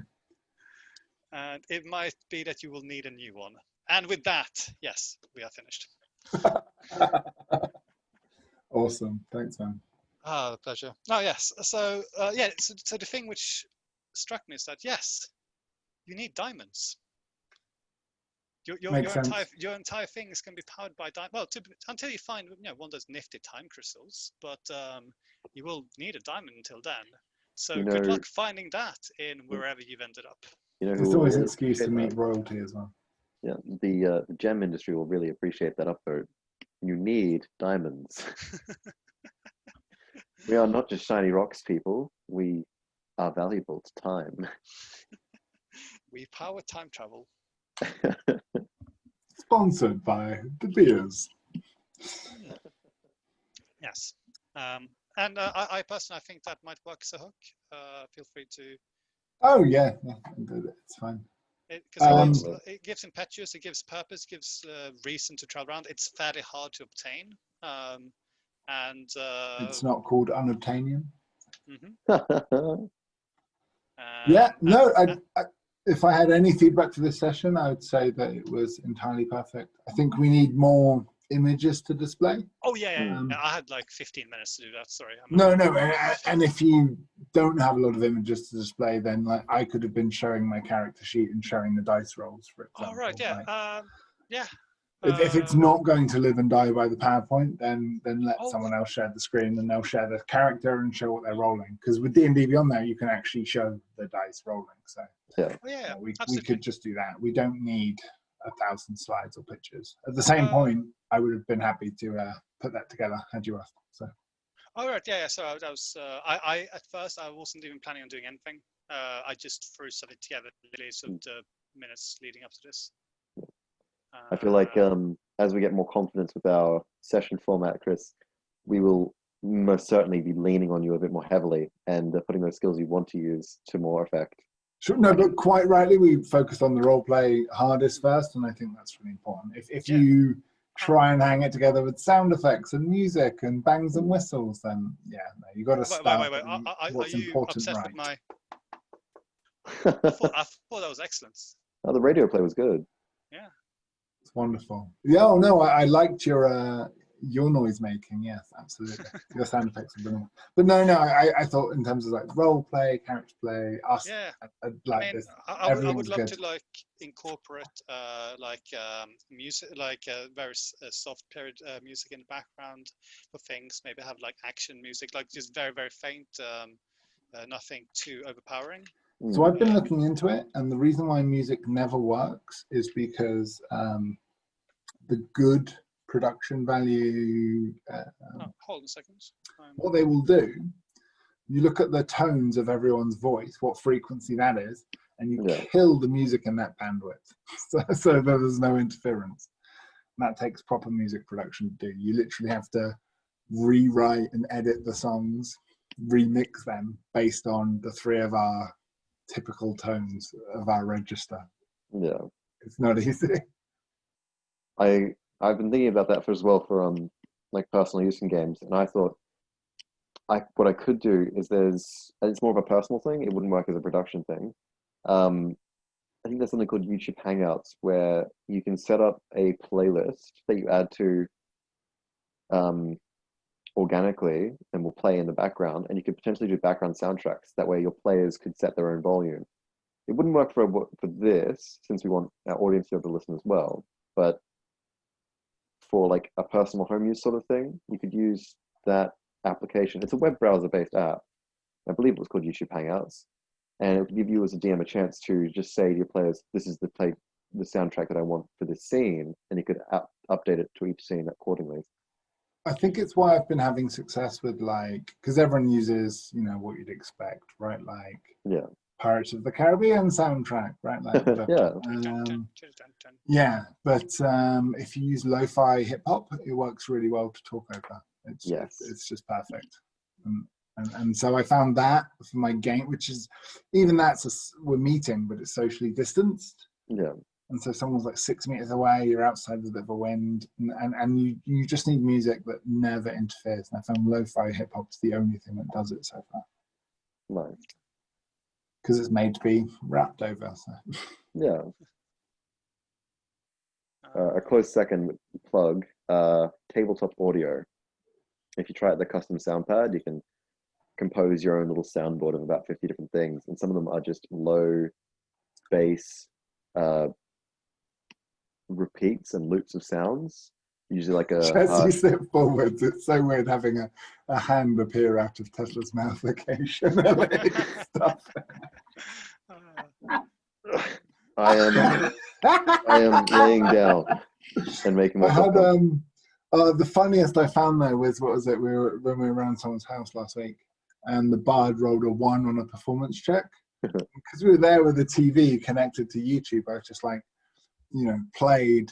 And it might be that you will need a new one. And with that, yes, we are finished. Awesome. Thanks, man. Ah, pleasure. Oh, yes. So, yeah, so the thing which struck me is that, yes, you need diamonds. Your entire thing is going to be powered by diamonds. Well, until you find one of those nifty time crystals, but you will need a diamond until then. So good luck finding that in wherever you've ended up. It's always an excuse to meet royalty as well. Yeah, the gem industry will really appreciate that upvote. You need diamonds. We are not just shiny rocks, people. We are valuable to time. We power time travel. Sponsored by De Beers. Yes. And I personally, I think that might work as a hook. Feel free to. Oh yeah, it's fine. Because it gives impetus, it gives purpose, gives reason to travel around. It's fairly hard to obtain, and it's not called unobtainium. Mm-hmm. Yeah, no. If I had any feedback for this session, I would say that it was entirely perfect. I think we need more images to display. Oh yeah. I had like 15 minutes to do that. Sorry. No. And if you don't have a lot of images to display, then like I could have been showing my character sheet and showing the dice rolls, for example. Oh right, yeah, like, yeah. If it's not going to live and die by the PowerPoint, then let someone else share the screen and they'll share the character and show what they're rolling. Because with D&D Beyond there, you can actually show the dice rolling. So we could just do that. We don't need 1,000 slides or pictures. At the same point, I would have been happy to put that together had you asked. So. Oh right, yeah. So that was I at first I wasn't even planning on doing anything. I just threw something together literally sort of the minutes leading up to this. I feel like as we get more confidence with our session format, Chris, we will most certainly be leaning on you a bit more heavily and putting those skills you want to use to more effect. Sure, no, but quite rightly, we focused on the role play hardest first, and I think that's really important. If you try and hang it together with sound effects and music and bangs and whistles, then you got to start. Wait. What's are you important, obsessed right? with my? I thought that was excellent. Oh, the radio play was good. Yeah. It's wonderful. Yeah, no, I liked your noise making. Yes, absolutely. Your sound effects are brilliant. But no, I thought in terms of like role play, character play, us. Yeah. This. I would love to like incorporate music, like very soft period music in the background for things. Maybe have like action music, like just very very faint, nothing too overpowering. So I've been looking into it, and the reason why music never works is because the good production value. Hold on a second. What they will do, you look at the tones of everyone's voice, what frequency that is, and you kill the music in that bandwidth, so there's no interference. And that takes proper music production to do. You literally have to rewrite and edit the songs, remix them based on the three of our typical tones of our register. Yeah, it's not easy. I've been thinking about that as well for like personal use in games, and I thought what I could do is and it's more of a personal thing. It wouldn't work as a production thing. I think there's something called YouTube Hangouts where you can set up a playlist that you add to organically and will play in the background, and you could potentially do background soundtracks. That way your players could set their own volume. It wouldn't work for this, since we want our audience to be able to listen as well, but for like a personal home use sort of thing, you could use that application. It's a web browser based app. I believe it was called YouTube Hangouts, and it would give you as a DM a chance to just say to your players, this is the soundtrack that I want for this scene, and you could update it to each scene accordingly. I think it's why I've been having success with, like, because everyone uses, you know, what you'd expect, right? Like, yeah, Pirates of the Caribbean soundtrack, right? Like, yeah. But if you use lo-fi hip hop, it works really well to talk over. It's just perfect. And so I found that for my game, which is, even we're meeting, but it's socially distanced. Yeah. And so someone's like 6 meters away, you're outside with a bit of a wind, and you just need music that never interferes. And I found lo-fi hip hop's the only thing that does it so far. Nice. Because it's made to be rapped over. So. Yeah. A close second plug, tabletop audio. If you try out the custom sound pad, you can compose your own little soundboard of about 50 different things. And some of them are just low bass repeats and loops of sounds. Usually like Jesse step forwards. It's so weird having a hand appear out of Tesla's mouth occasionally. I am laying down and making myself. The funniest I found though was, what was it? When we were around someone's house last week, and the bard rolled a 1 on a performance check. Because we were there with the TV connected to YouTube, I was just like, you know, played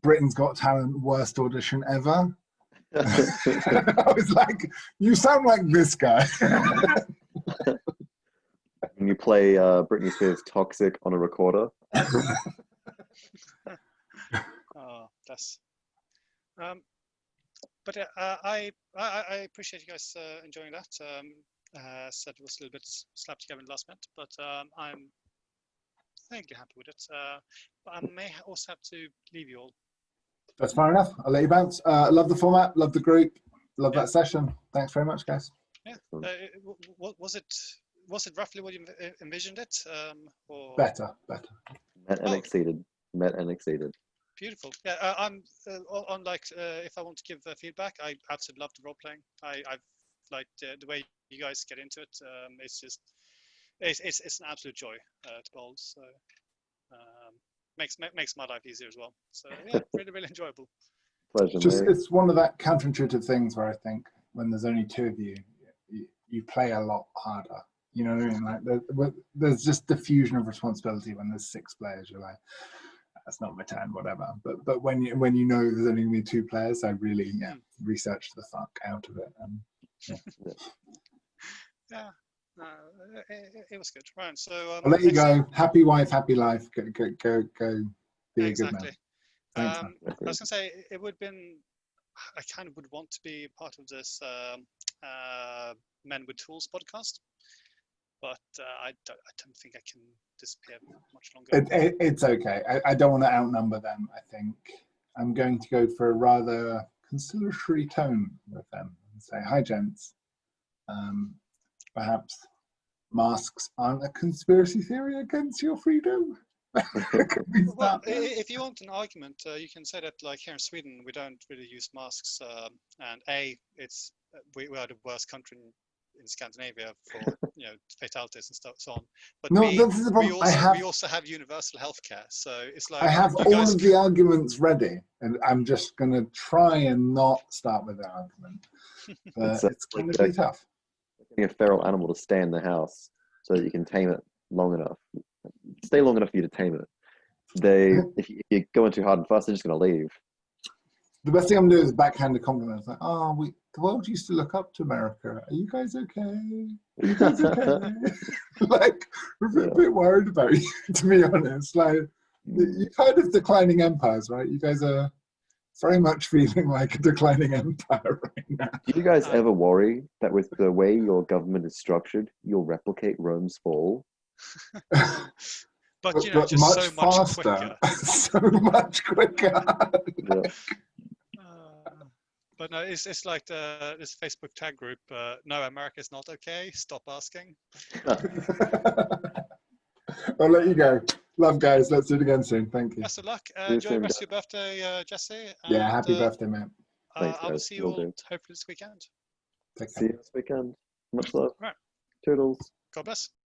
Britain's Got Talent worst audition ever. I was like, you sound like this guy. When you play Britney Spears' Toxic on a recorder. Oh, that's. But I appreciate you guys enjoying that. Said it was a little bit slapped together in the last minute, but I'm vaguely happy with it. But I may also have to leave you all. That's fair enough. I'll let you bounce. Love the format, love the group, love that session. Thanks very much, guys. Yeah. Was it roughly what you envisioned it? Or... Better. Met and exceeded. Beautiful. Yeah, I'm on like if I want to give feedback, I absolutely love the role playing. I've liked the way you guys get into it. It's just it's an absolute joy to behold. So makes my life easier as well. So yeah, really enjoyable. Pleasure. It's one of that counterintuitive things where I think when there's only 2 of you, you play a lot harder. You know what I mean? Like there's just diffusion of responsibility when there's 6 players. You're like, that's not my turn, whatever. But when you know there's only going to be 2 players, I really researched the fuck out of it. It was good. Right, so I'll let you go. Happy wife, happy life. Go. Be a good man. Thanks, man. I was gonna say it would have been. I kind of would want to be part of this Men with Tools podcast, but I don't think I can disappear much longer. It's okay. I don't want to outnumber them. I think I'm going to go for a rather conciliatory tone with them and say, hi, gents. Perhaps masks aren't a conspiracy theory against your freedom. Well, if you want an argument, you can say that like here in Sweden, we don't really use masks, and we are the worst country in Scandinavia for fatalities and stuff so on. But no, this is the problem. We also have universal healthcare, so it's like I have all of the arguments ready, and I'm just going to try and not start with that argument. It's going to be tough. Getting a feral animal to stay in the house so that you can tame it long enough. Stay long enough for you to tame it. If you go in too hard and fast, they're just going to leave. The best thing I'm doing is backhanded compliments. Like, the world used to look up to America. Are you guys okay? Are you guys okay? Like, we're a bit worried about you, to be honest. Like, you've heard of declining empires, right? You guys are Very much feeling like a declining empire right now. Do you guys ever worry that with the way your government is structured, you'll replicate Rome's fall? But you know, just much so much faster, quicker. so much quicker. Yeah. But no, it's like this Facebook tag group. No, America's not okay. Stop asking. I'll let you go. Love, guys. Let's do it again soon. Thank you. Best of luck. you Enjoy the soon, rest of your birthday, Jesse. Yeah, and, happy birthday, man. Thanks, I will guys. see you Will all do. hopefully this weekend. Take See care. you this weekend. Much love. Right. Toodles. God bless.